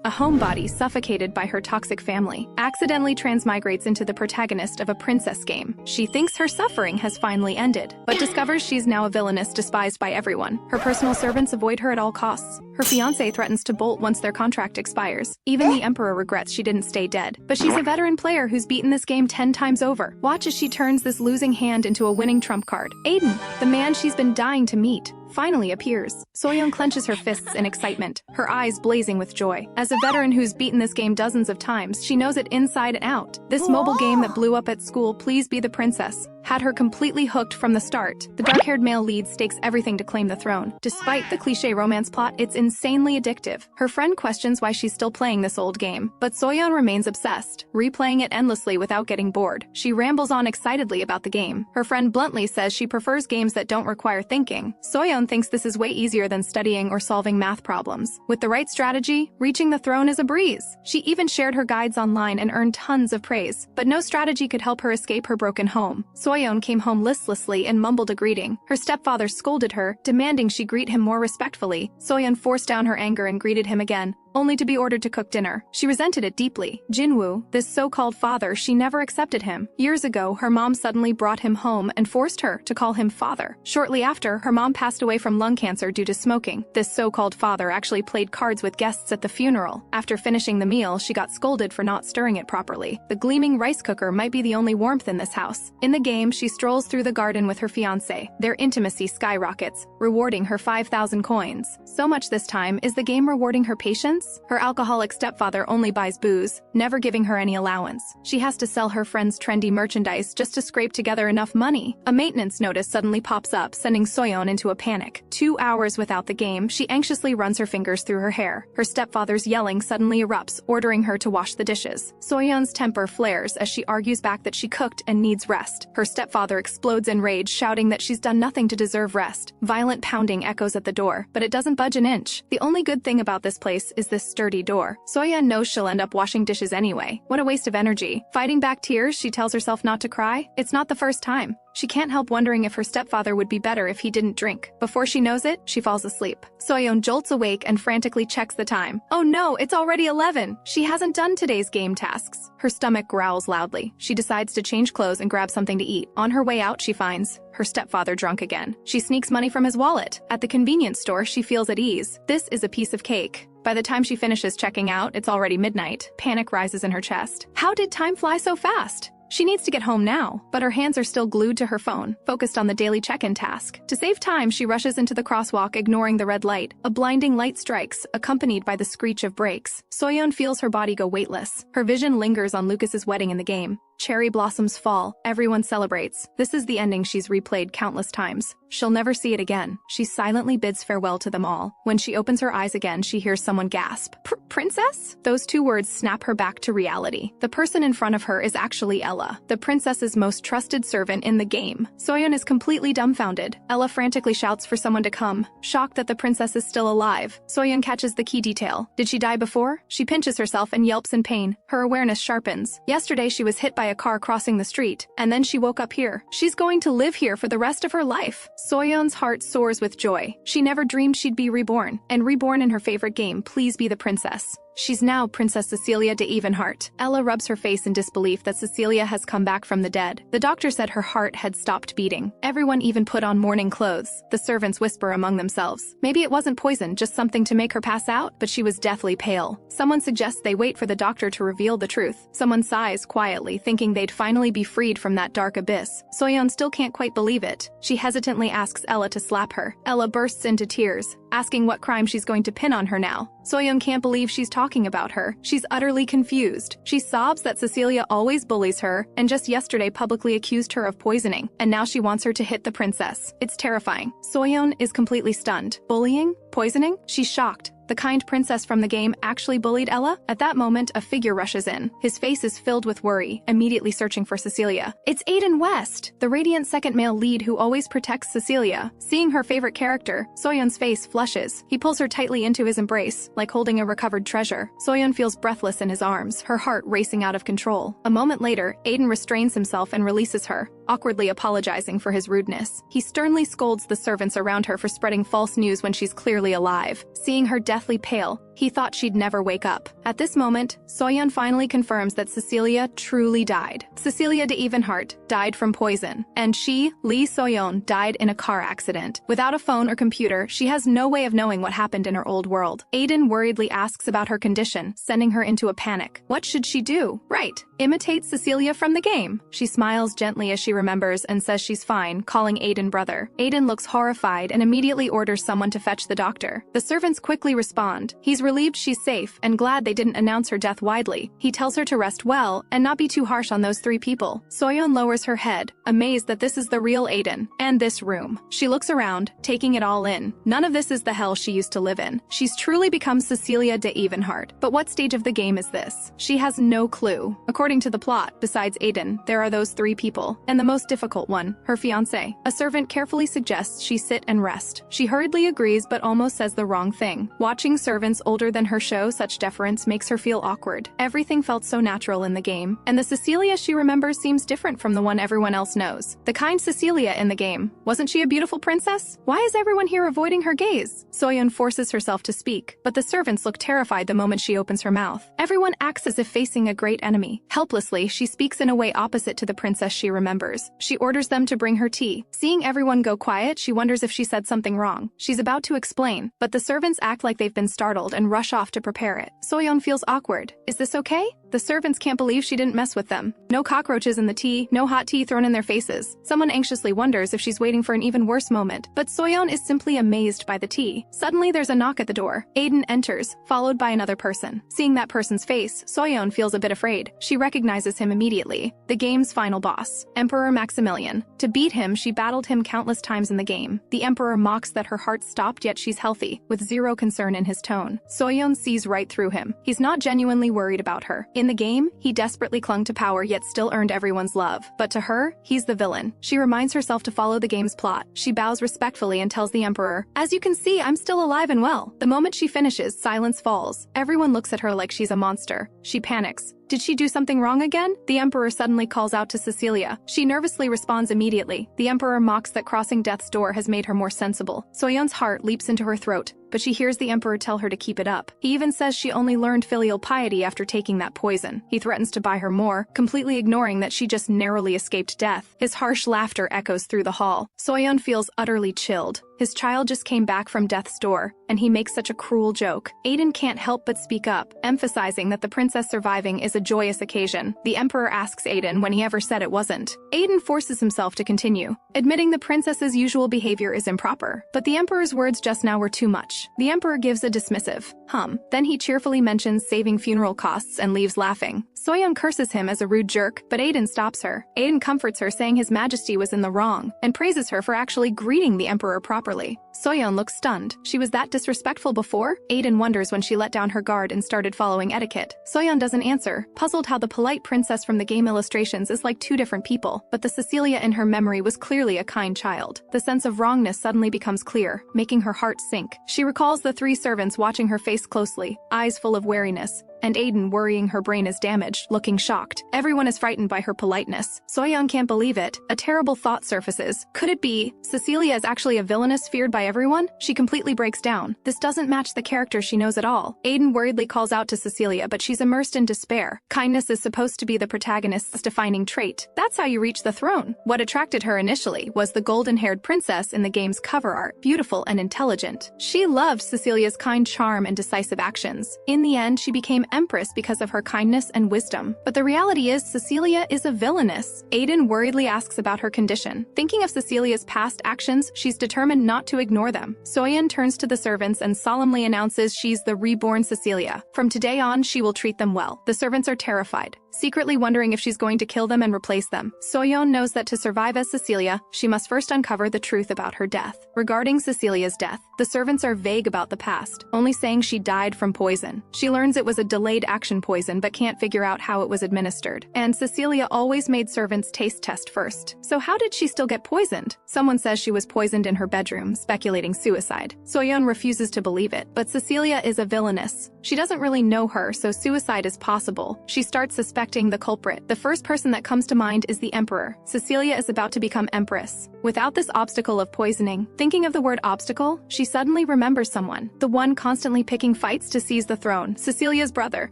a homebody suffocated by her toxic family, accidentally transmigrates into the protagonist of a princess game. She thinks her suffering has finally ended, but discovers she's now a villainess despised by everyone. Her personal servants avoid her at all costs. Her fiancé threatens to bolt once their contract expires. Even the Emperor regrets she didn't stay dead. But she's a veteran player who's beaten this game 10 times over. Watch as she turns this losing hand into a winning trump card. Aiden, the man she's been dying to meet, finally appears. Soyeon clenches her fists in excitement, her eyes blazing with joy. As a veteran who's beaten this game dozens of times, she knows it inside and out. This mobile game that blew up at school, Please Be the Princess, had her completely hooked from the start. The dark-haired male lead stakes everything to claim the throne. Despite the cliché romance plot, it's insanely addictive. Her friend questions why she's still playing this old game, but Soyeon remains obsessed, replaying it endlessly without getting bored. She rambles on excitedly about the game. Her friend bluntly says she prefers games that don't require thinking. Soyeon thinks this is way easier than studying or solving math problems. With the right strategy, reaching the throne is a breeze. She even shared her guides online and earned tons of praise, but no strategy could help her escape her broken home. Soyeon came home listlessly and mumbled a greeting. Her stepfather scolded her, demanding she greet him more respectfully. Soyeon forced down her anger and greeted him again, only to be ordered to cook dinner. She resented it deeply. Jinwoo, this so-called father, she never accepted him. Years ago, her mom suddenly brought him home and forced her to call him father. Shortly after, her mom passed away from lung cancer due to smoking. This so-called father actually played cards with guests at the funeral. After finishing the meal, she got scolded for not stirring it properly. The gleaming rice cooker might be the only warmth in this house. In the game, she strolls through the garden with her fiancé. Their intimacy skyrockets, rewarding her 5,000 coins. So much this time, is the game rewarding her patience? Her alcoholic stepfather only buys booze, never giving her any allowance. She has to sell her friend's trendy merchandise just to scrape together enough money. A maintenance notice suddenly pops up, sending Soyeon into a panic. 2 hours without the game, she anxiously runs her fingers through her hair. Her stepfather's yelling suddenly erupts, ordering her to wash the dishes. Soyeon's temper flares as she argues back that she cooked and needs rest. Her stepfather explodes in rage, shouting that she's done nothing to deserve rest. Violent pounding echoes at the door, but it doesn't budge an inch. The only good thing about this place is this sturdy door. Soyeon knows she'll end up washing dishes anyway. What a waste of energy. Fighting back tears, she tells herself not to cry. It's not the first time. She can't help wondering if her stepfather would be better if he didn't drink. Before she knows it, she falls asleep. Soyeon jolts awake and frantically checks the time. Oh no, it's already 11! She hasn't done today's game tasks. Her stomach growls loudly. She decides to change clothes and grab something to eat. On her way out, she finds her stepfather drunk again. She sneaks money from his wallet. At the convenience store, she feels at ease. This is a piece of cake. By the time she finishes checking out, it's already midnight. Panic rises in her chest. How did time fly so fast? She needs to get home now, but her hands are still glued to her phone, focused on the daily check-in task. To save time, she rushes into the crosswalk, ignoring the red light. A blinding light strikes, accompanied by the screech of brakes. Soyeon feels her body go weightless. Her vision lingers on Lucas's wedding in the game. Cherry blossoms fall. Everyone celebrates. This is the ending she's replayed countless times. She'll never see it again. She silently bids farewell to them all. When she opens her eyes again, she hears someone gasp. Princess? Those two words snap her back to reality. The person in front of her is actually Ella, the princess's most trusted servant in the game. Soyeon is completely dumbfounded. Ella frantically shouts for someone to come, shocked that the princess is still alive. Soyeon catches the key detail. Did she die before? She pinches herself and yelps in pain. Her awareness sharpens. Yesterday she was hit by a car crossing the street, and then she woke up here. She's going to live here for the rest of her life. Soyeon's heart soars with joy. She never dreamed she'd be reborn, and reborn in her favorite game, Please Be the Princess. She's now Princess Cecilia de Evenheart. Ella rubs her face in disbelief that Cecilia has come back from the dead. The doctor said her heart had stopped beating. Everyone even put on mourning clothes. The servants whisper among themselves. Maybe it wasn't poison, just something to make her pass out, but she was deathly pale. Someone suggests they wait for the doctor to reveal the truth. Someone sighs quietly, thinking they'd finally be freed from that dark abyss. Soyeon still can't quite believe it. She hesitantly asks Ella to slap her. Ella bursts into tears, asking what crime she's going to pin on her now. Soyeon can't believe she's talking about her. She's utterly confused. She sobs that Cecilia always bullies her, and just yesterday publicly accused her of poisoning, and now she wants her to hit the princess. It's terrifying. Soyeon is completely stunned. Bullying? Poisoning? She's shocked. The kind princess from the game actually bullied Ella? At that moment, a figure rushes in. His face is filled with worry, immediately searching for Cecilia. It's Aiden West, the radiant second male lead who always protects Cecilia. Seeing her favorite character, Soyeon's face flushes. He pulls her tightly into his embrace, like holding a recovered treasure. Soyeon feels breathless in his arms, her heart racing out of control. A moment later, Aiden restrains himself and releases her, awkwardly apologizing for his rudeness. He sternly scolds the servants around her for spreading false news when she's clearly alive. Seeing her deathly pale, He thought she'd never wake up. At this moment, Soyeon finally confirms that Cecilia truly died. Cecilia de Evenhart died from poison, and she, Lee Soyeon, died in a car accident. Without a phone or computer, she has no way of knowing what happened in her old world. Aiden worriedly asks about her condition, sending her into a panic. What should she do? Right, imitate Cecilia from the game. She smiles gently as she remembers and says she's fine, calling Aiden brother. Aiden looks horrified and immediately orders someone to fetch the doctor. The servants quickly respond. He's relieved she's safe and glad they didn't announce her death widely. He tells her to rest well and not be too harsh on those 3 people. Soyeon lowers her head, amazed that this is the real Aiden, and this room. She looks around, taking it all in. None of this is the hell she used to live in. She's truly become Cecilia de Evenhart. But what stage of the game is this? She has no clue. According to the plot, besides Aiden, there are those 3 people, and the most difficult one, her fiancé. A servant carefully suggests she sit and rest. She hurriedly agrees but almost says the wrong thing. Watching servants older than her show such deference makes her feel awkward. Everything felt so natural in the game, and the Cecilia she remembers seems different from the one everyone else knows. The kind Cecilia in the game. Wasn't she a beautiful princess? Why is everyone here avoiding her gaze? Soyeon forces herself to speak, but the servants look terrified the moment she opens her mouth. Everyone acts as if facing a great enemy. Helplessly, she speaks in a way opposite to the princess she remembers. She orders them to bring her tea. Seeing everyone go quiet, she wonders if she said something wrong. She's about to explain, but the servants act like they've been startled and rush off to prepare it. Soyeon feels awkward. Is this okay? The servants can't believe she didn't mess with them. No cockroaches in the tea, no hot tea thrown in their faces. Someone anxiously wonders if she's waiting for an even worse moment, but Soyeon is simply amazed by the tea. Suddenly there's a knock at the door. Aiden enters, followed by another person. Seeing that person's face, Soyeon feels a bit afraid. She recognizes him immediately. The game's final boss, Emperor Maximilian. To beat him, she battled him countless times in the game. The Emperor mocks that her heart stopped yet she's healthy, with zero concern in his tone. Soyeon sees right through him. He's not genuinely worried about her. In the game, he desperately clung to power yet still earned everyone's love. But to her, he's the villain. She reminds herself to follow the game's plot. She bows respectfully and tells the Emperor, "As you can see, I'm still alive and well." The moment she finishes, silence falls. Everyone looks at her like she's a monster. She panics. Did she do something wrong again? The Emperor suddenly calls out to Cecilia. She nervously responds immediately. The Emperor mocks that crossing death's door has made her more sensible. Soyeon's heart leaps into her throat, but she hears the Emperor tell her to keep it up. He even says she only learned filial piety after taking that poison. He threatens to buy her more, completely ignoring that she just narrowly escaped death. His harsh laughter echoes through the hall. Soyeon feels utterly chilled. His child just came back from death's door, and he makes such a cruel joke. Aiden can't help but speak up, emphasizing that the princess surviving is a joyous occasion. The Emperor asks Aiden when he ever said it wasn't. Aiden forces himself to continue, admitting the princess's usual behavior is improper. But the Emperor's words just now were too much. The Emperor gives a dismissive hum. Then he cheerfully mentions saving funeral costs and leaves laughing. Soyeon curses him as a rude jerk, but Aiden stops her. Aiden comforts her, saying His Majesty was in the wrong, and praises her for actually greeting the Emperor properly. Soyeon looks stunned. She was that disrespectful before? Aiden wonders when she let down her guard and started following etiquette. Soyeon doesn't answer, puzzled how the polite princess from the game illustrations is like 2 different people, but the Cecilia in her memory was clearly a kind child. The sense of wrongness suddenly becomes clear, making her heart sink. She recalls the 3 servants watching her face closely, eyes full of wariness, and Aiden worrying her brain is damaged, looking shocked. Everyone is frightened by her politeness. Soyeon can't believe it. A terrible thought surfaces. Could it be Cecilia is actually a villainess feared by everyone? She completely breaks down. This doesn't match the character she knows at all. Aiden worriedly calls out to Cecilia, but she's immersed in despair. Kindness is supposed to be the protagonist's defining trait. That's how you reach the throne. What attracted her initially was the golden-haired princess in the game's cover art, beautiful and intelligent. She loved Cecilia's kind charm and decisive actions. In the end, she became empress because of her kindness and wisdom. But the reality is Cecilia is a villainess. Aiden worriedly asks about her condition. Thinking of Cecilia's past actions, she's determined not to ignore them. Soyeon turns to the servants and solemnly announces she's the reborn Cecilia. From today on, she will treat them well. The servants are terrified, secretly wondering if she's going to kill them and replace them. Soyeon knows that to survive as Cecilia, she must first uncover the truth about her death. Regarding Cecilia's death, the servants are vague about the past, only saying she died from poison. She learns it was a delayed action poison but can't figure out how it was administered. And Cecilia always made servants taste test first. So how did she still get poisoned? Someone says she was poisoned in her bedroom, speculating speculating suicide. Soyeon refuses to believe it, but Cecilia is a villainess. She doesn't really know her, so suicide is possible. She starts suspecting the culprit. The first person that comes to mind is the Emperor. Cecilia is about to become Empress. Without this obstacle of poisoning, thinking of the word obstacle, she suddenly remembers someone. The one constantly picking fights to seize the throne, Cecilia's brother.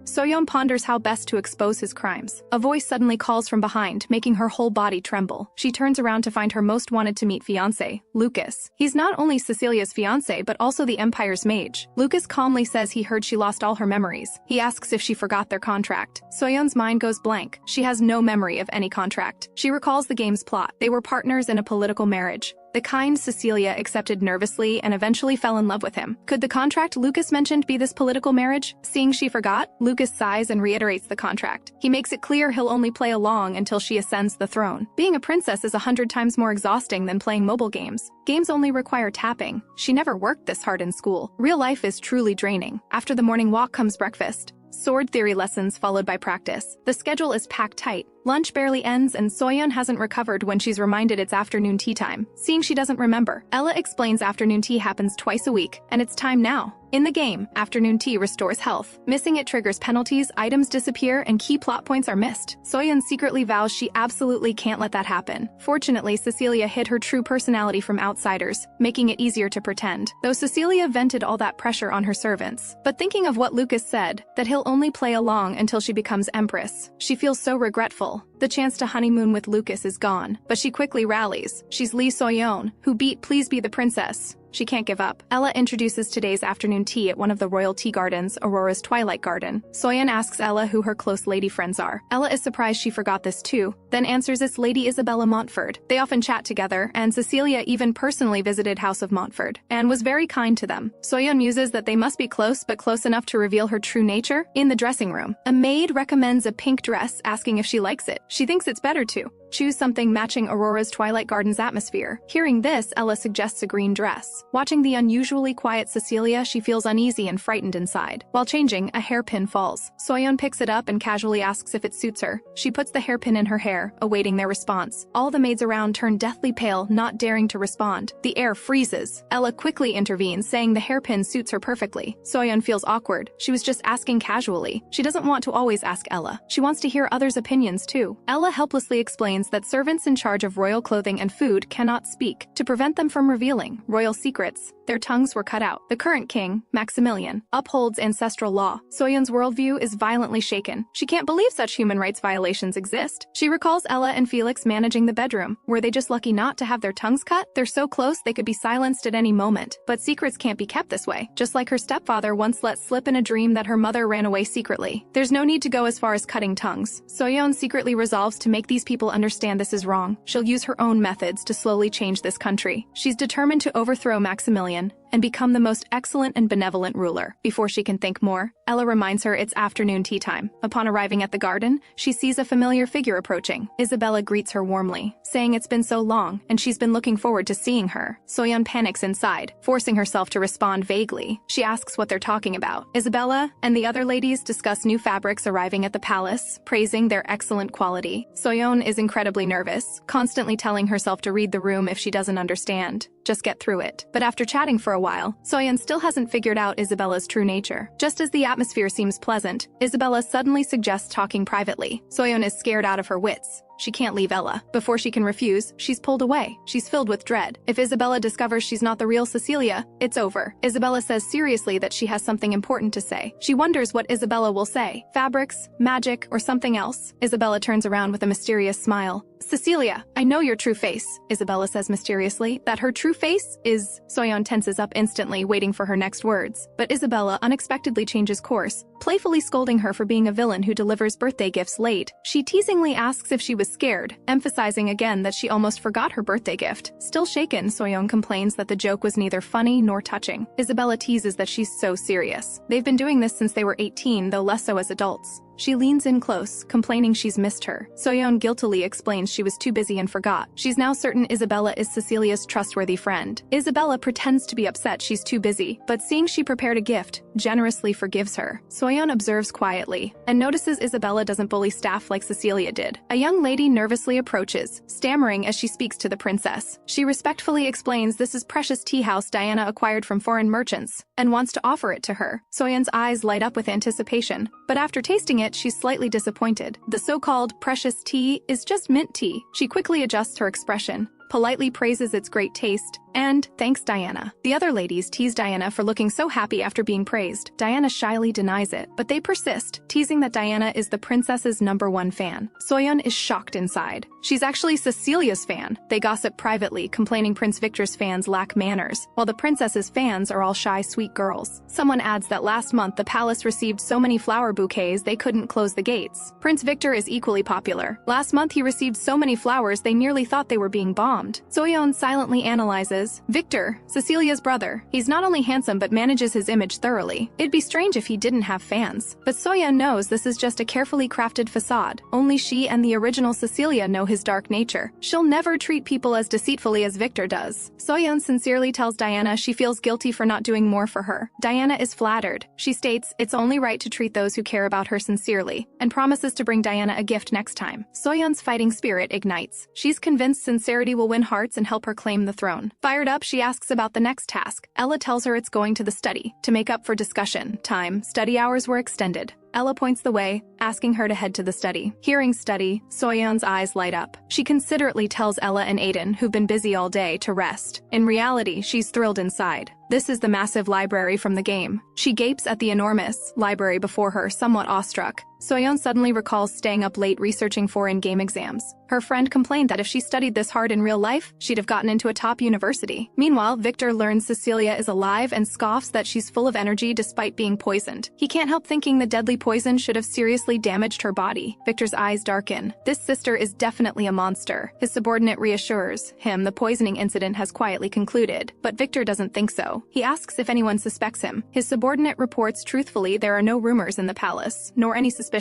Soyeon ponders how best to expose his crimes. A voice suddenly calls from behind, making her whole body tremble. She turns around to find her most wanted to meet fiancé, Lucas. He's not only Cecilia's fiancé but also the Empire's mage. Lucas calmly says he heard she lost all her memories. He asks if she forgot their contract. Soyeon's mind goes blank. She has no memory of any contract. She recalls the game's plot. They were partners in a political marriage. The kind Cecilia accepted nervously and eventually fell in love with him. Could the contract Lucas mentioned be this political marriage? Seeing she forgot, Lucas sighs and reiterates the contract. He makes it clear he'll only play along until she ascends the throne. Being a princess is 100 times more exhausting than playing mobile games. Games only require tapping. She never worked this hard in school. Real life is truly draining. After the morning walk comes breakfast. Sword theory lessons followed by practice. The schedule is packed tight. Lunch barely ends and Soyeon hasn't recovered when she's reminded it's afternoon tea time. Seeing she doesn't remember, Ella explains afternoon tea happens twice a week, and it's time now. In the game, afternoon tea restores health. Missing it triggers penalties, items disappear, and key plot points are missed. Soyeon secretly vows she absolutely can't let that happen. Fortunately, Cecilia hid her true personality from outsiders, making it easier to pretend. Though Cecilia vented all that pressure on her servants. But thinking of what Lucas said, that he'll only play along until she becomes Empress, she feels so regretful. The chance to honeymoon with Lucas is gone, but she quickly rallies. She's Lee Soyeon, who beat Please Be the Princess. She can't give up. Ella introduces today's afternoon tea at one of the royal tea gardens, Aurora's Twilight Garden. Soyeon asks Ella who her close lady friends are. Ella is surprised she forgot this too, then answers it's Lady Isabella Montfort. They often chat together, and Cecilia even personally visited House of Montfort, and was very kind to them. Soyeon muses that they must be close, but close enough to reveal her true nature. In the dressing room, a maid recommends a pink dress, asking if she likes it. She thinks it's better to choose something matching Aurora's Twilight Garden's atmosphere. Hearing this, Ella suggests a green dress. Watching the unusually quiet Cecilia, she feels uneasy and frightened inside. While changing, a hairpin falls. Soyeon picks it up and casually asks if it suits her. She puts the hairpin in her hair, awaiting their response. All the maids around turn deathly pale, not daring to respond. The air freezes. Ella quickly intervenes, saying the hairpin suits her perfectly. Soyeon feels awkward. She was just asking casually. She doesn't want to always ask Ella. She wants to hear others' opinions too. Ella helplessly explains that servants in charge of royal clothing and food cannot speak. To prevent them from revealing royal secrets, their tongues were cut out. The current king, Maximilian, upholds ancestral law. Soyeon's worldview is violently shaken. She can't believe such human rights violations exist. She recalls Ella and Felix managing the bedroom. Were they just lucky not to have their tongues cut? They're so close they could be silenced at any moment. But secrets can't be kept this way. Just like her stepfather once let slip in a dream that her mother ran away secretly. There's no need to go as far as cutting tongues. Soyeon secretly resolves to make these people understand this is wrong. She'll use her own methods to slowly change this country. She's determined to overthrow Maximilian and become the most excellent and benevolent ruler. Before she can think more, Ella reminds her it's afternoon tea time. Upon arriving at the garden, she sees a familiar figure approaching. Isabella greets her warmly, saying it's been so long and she's been looking forward to seeing her. Soyeon panics inside, forcing herself to respond vaguely. She asks what they're talking about. Isabella and the other ladies discuss new fabrics arriving at the palace, praising their excellent quality. Soyeon is incredibly nervous, constantly telling herself to read the room if she doesn't understand. Just get through it. But after chatting for a while, Soyeon still hasn't figured out Isabella's true nature. Just as the atmosphere seems pleasant, Isabella suddenly suggests talking privately. Soyeon is scared out of her wits. She can't leave Ella. Before she can refuse, she's pulled away. She's filled with dread. If Isabella discovers she's not the real Cecilia, it's over. Isabella says seriously that she has something important to say. She wonders what Isabella will say. Fabrics, magic, or something else. Isabella turns around with a mysterious smile. Cecilia, I know your true face, Isabella says mysteriously. That her true face is... Soyeon tenses up instantly, waiting for her next words. But Isabella unexpectedly changes course, playfully scolding her for being a villain who delivers birthday gifts late. She teasingly asks if she was scared, emphasizing again that she almost forgot her birthday gift. Still shaken, Soyeon complains that the joke was neither funny nor touching. Isabella teases that she's so serious. They've been doing this since they were 18, though less so as adults. She leans in close, complaining she's missed her. Soyeon guiltily explains she was too busy and forgot. She's now certain Isabella is Cecilia's trustworthy friend. Isabella pretends to be upset she's too busy, but seeing she prepared a gift, generously forgives her. Soyeon observes quietly, and notices Isabella doesn't bully staff like Cecilia did. A young lady nervously approaches, stammering as she speaks to the princess. She respectfully explains this is precious tea house Diana acquired from foreign merchants, and wants to offer it to her. Soyeon's eyes light up with anticipation, but after tasting it, she's slightly disappointed. The so-called precious tea is just mint tea. She quickly adjusts her expression, politely praises its great taste, and thanks Diana. The other ladies tease Diana for looking so happy after being praised. Diana shyly denies it, but they persist, teasing that Diana is the princess's #1 fan. Soyeon is shocked inside. She's actually Cecilia's fan. They gossip privately, complaining Prince Victor's fans lack manners, while the princess's fans are all shy, sweet girls. Someone adds that last month the palace received so many flower bouquets they couldn't close the gates. Prince Victor is equally popular. Last month he received so many flowers they nearly thought they were being bombed. Soyeon silently analyzes Victor, Cecilia's brother. He's not only handsome but manages his image thoroughly. It'd be strange if he didn't have fans. But Soyeon knows this is just a carefully crafted facade. Only she and the original Cecilia know his dark nature. She'll never treat people as deceitfully as Victor does. Soyeon sincerely tells Diana she feels guilty for not doing more for her. Diana is flattered. She states it's only right to treat those who care about her sincerely, and promises to bring Diana a gift next time. Soyeon's fighting spirit ignites. She's convinced sincerity will win hearts and help her claim the throne. Fired up, she asks about the next task. Ella tells her it's going to the study. To make up for discussion time, study hours were extended. Ella points the way, asking her to head to the study. Hearing study, Soyeon's eyes light up. She considerately tells Ella and Aiden, who've been busy all day, to rest. In reality, she's thrilled inside. This is the massive library from the game. She gapes at the enormous library before her, somewhat awestruck. Soyeon suddenly recalls staying up late researching for in-game exams. Her friend complained that if she studied this hard in real life, she'd have gotten into a top university. Meanwhile, Victor learns Cecilia is alive and scoffs that she's full of energy despite being poisoned. He can't help thinking the deadly poison should have seriously damaged her body. Victor's eyes darken. This sister is definitely a monster. His subordinate reassures him the poisoning incident has quietly concluded, but Victor doesn't think so. He asks if anyone suspects him. His subordinate reports truthfully there are no rumors in the palace, nor any suspicions.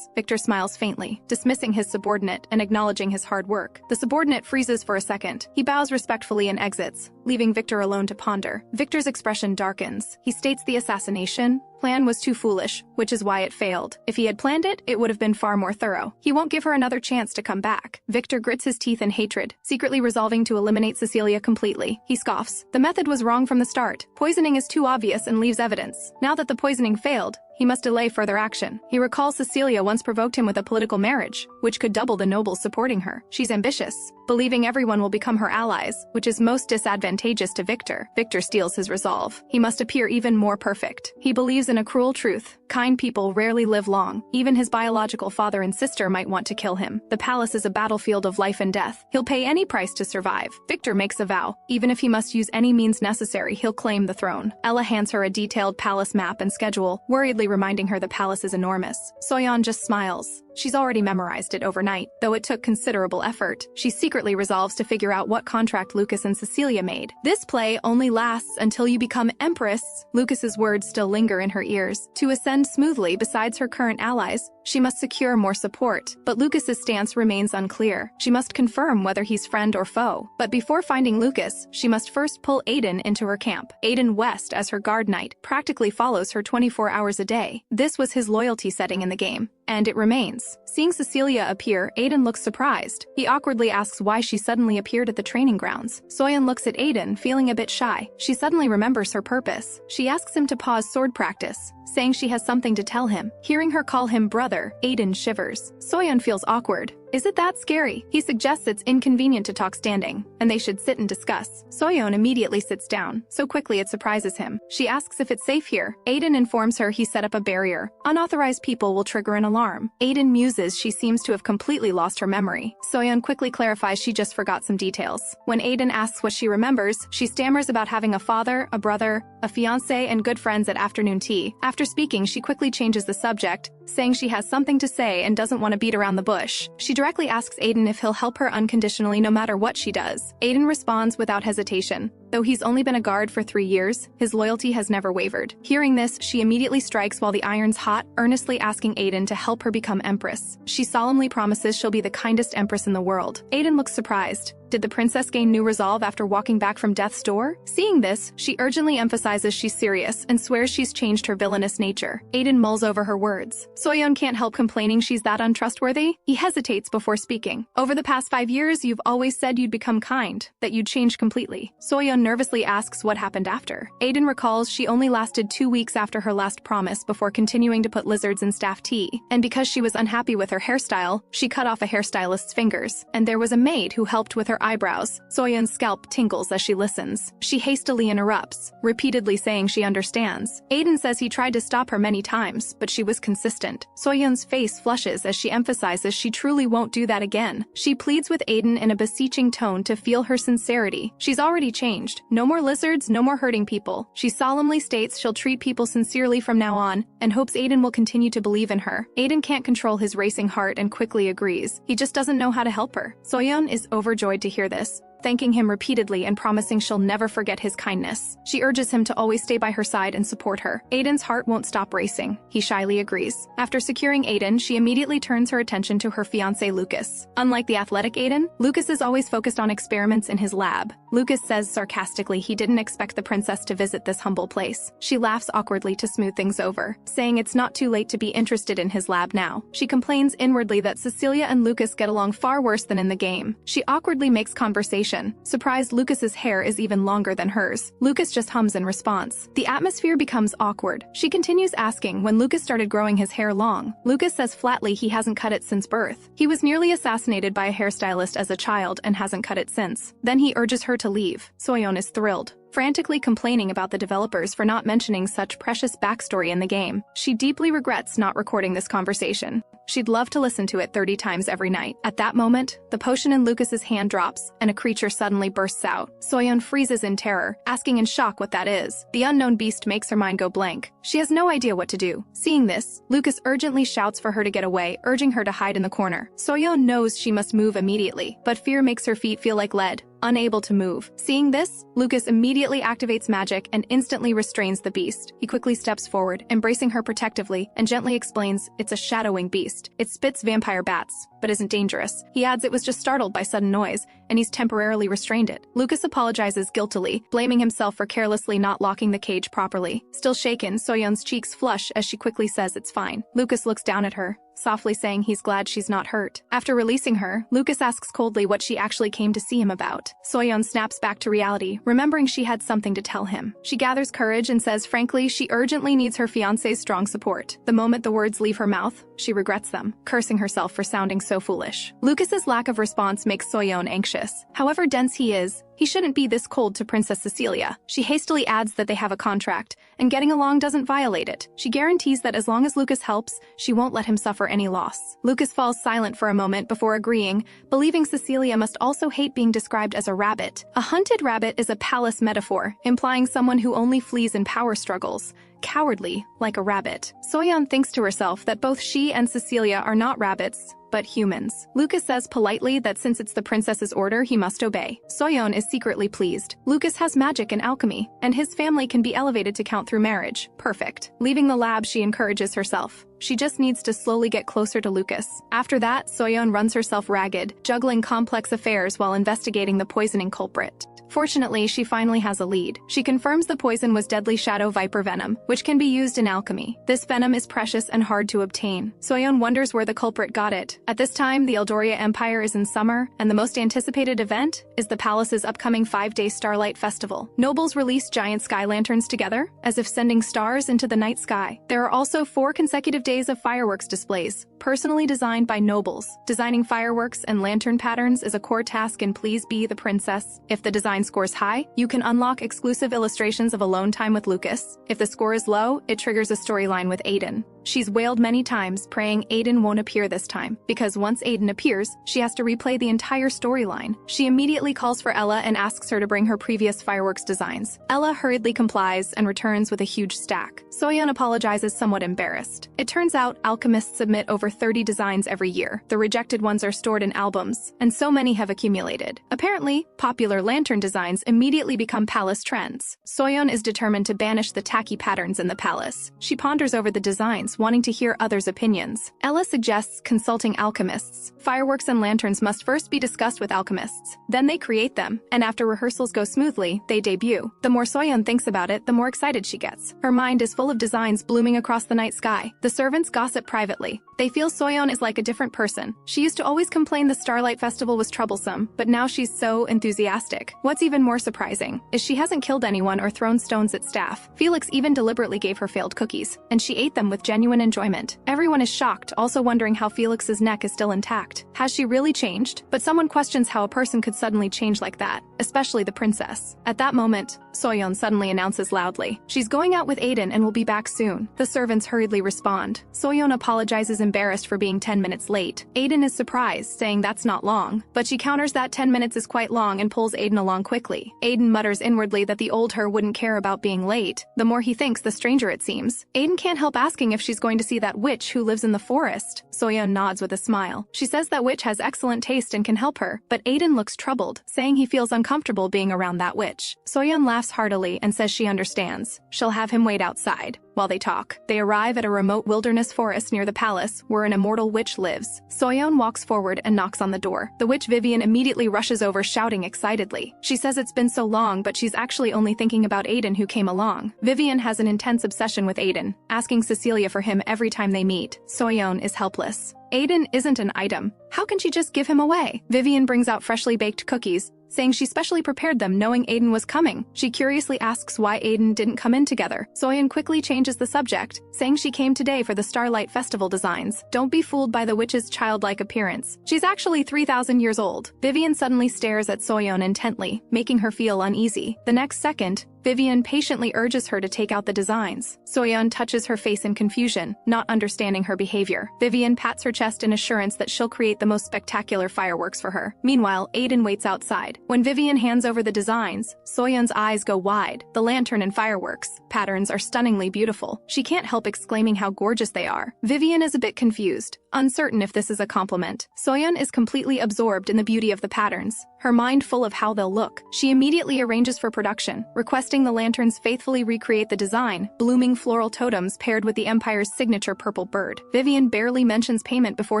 Victor smiles faintly, dismissing his subordinate and acknowledging his hard work. The subordinate freezes for a second. He bows respectfully and exits, leaving Victor alone to ponder. Victor's expression darkens. He states the assassination plan was too foolish, which is why it failed. If he had planned it, it would have been far more thorough. He won't give her another chance to come back. Victor grits his teeth in hatred, secretly resolving to eliminate Cecilia completely. He scoffs. The method was wrong from the start. Poisoning is too obvious and leaves evidence. Now that the poisoning failed, he must delay further action. He recalls Cecilia once provoked him with a political marriage, which could double the nobles supporting her. She's ambitious, believing everyone will become her allies, which is most disadvantageous to Victor. Victor steals his resolve. He must appear even more perfect. He believes in a cruel truth. Kind people rarely live long. Even his biological father and sister might want to kill him. The palace is a battlefield of life and death. He'll pay any price to survive. Victor makes a vow. Even if he must use any means necessary, he'll claim the throne. Ella hands her a detailed palace map and schedule, worriedly reminding her the palace is enormous. Soyeon just smiles. She's already memorized it overnight, though it took considerable effort. She secretly resolves to figure out what contract Lucas and Cecilia made. This play only lasts until you become Empress. Lucas's words still linger in her ears. To ascend smoothly besides her current allies, she must secure more support. But Lucas's stance remains unclear. She must confirm whether he's friend or foe. But before finding Lucas, she must first pull Aiden into her camp. Aiden West, as her guard knight, practically follows her 24 hours a day. This was his loyalty setting in the game, and it remains. Seeing Cecilia appear, Aiden looks surprised. He awkwardly asks why she suddenly appeared at the training grounds. Soyeon looks at Aiden, feeling a bit shy. She suddenly remembers her purpose. She asks him to pause sword practice, saying she has something to tell him. Hearing her call him brother, Aiden shivers. Soyeon feels awkward. Is it that scary? He suggests it's inconvenient to talk standing, and they should sit and discuss. Soyeon immediately sits down, so quickly it surprises him. She asks if it's safe here. Aiden informs her he set up a barrier. Unauthorized people will trigger an alarm. Aiden muses she seems to have completely lost her memory. Soyeon quickly clarifies she just forgot some details. When Aiden asks what she remembers, she stammers about having a father, a brother, a fiancé, and good friends at afternoon tea. After speaking, she quickly changes the subject, saying she has something to say and doesn't want to beat around the bush. She directly asks Aiden if he'll help her unconditionally no matter what she does. Aiden responds without hesitation. Though he's only been a guard for 3 years, his loyalty has never wavered. Hearing this, she immediately strikes while the iron's hot, earnestly asking Aiden to help her become empress. She solemnly promises she'll be the kindest empress in the world. Aiden looks surprised. Did the princess gain new resolve after walking back from death's door? Seeing this, she urgently emphasizes she's serious and swears she's changed her villainous nature. Aiden mulls over her words. Soyeon can't help complaining she's that untrustworthy. He hesitates before speaking. Over the past 5 years, you've always said you'd become kind, that you'd change completely. Soyeon nervously asks what happened after. Aiden recalls she only lasted 2 weeks after her last promise before continuing to put lizards in staff tea. And because she was unhappy with her hairstyle, she cut off a hairstylist's fingers. And there was a maid who helped with her eyebrows. Soyeon's scalp tingles as she listens. She hastily interrupts, repeatedly saying she understands. Aiden says he tried to stop her many times, but she was consistent. Soyeon's face flushes as she emphasizes she truly won't do that again. She pleads with Aiden in a beseeching tone to feel her sincerity. She's already changed. No more lizards, no more hurting people. She solemnly states she'll treat people sincerely from now on, and hopes Aiden will continue to believe in her. Aiden can't control his racing heart and quickly agrees. He just doesn't know how to help her. Soyeon is overjoyed to hear this, thanking him repeatedly and promising she'll never forget his kindness. She urges him to always stay by her side and support her. Aiden's heart won't stop racing. He shyly agrees. After securing Aiden, she immediately turns her attention to her fiancé Lucas. Unlike the athletic Aiden, Lucas is always focused on experiments in his lab. Lucas says sarcastically he didn't expect the princess to visit this humble place. She laughs awkwardly to smooth things over, saying it's not too late to be interested in his lab now. She complains inwardly that Cecilia and Lucas get along far worse than in the game. She awkwardly makes conversation. Surprised, Lucas's hair is even longer than hers. Lucas just hums in response. The atmosphere becomes awkward. She continues asking when Lucas started growing his hair long. Lucas says flatly he hasn't cut it since birth. He was nearly assassinated by a hairstylist as a child and hasn't cut it since. Then he urges her to leave. Soyeon is thrilled, frantically complaining about the developers for not mentioning such precious backstory in the game. She deeply regrets not recording this conversation. She'd love to listen to it 30 times every night. At that moment, the potion in Lucas's hand drops, and a creature suddenly bursts out. Soyeon freezes in terror, asking in shock what that is. The unknown beast makes her mind go blank. She has no idea what to do. Seeing this, Lucas urgently shouts for her to get away, urging her to hide in the corner. Soyeon knows she must move immediately, but fear makes her feet feel like lead, unable to move. Seeing this, Lucas immediately activates magic and instantly restrains the beast. He quickly steps forward, embracing her protectively, and gently explains it's a shadowing beast. It spits vampire bats, but isn't dangerous. He adds it was just startled by sudden noise, and he's temporarily restrained it. Lucas apologizes guiltily, blaming himself for carelessly not locking the cage properly. Still shaken, Soyeon's cheeks flush as she quickly says it's fine. Lucas looks down at her, softly saying he's glad she's not hurt. After releasing her, Lucas asks coldly what she actually came to see him about. Soyeon snaps back to reality, remembering she had something to tell him. She gathers courage and says frankly she urgently needs her fiancé's strong support. The moment the words leave her mouth, she regrets them, cursing herself for sounding so foolish. Lucas's lack of response makes Soyeon anxious. However dense he is, he shouldn't be this cold to Princess Cecilia. She hastily adds that they have a contract, and getting along doesn't violate it. She guarantees that as long as Lucas helps, she won't let him suffer any loss. Lucas falls silent for a moment before agreeing, believing Cecilia must also hate being described as a rabbit. A hunted rabbit is a palace metaphor, implying someone who only flees in power struggles. Cowardly, like a rabbit. Soyeon thinks to herself that both she and Cecilia are not rabbits, but humans. Lucas says politely that since it's the princess's order, he must obey. Soyeon is secretly pleased. Lucas has magic and alchemy, and his family can be elevated to count through marriage. Perfect. Leaving the lab, she encourages herself. She just needs to slowly get closer to Lucas. After that, Soyeon runs herself ragged, juggling complex affairs while investigating the poisoning culprit. Fortunately, she finally has a lead. She confirms the poison was deadly shadow viper venom, which can be used in alchemy. This venom is precious and hard to obtain. Soyeon wonders where the culprit got it. At this time, the Eldoria Empire is in summer, and the most anticipated event is the palace's upcoming 5-day Starlight Festival. Nobles release giant sky lanterns together, as if sending stars into the night sky. There are also 4 consecutive days of fireworks displays, personally designed by nobles. Designing fireworks and lantern patterns is a core task in Please Be the Princess. If the design scores high, you can unlock exclusive illustrations of alone time with Lucas. If the score is low, it triggers a storyline with Aiden. She's wailed many times, praying Aiden won't appear this time, because once Aiden appears, she has to replay the entire storyline. She immediately calls for Ella and asks her to bring her previous fireworks designs. Ella hurriedly complies and returns with a huge stack. Soyeon apologizes, somewhat embarrassed. It turns out alchemists submit over over 30 designs every year. The rejected ones are stored in albums, and so many have accumulated. Apparently, popular lantern designs immediately become palace trends. Soyeon is determined to banish the tacky patterns in the palace. She ponders over the designs, wanting to hear others' opinions. Ella suggests consulting alchemists. Fireworks and lanterns must first be discussed with alchemists. Then they create them, and after rehearsals go smoothly, they debut. The more Soyeon thinks about it, the more excited she gets. Her mind is full of designs blooming across the night sky. The servants gossip privately. They feel Soyeon is like a different person. She used to always complain the Starlight Festival was troublesome, but now she's so enthusiastic. What's even more surprising is she hasn't killed anyone or thrown stones at staff. Felix even deliberately gave her failed cookies, and she ate them with genuine enjoyment. Everyone is shocked, also wondering how Felix's neck is still intact. Has she really changed? But someone questions how a person could suddenly change like that, especially the princess. At that moment, Soyeon suddenly announces loudly, she's going out with Aiden and will be back soon. The servants hurriedly respond. Soyeon apologizes embarrassed for being 10 minutes late. Aiden is surprised, saying that's not long, but she counters that 10 minutes is quite long and pulls Aiden along quickly. Aiden mutters inwardly that the old her wouldn't care about being late. The more he thinks, the stranger it seems. Aiden can't help asking if she's going to see that witch who lives in the forest. Soyeon nods with a smile. She says that witch has excellent taste and can help her, but Aiden looks troubled, saying he feels uncomfortable being around that witch. Soyeon laughs heartily and says she understands. She'll have him wait outside. While they talk, they arrive at a remote wilderness forest near the palace where an immortal witch lives. Soyeon walks forward and knocks on the door. The witch Vivian immediately rushes over, shouting excitedly. She says it's been so long, but she's actually only thinking about Aiden who came along. Vivian has an intense obsession with Aiden, asking Cecilia for him every time they meet. Soyeon is helpless. Aiden isn't an item. How can she just give him away? Vivian brings out freshly baked cookies, saying she specially prepared them knowing Aiden was coming. She curiously asks why Aiden didn't come in together. Soyeon quickly changes the subject, saying she came today for the Starlight Festival designs. Don't be fooled by the witch's childlike appearance. She's actually 3,000 years old. Vivian suddenly stares at Soyeon intently, making her feel uneasy. The next second, Vivian patiently urges her to take out the designs. Soyeon touches her face in confusion, not understanding her behavior. Vivian pats her chest in assurance that she'll create the most spectacular fireworks for her. Meanwhile, Aiden waits outside. When Vivian hands over the designs, Soyeon's eyes go wide. The lantern and fireworks patterns are stunningly beautiful. She can't help exclaiming how gorgeous they are. Vivian is a bit confused, uncertain if this is a compliment. Soyeon is completely absorbed in the beauty of the patterns, her mind full of how they'll look. She immediately arranges for production, requesting the lanterns faithfully recreate the design, blooming floral totems paired with the Empire's signature purple bird. Vivian barely mentions payment before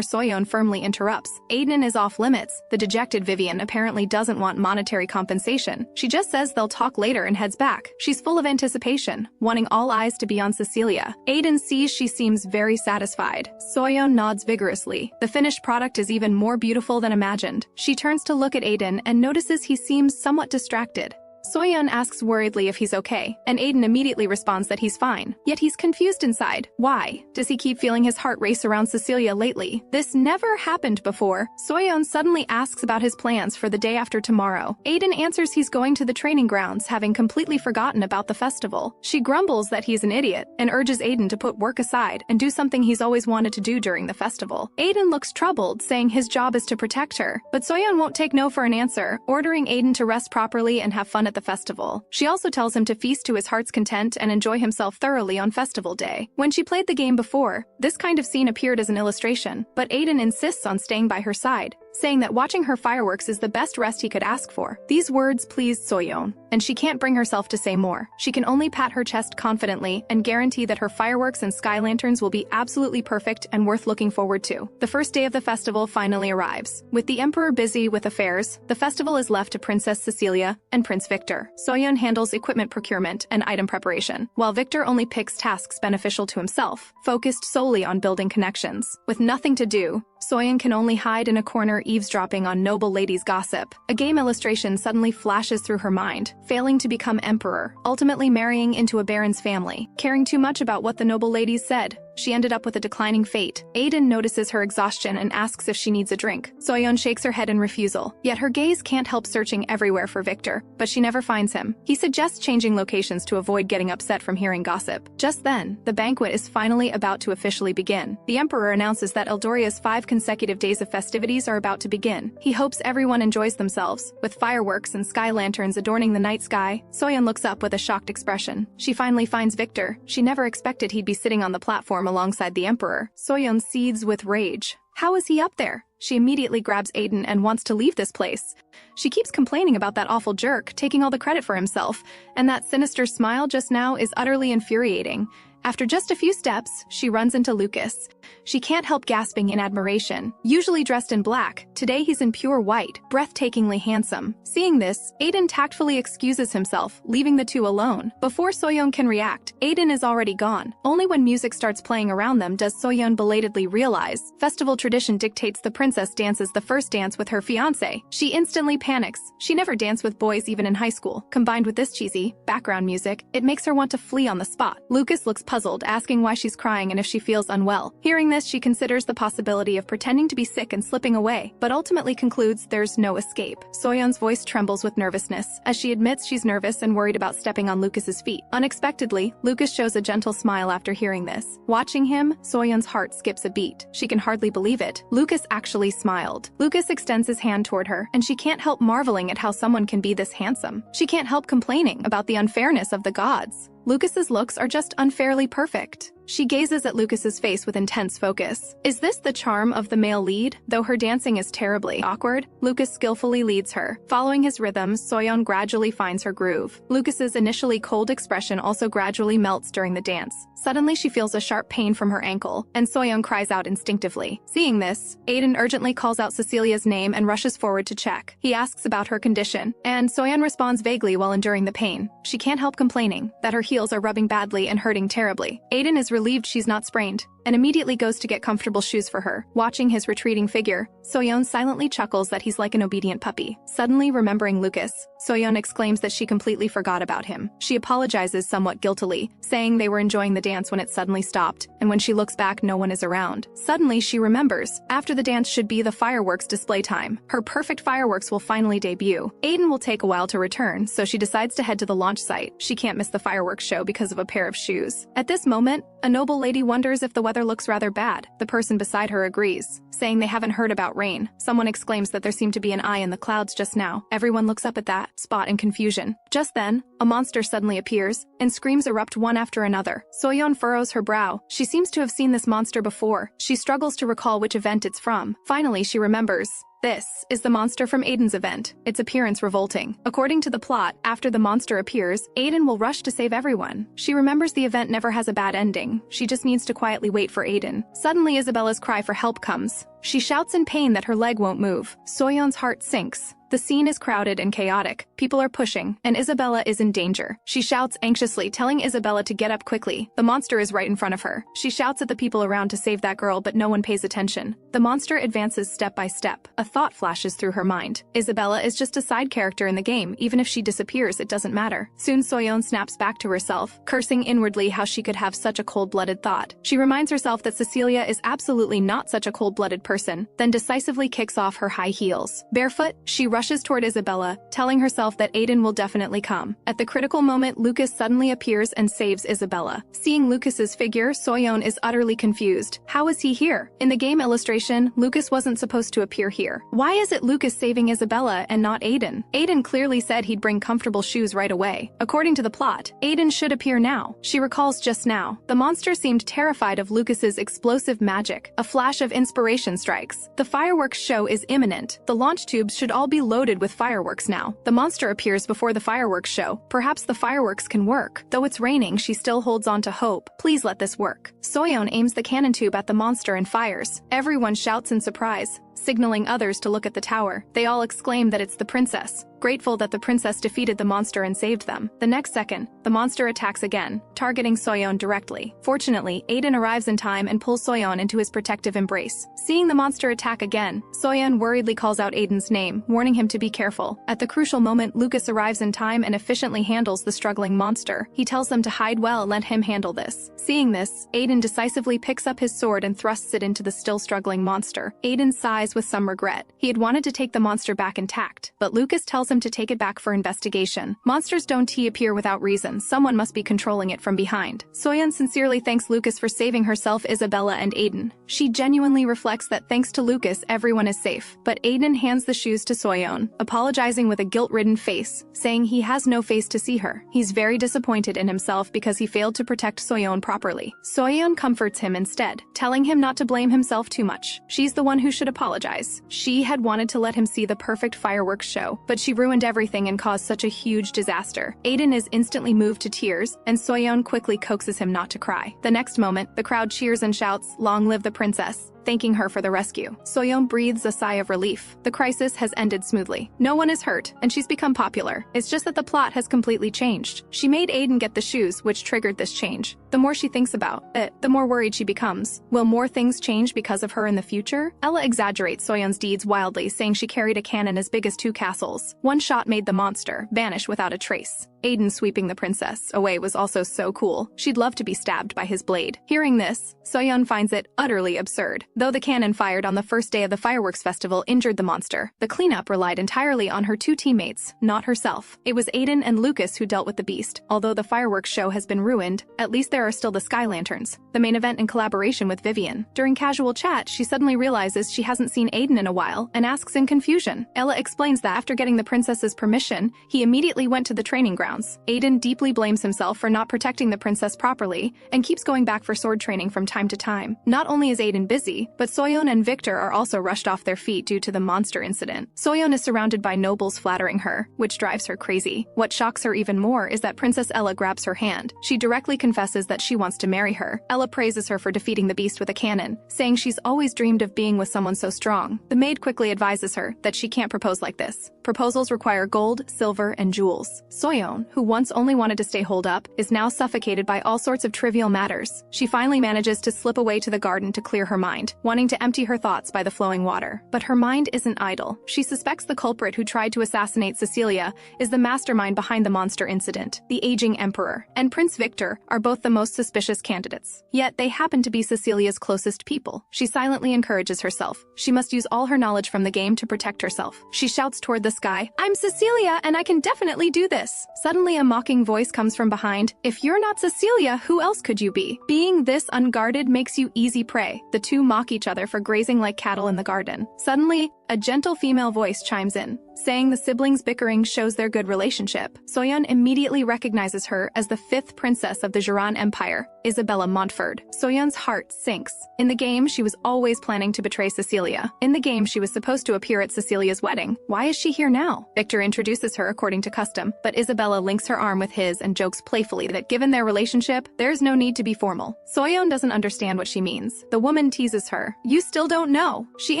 Soyeon firmly interrupts. Aiden is off limits. The dejected Vivian apparently doesn't want monetary compensation. She just says they'll talk later and heads back. She's full of anticipation, wanting all eyes to be on Cecilia. Aiden sees she seems very satisfied. Soyeon nods vigorously. The finished product is even more beautiful than imagined. She turns to look at Aiden and notices he seems somewhat distracted. Soyeon asks worriedly if he's okay, and Aiden immediately responds that he's fine. Yet he's confused inside. Why? Does he keep feeling his heart race around Cecilia lately? This never happened before. Soyeon suddenly asks about his plans for the day after tomorrow. Aiden answers he's going to the training grounds, having completely forgotten about the festival. She grumbles that he's an idiot, and urges Aiden to put work aside and do something he's always wanted to do during the festival. Aiden looks troubled, saying his job is to protect her, but Soyeon won't take no for an answer, ordering Aiden to rest properly and have fun at the festival. She also tells him to feast to his heart's content and enjoy himself thoroughly on festival day. When she played the game before, this kind of scene appeared as an illustration, but Aiden insists on staying by her side, saying that watching her fireworks is the best rest he could ask for. These words pleased Soyeon, and she can't bring herself to say more. She can only pat her chest confidently and guarantee that her fireworks and sky lanterns will be absolutely perfect and worth looking forward to. The first day of the festival finally arrives. With the emperor busy with affairs, the festival is left to Princess Cecilia and Prince Victor. Soyeon handles equipment procurement and item preparation, while Victor only picks tasks beneficial to himself, focused solely on building connections. With nothing to do, Soyeon can only hide in a corner eavesdropping on noble ladies' gossip. A game illustration suddenly flashes through her mind, failing to become emperor, ultimately marrying into a baron's family. Caring too much about what the noble ladies said, she ended up with a declining fate. Aiden notices her exhaustion and asks if she needs a drink. Soyeon shakes her head in refusal, yet her gaze can't help searching everywhere for Victor, but she never finds him. He suggests changing locations to avoid getting upset from hearing gossip. Just then, the banquet is finally about to officially begin. The emperor announces that Eldoria's 5 consecutive days of festivities are about to begin. He hopes everyone enjoys themselves, with fireworks and sky lanterns adorning the night sky. Soyeon looks up with a shocked expression. She finally finds Victor. She never expected he'd be sitting on the platform platform alongside the Emperor. Soyeon seethes with rage. How is he up there? She immediately grabs Aiden and wants to leave this place. She keeps complaining about that awful jerk, taking all the credit for himself, and that sinister smile just now is utterly infuriating. After just a few steps, she runs into Lucas. She can't help gasping in admiration. Usually dressed in black, today he's in pure white, breathtakingly handsome. Seeing this, Aiden tactfully excuses himself, leaving the two alone. Before Soyeon can react, Aiden is already gone. Only when music starts playing around them does Soyeon belatedly realize. Festival tradition dictates the princess dances the first dance with her fiancé. She instantly panics. She never danced with boys even in high school. Combined with this cheesy background music, it makes her want to flee on the spot. Lucas looks puzzled, asking why she's crying and if she feels unwell. Hearing this, she considers the possibility of pretending to be sick and slipping away, but ultimately concludes there's no escape. Soyeon's voice trembles with nervousness, as she admits she's nervous and worried about stepping on Lucas's feet. Unexpectedly, Lucas shows a gentle smile after hearing this. Watching him, Soyeon's heart skips a beat. She can hardly believe it. Lucas actually smiled. Lucas extends his hand toward her, and she can't help marveling at how someone can be this handsome. She can't help complaining about the unfairness of the gods. Lucas's looks are just unfairly perfect. She gazes at Lucas's face with intense focus. Is this the charm of the male lead? Though her dancing is terribly awkward, Lucas skillfully leads her. Following his rhythms, Soyeon gradually finds her groove. Lucas's initially cold expression also gradually melts during the dance. Suddenly she feels a sharp pain from her ankle, and Soyeon cries out instinctively. Seeing this, Aiden urgently calls out Cecilia's name and rushes forward to check. He asks about her condition, and Soyeon responds vaguely while enduring the pain. She can't help complaining that her heels are rubbing badly and hurting terribly. Aiden is relieved she's not sprained, and immediately goes to get comfortable shoes for her. Watching his retreating figure, Soyeon silently chuckles that he's like an obedient puppy. Suddenly remembering Lucas, Soyeon exclaims that she completely forgot about him. She apologizes somewhat guiltily, saying they were enjoying the dance when it suddenly stopped, and when she looks back no one is around. Suddenly she remembers, after the dance should be the fireworks display time. Her perfect fireworks will finally debut. Aiden will take a while to return, so she decides to head to the launch site. She can't miss the fireworks show because of a pair of shoes. At this moment, a noble lady wonders if the weather looks rather bad. The person beside her agrees, saying they haven't heard about rain. Someone exclaims that there seemed to be an eye in the clouds just now. Everyone looks up at that spot in confusion. Just then, a monster suddenly appears, and screams erupt one after another. Soyeon furrows her brow. She seems to have seen this monster before. She struggles to recall which event it's from. Finally, she remembers. This is the monster from Aiden's event, its appearance revolting. According to the plot, after the monster appears, Aiden will rush to save everyone. She remembers the event never has a bad ending. She just needs to quietly wait for Aiden. Suddenly, Isabella's cry for help comes. She shouts in pain that her leg won't move. Soyeon's heart sinks. The scene is crowded and chaotic. People are pushing, and Isabella is in danger. She shouts anxiously, telling Isabella to get up quickly. The monster is right in front of her. She shouts at the people around to save that girl, but no one pays attention. The monster advances step by step. A thought flashes through her mind. Isabella is just a side character in the game. Even if she disappears, it doesn't matter. Soon Soyeon snaps back to herself, cursing inwardly how she could have such a cold-blooded thought. She reminds herself that Cecilia is absolutely not such a cold-blooded person, then decisively kicks off her high heels. Barefoot, she rushes toward Isabella, telling herself that Aiden will definitely come. At the critical moment, Lucas suddenly appears and saves Isabella. Seeing Lucas's figure, Soyeon is utterly confused. How is he here? In the game illustration, Lucas wasn't supposed to appear here. Why is it Lucas saving Isabella and not Aiden? Aiden clearly said he'd bring comfortable shoes right away. According to the plot, Aiden should appear now. She recalls just now. The monster seemed terrified of Lucas's explosive magic. A flash of inspiration strikes. The fireworks show is imminent. The launch tubes should all be loaded with fireworks now. The monster appears before the fireworks show. Perhaps the fireworks can work. Though it's raining, she still holds on to hope. Please let this work. Soyeon aims the cannon tube at the monster and fires. Everyone shouts in surprise, signaling others to look at the tower. They all exclaim that it's the princess, grateful that the princess defeated the monster and saved them. The next second, the monster attacks again, targeting Soyeon directly. Fortunately, Aiden arrives in time and pulls Soyeon into his protective embrace. Seeing the monster attack again, Soyeon worriedly calls out Aiden's name, warning him to be careful. At the crucial moment, Lucas arrives in time and efficiently handles the struggling monster. He tells them to hide well and let him handle this. Seeing this, Aiden decisively picks up his sword and thrusts it into the still struggling monster. Aiden sighs with some regret. He had wanted to take the monster back intact, but Lucas tells tells him to take it back for investigation. Monsters don't appear without reason, someone must be controlling it from behind. Soyeon sincerely thanks Lucas for saving herself, Isabella, and Aiden. She genuinely reflects that thanks to Lucas, everyone is safe. But Aiden hands the shoes to Soyeon, apologizing with a guilt-ridden face, saying he has no face to see her. He's very disappointed in himself because he failed to protect Soyeon properly. Soyeon comforts him instead, telling him not to blame himself too much. She's the one who should apologize. She had wanted to let him see the perfect fireworks show, but she ruined everything and caused such a huge disaster. Aiden is instantly moved to tears, and Soyeon quickly coaxes him not to cry. The next moment, the crowd cheers and shouts, "Long live the princess," thanking her for the rescue. Soyeon breathes a sigh of relief. The crisis has ended smoothly. No one is hurt, and she's become popular. It's just that the plot has completely changed. She made Aiden get the shoes, which triggered this change. The more she thinks about it, the more worried she becomes. Will more things change because of her in the future? Ella exaggerates Soyeon's deeds wildly, saying she carried a cannon as big as 2 castles. One shot made the monster vanish without a trace. Aiden sweeping the princess away was also so cool. She'd love to be stabbed by his blade. Hearing this, Soyeon finds it utterly absurd. Though the cannon fired on the first day of the fireworks festival injured the monster, the cleanup relied entirely on her 2 teammates, not herself. It was Aiden and Lucas who dealt with the beast. Although the fireworks show has been ruined, at least there are still the sky lanterns, the main event in collaboration with Vivian. During casual chat, she suddenly realizes she hasn't seen Aiden in a while and asks in confusion. Ella explains that after getting the princess's permission, he immediately went to the training ground. Aiden deeply blames himself for not protecting the princess properly and keeps going back for sword training from time to time. Not only is Aiden busy, but Soyeon and Victor are also rushed off their feet due to the monster incident. Soyeon is surrounded by nobles flattering her, which drives her crazy. What shocks her even more is that Princess Ella grabs her hand. She directly confesses that she wants to marry her. Ella praises her for defeating the beast with a cannon, saying she's always dreamed of being with someone so strong. The maid quickly advises her that she can't propose like this. Proposals require gold, silver, and jewels. Soyeon, who once only wanted to stay holed up, is now suffocated by all sorts of trivial matters. She finally manages to slip away to the garden to clear her mind, wanting to empty her thoughts by the flowing water. But her mind isn't idle. She suspects the culprit who tried to assassinate Cecilia is the mastermind behind the monster incident. The aging emperor and Prince Victor are both the most suspicious candidates. Yet they happen to be Cecilia's closest people. She silently encourages herself. She must use all her knowledge from the game to protect herself. She shouts toward the sky, "I'm Cecilia, and I can definitely do this." Suddenly a mocking voice comes from behind. "If you're not Cecilia, who else could you be? Being this unguarded makes you easy prey." The two mock each other for grazing like cattle in the garden. Suddenly, a gentle female voice chimes in, saying the siblings' bickering shows their good relationship. Soyeon immediately recognizes her as the 5th princess of the Jiran Empire, Isabella Montford. Soyeon's heart sinks. In the game, she was always planning to betray Cecilia. In the game, she was supposed to appear at Cecilia's wedding. Why is she here now? Victor introduces her according to custom, but Isabella links her arm with his and jokes playfully that given their relationship, there's no need to be formal. Soyeon doesn't understand what she means. The woman teases her. "You still don't know." She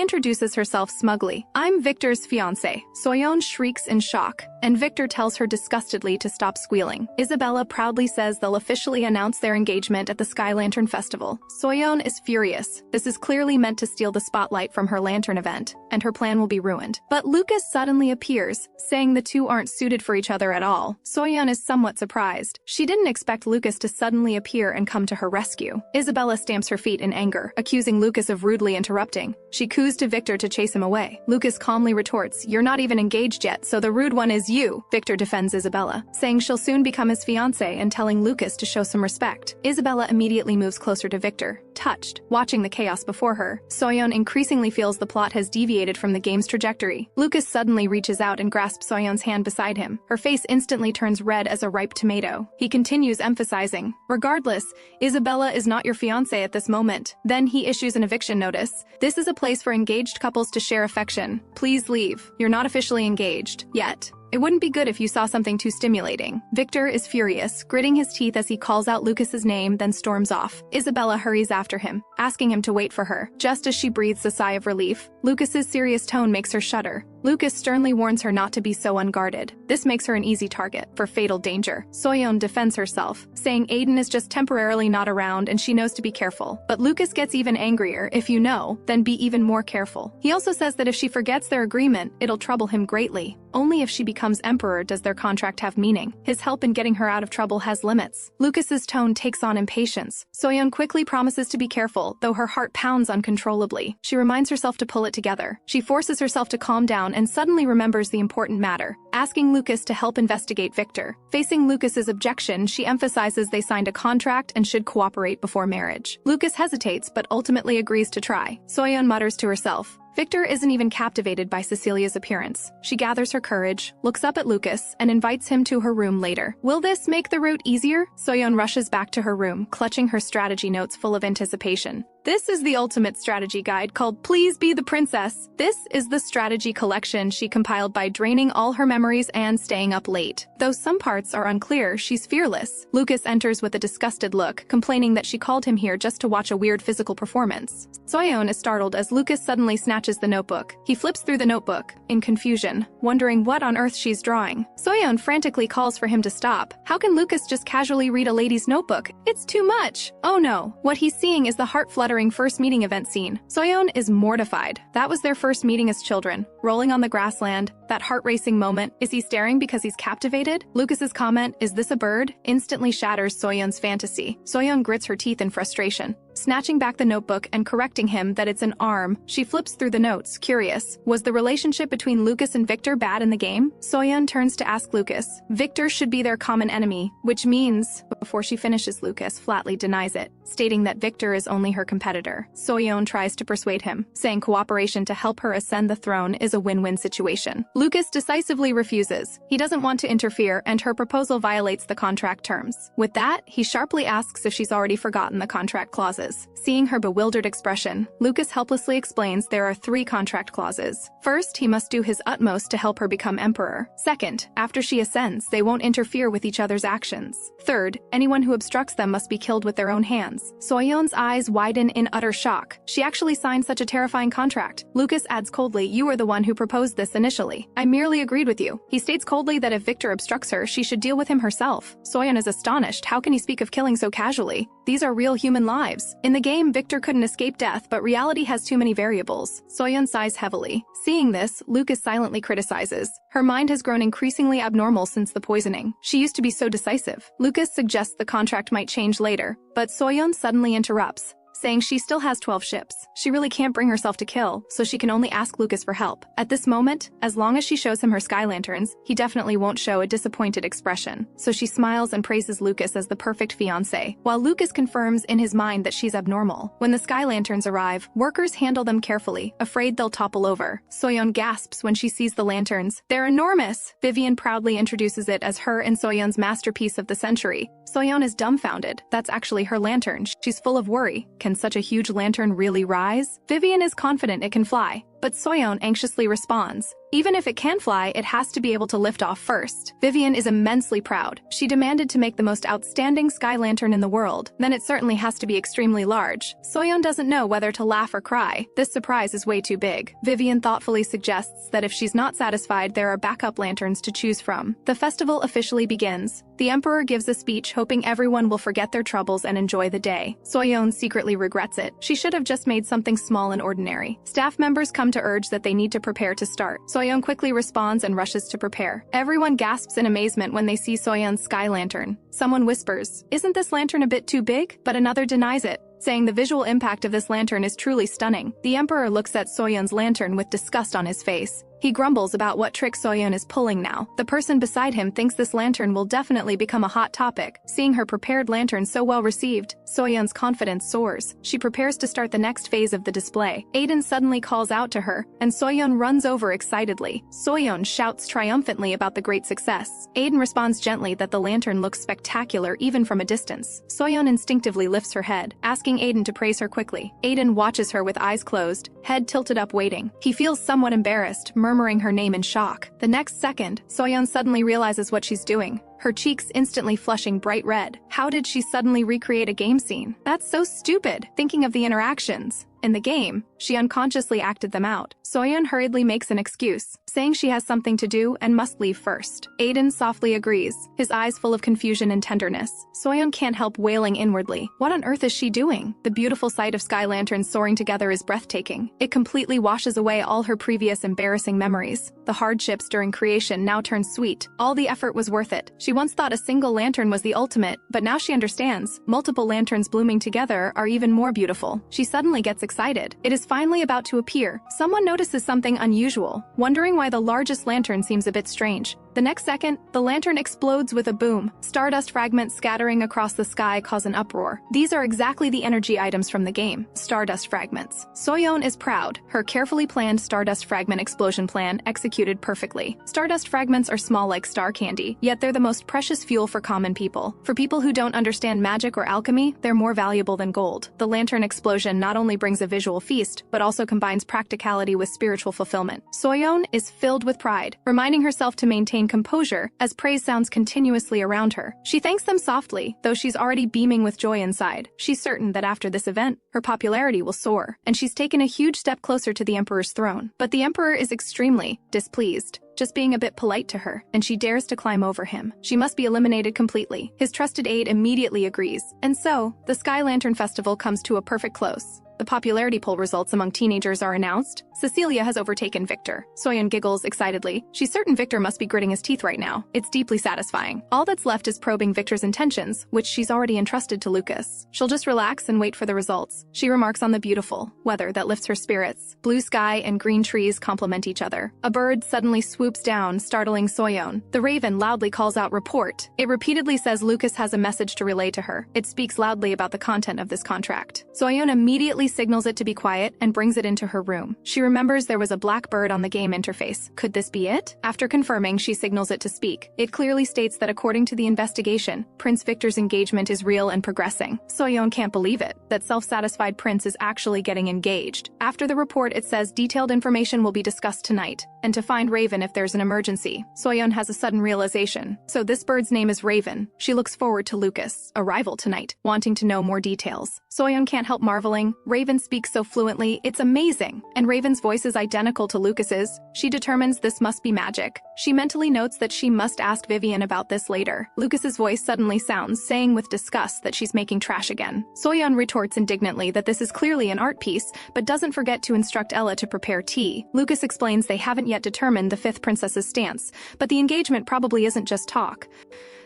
introduces herself smugly. "I'm Victor's fiancé." Soyeon shrieks in shock, and Victor tells her disgustedly to stop squealing. Isabella proudly says they'll officially announce their engagement at the Sky Lantern Festival. Soyeon is furious. This is clearly meant to steal the spotlight from her lantern event, and her plan will be ruined. But Lucas suddenly appears, saying the two aren't suited for each other at all. Soyeon is somewhat surprised. She didn't expect Lucas to suddenly appear and come to her rescue. Isabella stamps her feet in anger, accusing Lucas of rudely interrupting. She coos to Victor to chase him away. Lucas calmly retorts, "You're not even engaged yet, so the rude one is you." Victor defends Isabella, saying she'll soon become his fiancé and telling Lucas to show some respect. Isabella immediately moves closer to Victor, touched. Watching the chaos before her, Soyeon increasingly feels the plot has deviated from the game's trajectory. Lucas suddenly reaches out and grasps Soyeon's hand beside him. Her face instantly turns red as a ripe tomato. He continues emphasizing, "Regardless, Isabella is not your fiancé at this moment." Then he issues an eviction notice. "This is a place for engaged couples to share affection. Please leave. You're not officially engaged yet. It wouldn't be good if you saw something too stimulating." Victor is furious, gritting his teeth as he calls out Lucas's name, then storms off. Isabella hurries after him, asking him to wait for her. Just as she breathes a sigh of relief, Lucas's serious tone makes her shudder. Lucas sternly warns her not to be so unguarded. This makes her an easy target for fatal danger. Soyeon defends herself, saying Aiden is just temporarily not around and she knows to be careful. But Lucas gets even angrier. "If you know, then be even more careful." He also says that if she forgets their agreement, it'll trouble him greatly. Only if she becomes emperor does their contract have meaning. His help in getting her out of trouble has limits. Lucas's tone takes on impatience. Soyeon quickly promises to be careful, though her heart pounds uncontrollably. She reminds herself to pull it it together. She forces herself to calm down and suddenly remembers the important matter, asking Lucas to help investigate Victor. Facing Lucas's objection, she emphasizes they signed a contract and should cooperate before marriage. Lucas hesitates but ultimately agrees to try. Soyeon mutters to herself. Victor isn't even captivated by Cecilia's appearance. She gathers her courage, looks up at Lucas, and invites him to her room later. Will this make the route easier? Soyeon rushes back to her room, clutching her strategy notes full of anticipation. This is the ultimate strategy guide called Please Be the Princess. This is the strategy collection she compiled by draining all her memories and staying up late. Though some parts are unclear, she's fearless. Lucas enters with a disgusted look, complaining that she called him here just to watch a weird physical performance. Soyeon is startled as Lucas suddenly snatches the notebook. He flips through the notebook, in confusion, wondering what on earth she's drawing. Soyeon frantically calls for him to stop. How can Lucas just casually read a lady's notebook? It's too much! Oh no, what he's seeing is the heart-fluttering first meeting event scene. Soyeon is mortified. That was their first meeting as children, rolling on the grassland, that heart-racing moment. Is he staring because he's captivated? Lucas's comment, "Is this a bird?" instantly shatters Soyeon's fantasy. Soyeon grits her teeth in frustration. Snatching back the notebook and correcting him that it's an arm, she flips through the notes, curious. Was the relationship between Lucas and Victor bad in the game? Soyeon turns to ask Lucas. Victor should be their common enemy, which means, before she finishes, Lucas flatly denies it, stating that Victor is only her competitor. Soyeon tries to persuade him, saying cooperation to help her ascend the throne is a win-win situation. Lucas decisively refuses. He doesn't want to interfere, and her proposal violates the contract terms. With that, he sharply asks if she's already forgotten the contract clauses. Seeing her bewildered expression, Lucas helplessly explains there are 3 contract clauses. First, he must do his utmost to help her become emperor. Second, after she ascends, they won't interfere with each other's actions. Third, anyone who obstructs them must be killed with their own hands. Soyeon's eyes widen in utter shock. She actually signed such a terrifying contract. Lucas adds coldly, "You were the one who proposed this initially. I merely agreed with you." He states coldly that if Victor obstructs her, she should deal with him herself. Soyeon is astonished. How can he speak of killing so casually? These are real human lives. In the game, Victor couldn't escape death, but reality has too many variables. Soyeon sighs heavily. Seeing this, Lucas silently criticizes. Her mind has grown increasingly abnormal since the poisoning. She used to be so decisive. Lucas suggests the contract might change later, but Soyeon suddenly interrupts, saying she still has 12 ships. She really can't bring herself to kill, so she can only ask Lucas for help. At this moment, as long as she shows him her sky lanterns, he definitely won't show a disappointed expression. So she smiles and praises Lucas as the perfect fiancé, while Lucas confirms in his mind that she's abnormal. When the sky lanterns arrive, workers handle them carefully, afraid they'll topple over. Soyeon gasps when she sees the lanterns. They're enormous! Vivian proudly introduces it as her and Soyeon's masterpiece of the century. Soyeon is dumbfounded. That's actually her lantern. She's full of worry. Can such a huge lantern really rise? Vivian is confident it can fly, but Soyeon anxiously responds, even if it can fly, it has to be able to lift off first. Vivian is immensely proud. She demanded to make the most outstanding sky lantern in the world. Then it certainly has to be extremely large. Soyeon doesn't know whether to laugh or cry. This surprise is way too big. Vivian thoughtfully suggests that if she's not satisfied, there are backup lanterns to choose from. The festival officially begins. The emperor gives a speech hoping everyone will forget their troubles and enjoy the day. Soyeon secretly regrets it. She should have just made something small and ordinary. Staff members come to urge that they need to prepare to start. Soyeon quickly responds and rushes to prepare. Everyone gasps in amazement when they see Soyeon's sky lantern. Someone whispers, "Isn't this lantern a bit too big?" But another denies it, saying the visual impact of this lantern is truly stunning. The emperor looks at Soyeon's lantern with disgust on his face. He grumbles about what trick Soyeon is pulling now. The person beside him thinks this lantern will definitely become a hot topic. Seeing her prepared lantern so well received, Soyeon's confidence soars. She prepares to start the next phase of the display. Aiden suddenly calls out to her, and Soyeon runs over excitedly. Soyeon shouts triumphantly about the great success. Aiden responds gently that the lantern looks spectacular even from a distance. Soyeon instinctively lifts her head, asking Aiden to praise her quickly. Aiden watches her with eyes closed, head tilted up waiting. He feels somewhat embarrassed, murmuring her name in shock. The next second, Soyeon suddenly realizes what she's doing, her cheeks instantly flushing bright red. How did she suddenly recreate a game scene? That's so stupid, thinking of the interactions. In the game, she unconsciously acted them out. Soyeon hurriedly makes an excuse, saying she has something to do and must leave first. Aiden softly agrees, his eyes full of confusion and tenderness. Soyeon can't help wailing inwardly. What on earth is she doing? The beautiful sight of sky lanterns soaring together is breathtaking. It completely washes away all her previous embarrassing memories. The hardships during creation now turn sweet. All the effort was worth it. She once thought a single lantern was the ultimate, but now she understands. Multiple lanterns blooming together are even more beautiful. She suddenly gets excited. It is finally about to appear, someone notices something unusual, wondering why the largest lantern seems a bit strange. The next second, the lantern explodes with a boom. Stardust fragments scattering across the sky cause an uproar. These are exactly the energy items from the game, stardust fragments. Soyeon is proud, her carefully planned stardust fragment explosion plan executed perfectly. Stardust fragments are small like star candy, yet they're the most precious fuel for common people. For people who don't understand magic or alchemy, they're more valuable than gold. The lantern explosion not only brings a visual feast, but also combines practicality with spiritual fulfillment. Soyeon is filled with pride, reminding herself to maintain composure as praise sounds continuously around her. She thanks them softly, though she's already beaming with joy inside. She's certain that after this event, her popularity will soar, and she's taken a huge step closer to the Emperor's throne. But the Emperor is extremely displeased, just being a bit polite to her, and she dares to climb over him. She must be eliminated completely. His trusted aide immediately agrees, and so, the Sky Lantern Festival comes to a perfect close. The popularity poll results among teenagers are announced. Cecilia has overtaken Victor. Soyeon giggles excitedly. She's certain Victor must be gritting his teeth right now. It's deeply satisfying. All that's left is probing Victor's intentions, which she's already entrusted to Lucas. She'll just relax and wait for the results. She remarks on the beautiful weather that lifts her spirits. Blue sky and green trees complement each other. A bird suddenly swoops down, startling Soyeon. The raven loudly calls out report. It repeatedly says Lucas has a message to relay to her. It speaks loudly about the content of this contract. Soyeon immediately signals it to be quiet and brings it into her room. She remembers there was a black bird on the game interface. Could this be it? After confirming, she signals it to speak. It clearly states that according to the investigation, Prince Victor's engagement is real and progressing. Soyeon can't believe it, that self-satisfied prince is actually getting engaged. After the report, it says detailed information will be discussed tonight, and to find Raven if there's an emergency. Soyeon has a sudden realization. So this bird's name is Raven. She looks forward to Lucas' arrival tonight, wanting to know more details. Soyeon can't help marveling. Raven speaks so fluently, it's amazing. And Raven's voice is identical to Lucas's. She determines this must be magic. She mentally notes that she must ask Vivian about this later. Lucas's voice suddenly sounds, saying with disgust that she's making trash again. Soyeon retorts indignantly that this is clearly an art piece, but doesn't forget to instruct Ella to prepare tea. Lucas explains they haven't yet determined the fifth princess's stance, but the engagement probably isn't just talk.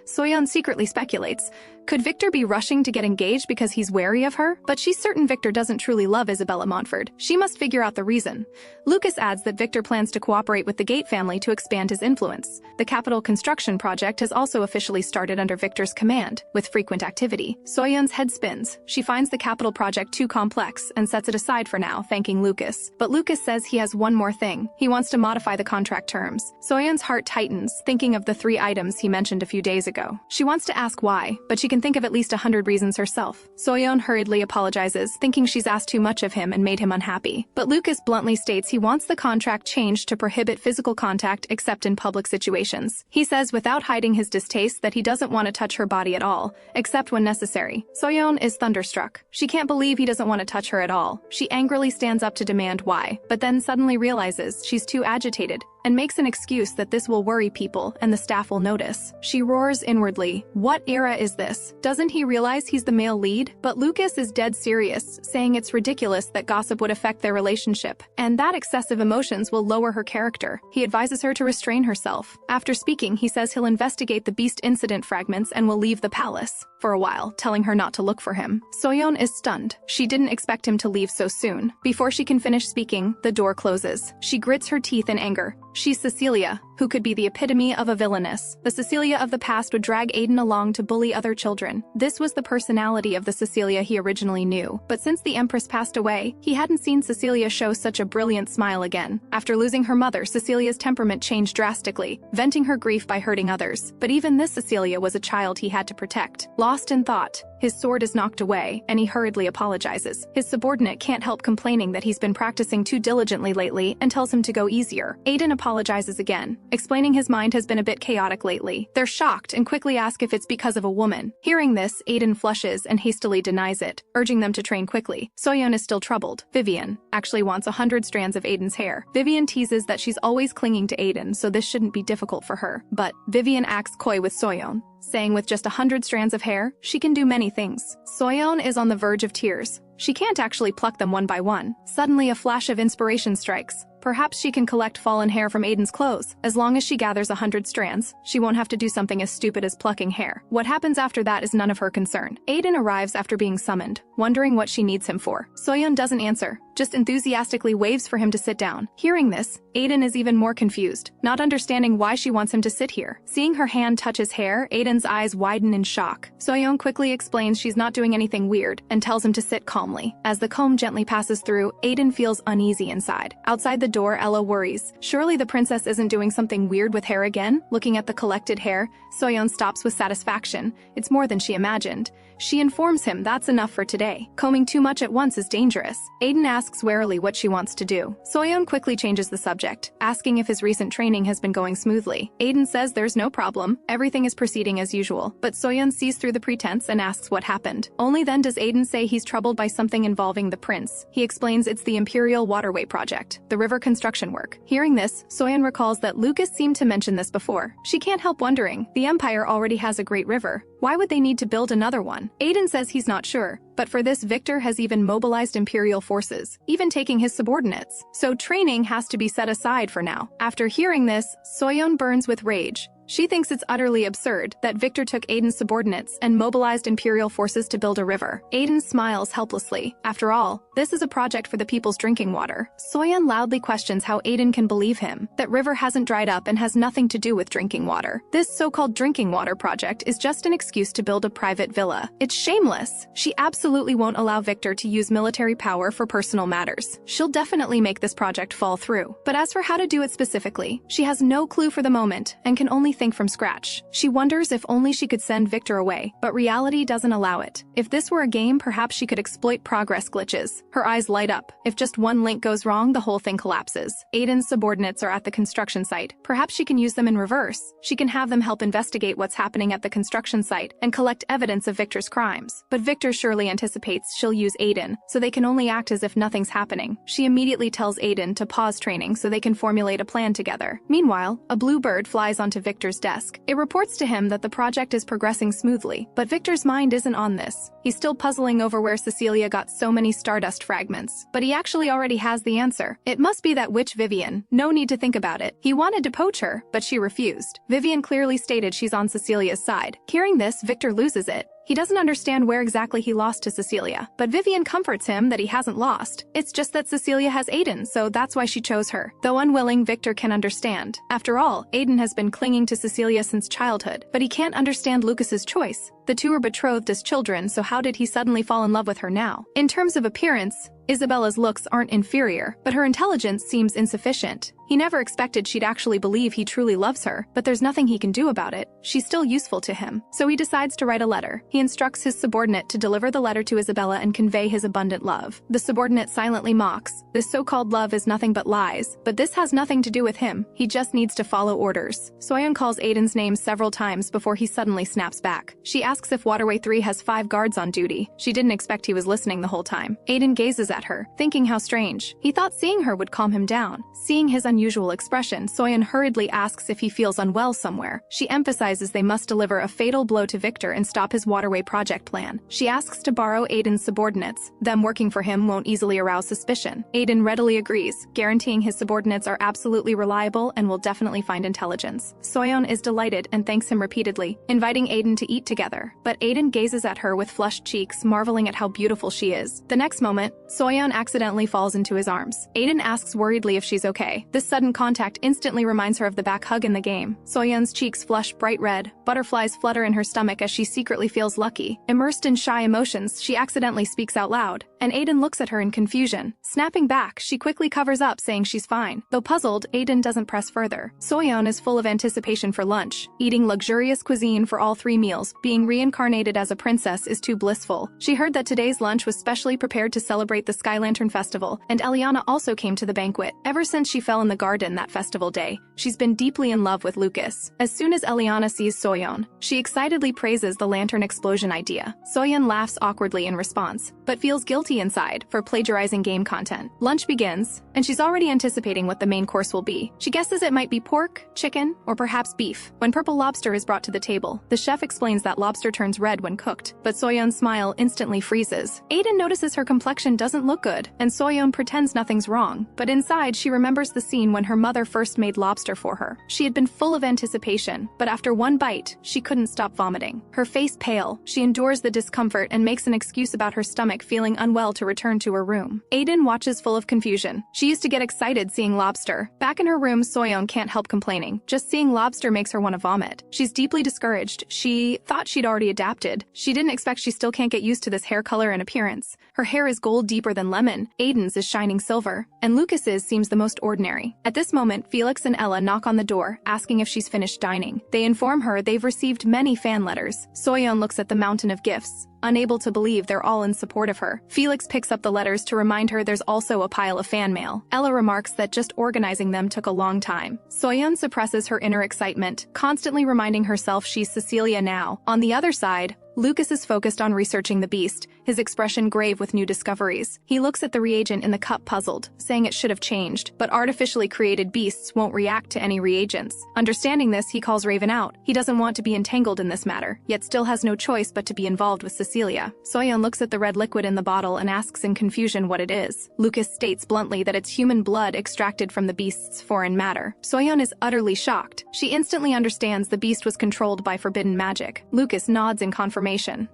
Soyeon secretly speculates, could Victor be rushing to get engaged because he's wary of her? But she's certain Victor doesn't truly love Isabella Montfort. She must figure out the reason. Lucas adds that Victor plans to cooperate with the Gate family to expand his influence. The capital construction project has also officially started under Victor's command, with frequent activity. Soyeon's head spins. She finds the capital project too complex and sets it aside for now, thanking Lucas. But Lucas says he has one more thing. He wants to modify the contract terms. Soyeon's heart tightens, thinking of the 3 items he mentioned a few days ago. She wants to ask why, but she can think of at least 100 reasons herself. Soyeon hurriedly apologizes, thinking she's asked too much of him and made him unhappy. But Lucas bluntly states he wants the contract changed to prohibit physical contact except in public situations. He says without hiding his distaste that he doesn't want to touch her body at all, except when necessary. Soyeon is thunderstruck. She can't believe he doesn't want to touch her at all. She angrily stands up to demand why, but then suddenly realizes she's too agitated and makes an excuse that this will worry people and the staff will notice. She roars inwardly, "What era is this? Doesn't he realize he's the male lead?" But Lucas is dead serious, saying it's ridiculous that gossip would affect their relationship, and that excessive emotions will lower her character. He advises her to restrain herself. After speaking, he says he'll investigate the beast incident fragments and will leave the palace for a while, telling her not to look for him. Soyeon is stunned. She didn't expect him to leave so soon. Before she can finish speaking, the door closes. She grits her teeth in anger. She's Cecilia, who could be the epitome of a villainess. The Cecilia of the past would drag Aiden along to bully other children. This was the personality of the Cecilia he originally knew. But since the Empress passed away, he hadn't seen Cecilia show such a brilliant smile again. After losing her mother, Cecilia's temperament changed drastically, venting her grief by hurting others. But even this Cecilia was a child he had to protect. Lost in thought, his sword is knocked away, and he hurriedly apologizes. His subordinate can't help complaining that he's been practicing too diligently lately and tells him to go easier. Aiden apologizes again, explaining his mind has been a bit chaotic lately. They're shocked and quickly ask if it's because of a woman. Hearing this, Aiden flushes and hastily denies it, urging them to train quickly. Soyeon is still troubled. Vivian actually wants 100 strands of Aiden's hair. Vivian teases that she's always clinging to Aiden, so this shouldn't be difficult for her. But Vivian acts coy with Soyeon, saying with just 100 strands of hair, she can do many things. Soyeon is on the verge of tears. She can't actually pluck them one by one. Suddenly a flash of inspiration strikes. Perhaps she can collect fallen hair from Aiden's clothes. As long as she gathers 100 strands, she won't have to do something as stupid as plucking hair. What happens after that is none of her concern. Aiden arrives after being summoned, wondering what she needs him for. Soyeon doesn't answer, just enthusiastically waves for him to sit down. Hearing this, Aiden is even more confused, not understanding why she wants him to sit here. Seeing her hand touch his hair, Aiden's eyes widen in shock. Soyeon quickly explains she's not doing anything weird and tells him to sit calmly. As the comb gently passes through, Aiden feels uneasy inside. Outside the door, Ella worries. Surely the princess isn't doing something weird with hair again? Looking at the collected hair, Soyeon stops with satisfaction. It's more than she imagined. She informs him that's enough for today. Combing too much at once is dangerous. Aiden asks warily what she wants to do. Soyeon quickly changes the subject, asking if his recent training has been going smoothly. Aiden says there's no problem, everything is proceeding as usual, but Soyeon sees through the pretense and asks what happened. Only then does Aiden say he's troubled by something involving the prince. He explains it's the Imperial Waterway Project, the river construction work. Hearing this, Soyeon recalls that Lucas seemed to mention this before. She can't help wondering, the Empire already has a great river. Why would they need to build another one? Aiden says he's not sure, but for this Victor has even mobilized Imperial forces, even taking his subordinates. So training has to be set aside for now. After hearing this, Soyeon burns with rage. She thinks it's utterly absurd that Victor took Aiden's subordinates and mobilized Imperial forces to build a river. Aiden smiles helplessly. After all, this is a project for the people's drinking water. Soyeon loudly questions how Aiden can believe him. That river hasn't dried up and has nothing to do with drinking water. This so-called drinking water project is just an excuse to build a private villa. It's shameless. She absolutely won't allow Victor to use military power for personal matters. She'll definitely make this project fall through. But as for how to do it specifically, she has no clue for the moment and can only think from scratch. She wonders if only she could send Victor away, but reality doesn't allow it. If this were a game, perhaps she could exploit progress glitches. Her eyes light up. If just one link goes wrong, the whole thing collapses. Aiden's subordinates are at the construction site. Perhaps she can use them in reverse. She can have them help investigate what's happening at the construction site and collect evidence of Victor's crimes. But Victor surely anticipates she'll use Aiden, so they can only act as if nothing's happening. She immediately tells Aiden to pause training so they can formulate a plan together. Meanwhile, a blue bird flies onto Victor's desk. It reports to him that the project is progressing smoothly, but Victor's mind isn't on this. He's still puzzling over where Cecilia got so many stardust fragments, but he actually already has the answer. It must be that witch Vivian. No need to think about it. He wanted to poach her, but she refused. Vivian clearly stated she's on Cecilia's side. Hearing this, Victor loses it. He doesn't understand where exactly he lost to Cecilia, but Vivian comforts him that he hasn't lost. It's just that Cecilia has Aiden, so that's why she chose her. Though unwilling, Victor can understand. After all, Aiden has been clinging to Cecilia since childhood, but he can't understand Lucas's choice. The two were betrothed as children, so how did he suddenly fall in love with her now? In terms of appearance, Isabella's looks aren't inferior, but her intelligence seems insufficient. He never expected she'd actually believe he truly loves her, but there's nothing he can do about it. She's still useful to him, so he decides to write a letter. He instructs his subordinate to deliver the letter to Isabella and convey his abundant love. The subordinate silently mocks. This so-called love is nothing but lies, but this has nothing to do with him. He just needs to follow orders. Soyeon calls Aiden's name several times before he suddenly snaps back. She asks if Waterway 3 has 5 guards on duty. She didn't expect he was listening the whole time. Aiden gazes at her, thinking how strange. He thought seeing her would calm him down. Seeing his unusual expression, Soyeon hurriedly asks if he feels unwell somewhere. She emphasizes they must deliver a fatal blow to Victor and stop his Waterway project plan. She asks to borrow Aiden's subordinates. Them working for him won't easily arouse suspicion. Aiden readily agrees, guaranteeing his subordinates are absolutely reliable and will definitely find intelligence. Soyeon is delighted and thanks him repeatedly, inviting Aiden to eat together. But Aiden gazes at her with flushed cheeks, marveling at how beautiful she is. The next moment, Soyeon accidentally falls into his arms. Aiden asks worriedly if she's okay. This sudden contact instantly reminds her of the back hug in the game. Soyeon's cheeks flush bright red. Butterflies flutter in her stomach as she secretly feels lucky. Immersed in shy emotions, she accidentally speaks out loud, and Aiden looks at her in confusion. Snapping back, she quickly covers up, saying she's fine. Though puzzled, Aiden doesn't press further. Soyeon is full of anticipation for lunch, eating luxurious cuisine for all 3 meals. Being reincarnated as a princess is too blissful. She heard that today's lunch was specially prepared to celebrate the Sky Lantern Festival, and Eliana also came to the banquet. Ever since she fell in the garden that festival day, she's been deeply in love with Lucas. As soon as Eliana sees Soyeon, she excitedly praises the lantern explosion idea. Soyeon laughs awkwardly in response, but feels guilty penalty inside for plagiarizing game content. Lunch begins, and she's already anticipating what the main course will be. She guesses it might be pork, chicken, or perhaps beef. When purple lobster is brought to the table, the chef explains that lobster turns red when cooked, but Soyeon's smile instantly freezes. Aiden notices her complexion doesn't look good, and Soyeon pretends nothing's wrong, but inside she remembers the scene when her mother first made lobster for her. She had been full of anticipation, but after one bite, she couldn't stop vomiting. Her face pale, she endures the discomfort and makes an excuse about her stomach feeling unwell to return to her room. Aiden watches full of confusion. She used to get excited seeing lobster. Back in her room, Soyeon can't help complaining. Just seeing lobster makes her want to vomit. She's deeply discouraged. She thought she'd already adapted. She didn't expect she still can't get used to this hair color and appearance. Her hair is gold deeper than lemon, Aiden's is shining silver, and Lucas's seems the most ordinary. At this moment, Felix and Ella knock on the door, asking if she's finished dining. They inform her they've received many fan letters. Soyeon looks at the mountain of gifts, unable to believe they're all in support of her. Felix picks up the letters to remind her there's also a pile of fan mail. Ella remarks that just organizing them took a long time. Soyeon suppresses her inner excitement, constantly reminding herself she's Cecilia now. On the other side, Lucas is focused on researching the beast, his expression grave with new discoveries. He looks at the reagent in the cup puzzled, saying it should have changed, but artificially created beasts won't react to any reagents. Understanding this, he calls Raven out. He doesn't want to be entangled in this matter, yet still has no choice but to be involved with Cecilia. Soyeon looks at the red liquid in the bottle and asks in confusion what it is. Lucas states bluntly that it's human blood extracted from the beast's foreign matter. Soyeon is utterly shocked. She instantly understands the beast was controlled by forbidden magic. Lucas nods in confirmation.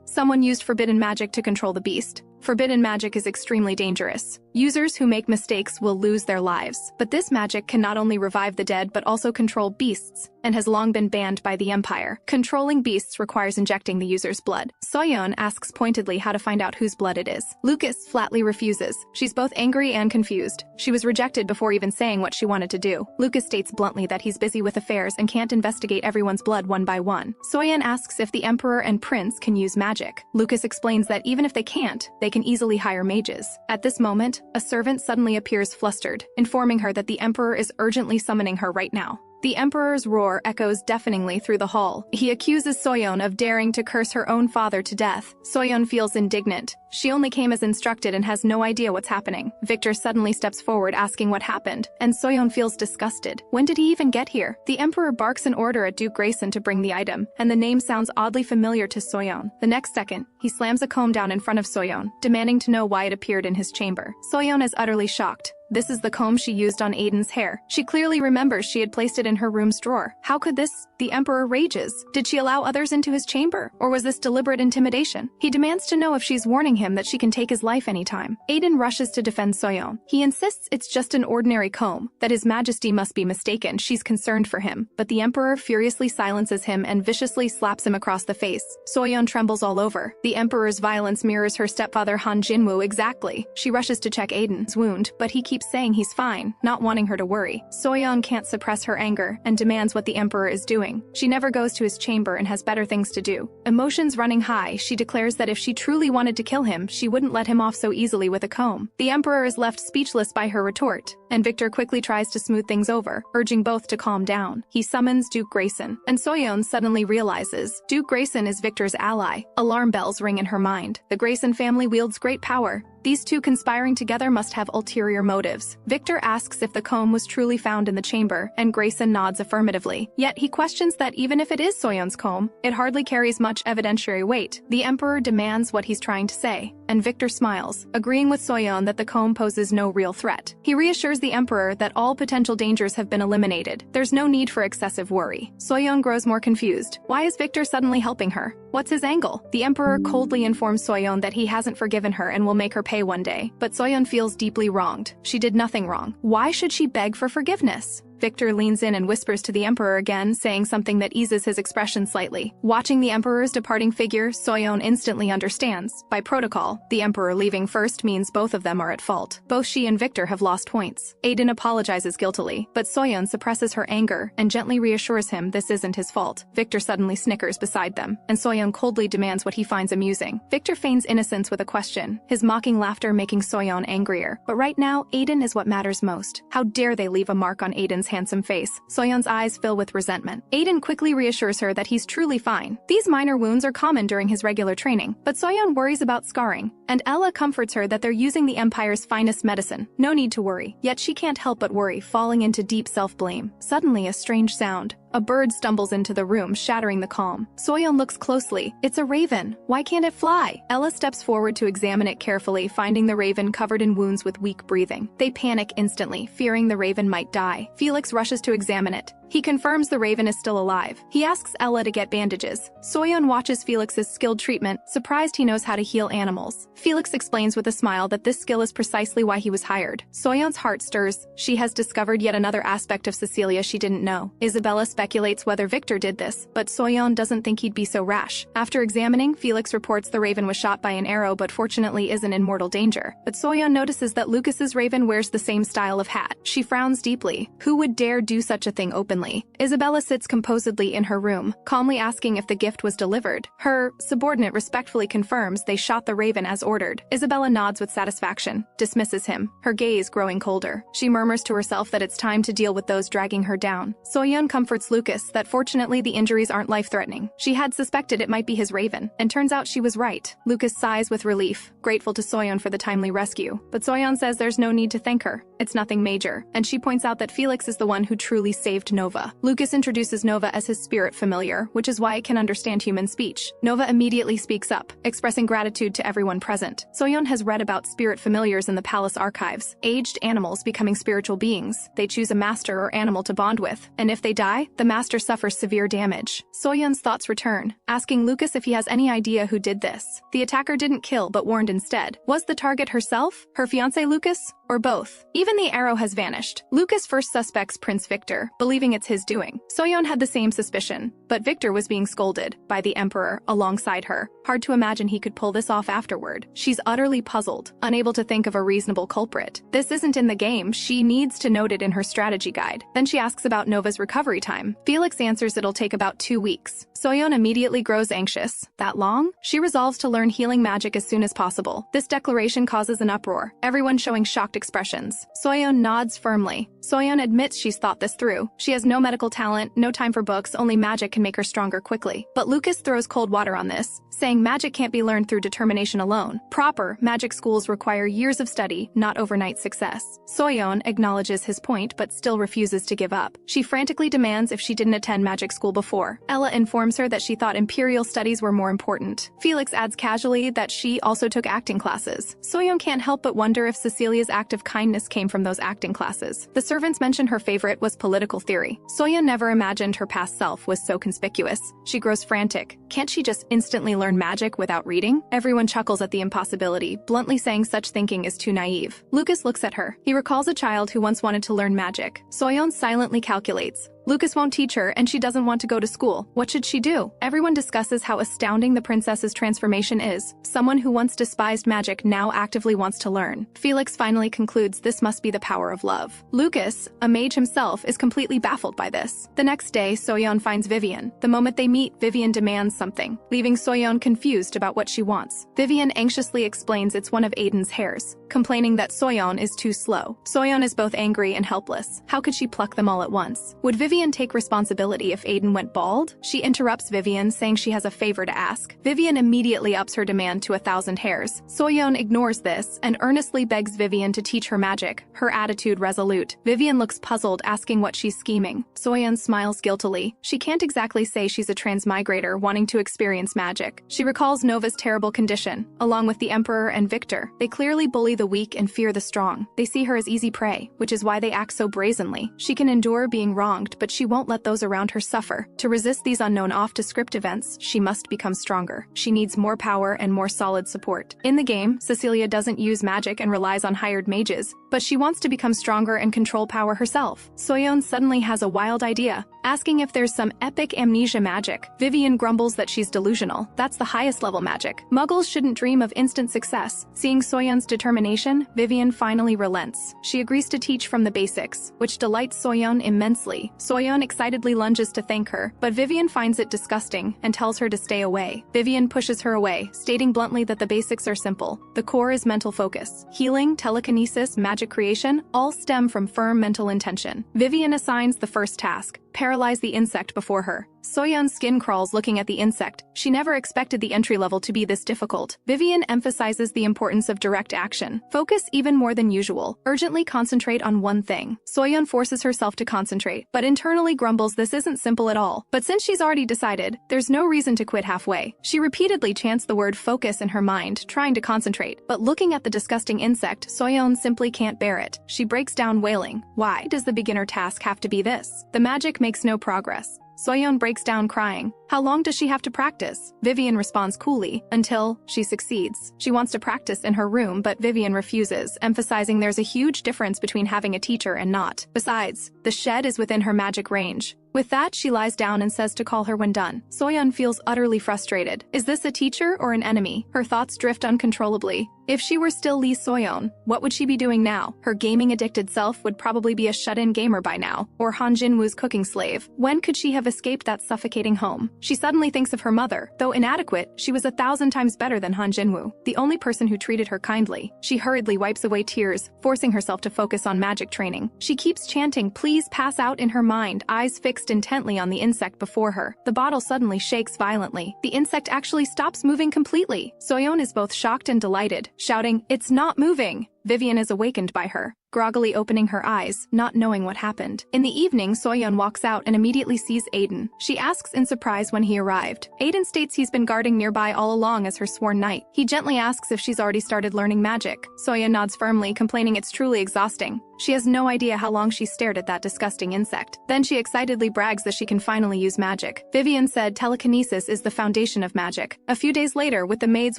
Someone used forbidden magic to control the beast. Forbidden magic is extremely dangerous. Users who make mistakes will lose their lives. But this magic can not only revive the dead but also control beasts, and has long been banned by the Empire. Controlling beasts requires injecting the user's blood. Soyeon asks pointedly how to find out whose blood it is. Lucas flatly refuses. She's both angry and confused. She was rejected before even saying what she wanted to do. Lucas states bluntly that he's busy with affairs and can't investigate everyone's blood one by one. Soyeon asks if the Emperor and Prince can use magic. Lucas explains that even if they can't, they can easily hire mages. At this moment, a servant suddenly appears flustered, informing her that the Emperor is urgently summoning her right now. The Emperor's roar echoes deafeningly through the hall. He accuses Soyeon of daring to curse her own father to death. Soyeon feels indignant. She only came as instructed and has no idea what's happening. Victor suddenly steps forward asking what happened, and Soyeon feels disgusted. When did he even get here? The Emperor barks an order at Duke Grayson to bring the item, and the name sounds oddly familiar to Soyeon. The next second, he slams a comb down in front of Soyeon, demanding to know why it appeared in his chamber. Soyeon is utterly shocked. This is the comb she used on Aiden's hair. She clearly remembers she had placed it in her room's drawer. How could this? The Emperor rages. Did she allow others into his chamber? Or was this deliberate intimidation? He demands to know if she's warning him that she can take his life anytime. Aiden rushes to defend Soyeon. He insists it's just an ordinary comb, that His Majesty must be mistaken. She's concerned for him. But the Emperor furiously silences him and viciously slaps him across the face. Soyeon trembles all over. The Emperor's violence mirrors her stepfather Han Jinwoo exactly. She rushes to check Aiden's wound, but he keeps saying he's fine, not wanting her to worry. Soyeon can't suppress her anger and demands what the Emperor is doing. She never goes to his chamber and has better things to do. Emotions running high, she declares that if she truly wanted to kill him, she wouldn't let him off so easily with a comb. The Emperor is left speechless by her retort, and Victor quickly tries to smooth things over, urging both to calm down. He summons Duke Grayson, and Soyeon suddenly realizes Duke Grayson is Victor's ally. Alarm bells ring in her mind. The Grayson family wields great power. These two conspiring together must have ulterior motives. Victor asks if the comb was truly found in the chamber, and Grayson nods affirmatively. Yet he questions that even if it is Soyeon's comb, it hardly carries much evidentiary weight. The Emperor demands what he's trying to say, and Victor smiles, agreeing with Soyeon that the comb poses no real threat. He reassures the Emperor that all potential dangers have been eliminated. There's no need for excessive worry. Soyeon grows more confused. Why is Victor suddenly helping her? What's his angle? The Emperor coldly informs Soyeon that he hasn't forgiven her and will make her pay one day, but Soyeon feels deeply wronged. She did nothing wrong. Why should she beg for forgiveness? Victor leans in and whispers to the Emperor again, saying something that eases his expression slightly. Watching the Emperor's departing figure, Soyeon instantly understands. By protocol, the Emperor leaving first means both of them are at fault. Both she and Victor have lost points. Aiden apologizes guiltily, but Soyeon suppresses her anger and gently reassures him this isn't his fault. Victor suddenly snickers beside them, and Soyeon coldly demands what he finds amusing. Victor feigns innocence with a question, his mocking laughter making Soyeon angrier. But right now, Aiden is what matters most. How dare they leave a mark on Aiden's handsome face. Soyeon's eyes fill with resentment. Aiden quickly reassures her that he's truly fine. These minor wounds are common during his regular training, but Soyeon worries about scarring, and Ella comforts her that they're using the Empire's finest medicine. No need to worry. Yet she can't help but worry, falling into deep self-blame. Suddenly, a strange sound. A bird stumbles into the room, shattering the calm. Soyeon looks closely. It's a raven. Why can't it fly? Ella steps forward to examine it carefully, finding the raven covered in wounds with weak breathing. They panic instantly, fearing the raven might die. Felix rushes to examine it. He confirms the raven is still alive. He asks Ella to get bandages. Soyeon watches Felix's skilled treatment, surprised he knows how to heal animals. Felix explains with a smile that this skill is precisely why he was hired. Soyeon's heart stirs. She has discovered yet another aspect of Cecilia she didn't know. Isabella speculates whether Victor did this, but Soyeon doesn't think he'd be so rash. After examining, Felix reports the raven was shot by an arrow but fortunately isn't in mortal danger. But Soyeon notices that Lucas's raven wears the same style of hat. She frowns deeply. Who would dare do such a thing openly? Isabella sits composedly in her room, calmly asking if the gift was delivered. Her subordinate respectfully confirms they shot the raven as ordered. Isabella nods with satisfaction, dismisses him, her gaze growing colder. She murmurs to herself that it's time to deal with those dragging her down. Soyeon comforts Lucas that fortunately the injuries aren't life-threatening. She had suspected it might be his raven, and turns out she was right. Lucas sighs with relief, grateful to Soyeon for the timely rescue. But Soyeon says there's no need to thank her. It's nothing major, and she points out that Felix is the one who truly saved Nova. Lucas introduces Nova as his spirit familiar, which is why it can understand human speech. Nova immediately speaks up, expressing gratitude to everyone present. Soyeon has read about spirit familiars in the palace archives. Aged animals becoming spiritual beings. They choose a master or animal to bond with, and if they die, the master suffers severe damage. Soyeon's thoughts return, asking Lucas if he has any idea who did this. The attacker didn't kill but warned instead. Was the target herself? Her fiancé Lucas? Or both? Even the arrow has vanished. Lucas first suspects Prince Victor, believing it's his doing. Soyeon had the same suspicion, but Victor was being scolded by the Emperor alongside her. Hard to imagine he could pull this off afterward. She's utterly puzzled, unable to think of a reasonable culprit. This isn't in the game, she needs to note it in her strategy guide. Then she asks about Nova's recovery time. Felix answers it'll take about 2 weeks. Soyeon immediately grows anxious. That long? She resolves to learn healing magic as soon as possible. This declaration causes an uproar, everyone showing shocked expressions. Soyeon nods firmly. Soyeon admits she's thought this through. She has no medical talent, no time for books, only magic can make her stronger quickly. But Lucas throws cold water on this, saying magic can't be learned through determination alone. Proper magic schools require years of study, not overnight success. Soyeon acknowledges his point but still refuses to give up. She frantically demands if she didn't attend magic school before. Ella informs her that she thought imperial studies were more important. Felix adds casually that she also took acting classes. Soyeon can't help but wonder if Cecilia's act of kindness came from those acting classes. The servants mention her favorite was political theory. Soyeon never imagined her past self was so conspicuous. She grows frantic. Can't she just instantly learn magic without reading? Everyone chuckles at the impossibility, bluntly saying such thinking is too naive. Lucas looks at her. He recalls a child who once wanted to learn magic. Soyeon silently calculates. Lucas won't teach her, and she doesn't want to go to school. What should she do? Everyone discusses how astounding the princess's transformation is. Someone who once despised magic now actively wants to learn. Felix finally concludes this must be the power of love. Lucas, a mage himself, is completely baffled by this. The next day, Soyeon finds Vivian. The moment they meet, Vivian demands something, leaving Soyeon confused about what she wants. Vivian anxiously explains it's one of Aiden's hairs, complaining that Soyeon is too slow. Soyeon is both angry and helpless. How could she pluck them all at once? Would Vivian take responsibility if Aiden went bald? She interrupts Vivian, saying she has a favor to ask. Vivian immediately ups her demand to 1,000 hairs. Soyeon ignores this and earnestly begs Vivian to teach her magic, her attitude resolute. Vivian looks puzzled, asking what she's scheming. Soyeon smiles guiltily. She can't exactly say she's a transmigrator wanting to experience magic. She recalls Nova's terrible condition, along with the Emperor and Victor. They clearly bully the weak and fear the strong. They see her as easy prey, which is why they act so brazenly. She can endure being wronged, but she won't let those around her suffer. To resist these unknown off-to-script events, she must become stronger. She needs more power and more solid support. In the game, Cecilia doesn't use magic and relies on hired mages, but she wants to become stronger and control power herself. Soyeon suddenly has a wild idea. asking if there's some epic amnesia magic. Vivian grumbles that she's delusional. That's the highest level magic. Muggles shouldn't dream of instant success. Seeing Soyeon's determination, Vivian finally relents. She agrees to teach from the basics, which delights Soyeon immensely. Soyeon excitedly lunges to thank her, but Vivian finds it disgusting and tells her to stay away. Vivian pushes her away, stating bluntly that the basics are simple. The core is mental focus. Healing, telekinesis, magic creation, all stem from firm mental intention. Vivian assigns the first task: paralyze the insect before her. Soyeon's skin crawls looking at the insect. She never expected the entry level to be this difficult. Vivian emphasizes the importance of direct action. Focus even more than usual. Urgently concentrate on one thing. Soyeon forces herself to concentrate, but internally grumbles this isn't simple at all. But since she's already decided, there's no reason to quit halfway. She repeatedly chants the word focus in her mind, trying to concentrate. But looking at the disgusting insect, Soyeon simply can't bear it. She breaks down wailing. Why does the beginner task have to be this? The magic makes no progress. Soyeon breaks down crying. How long does she have to practice? Vivian responds coolly, until she succeeds. She wants to practice in her room, but Vivian refuses, emphasizing there's a huge difference between having a teacher and not. Besides, the shed is within her magic range. With that, she lies down and says to call her when done. Soyeon feels utterly frustrated. Is this a teacher or an enemy? Her thoughts drift uncontrollably. If she were still Lee Soyeon, what would she be doing now? Her gaming-addicted self would probably be a shut-in gamer by now, or Han Jinwoo's cooking slave. When could she have escaped that suffocating home? She suddenly thinks of her mother. Though inadequate, she was 1,000 times better than Han Jinwoo, the only person who treated her kindly. She hurriedly wipes away tears, forcing herself to focus on magic training. She keeps chanting, "Please pass out," in her mind, eyes fixed intently on the insect before her. The bottle suddenly shakes violently. The insect actually stops moving completely. Soyeon is both shocked and delighted, shouting, "It's not moving!" Vivian is awakened by her, groggily opening her eyes, not knowing what happened. In the evening, Soyeon walks out and immediately sees Aiden. She asks in surprise when he arrived. Aiden states he's been guarding nearby all along as her sworn knight. He gently asks if she's already started learning magic. Soyeon nods firmly, complaining it's truly exhausting. She has no idea how long she stared at that disgusting insect. Then she excitedly brags that she can finally use magic. Vivian said telekinesis is the foundation of magic. A few days later, with the maids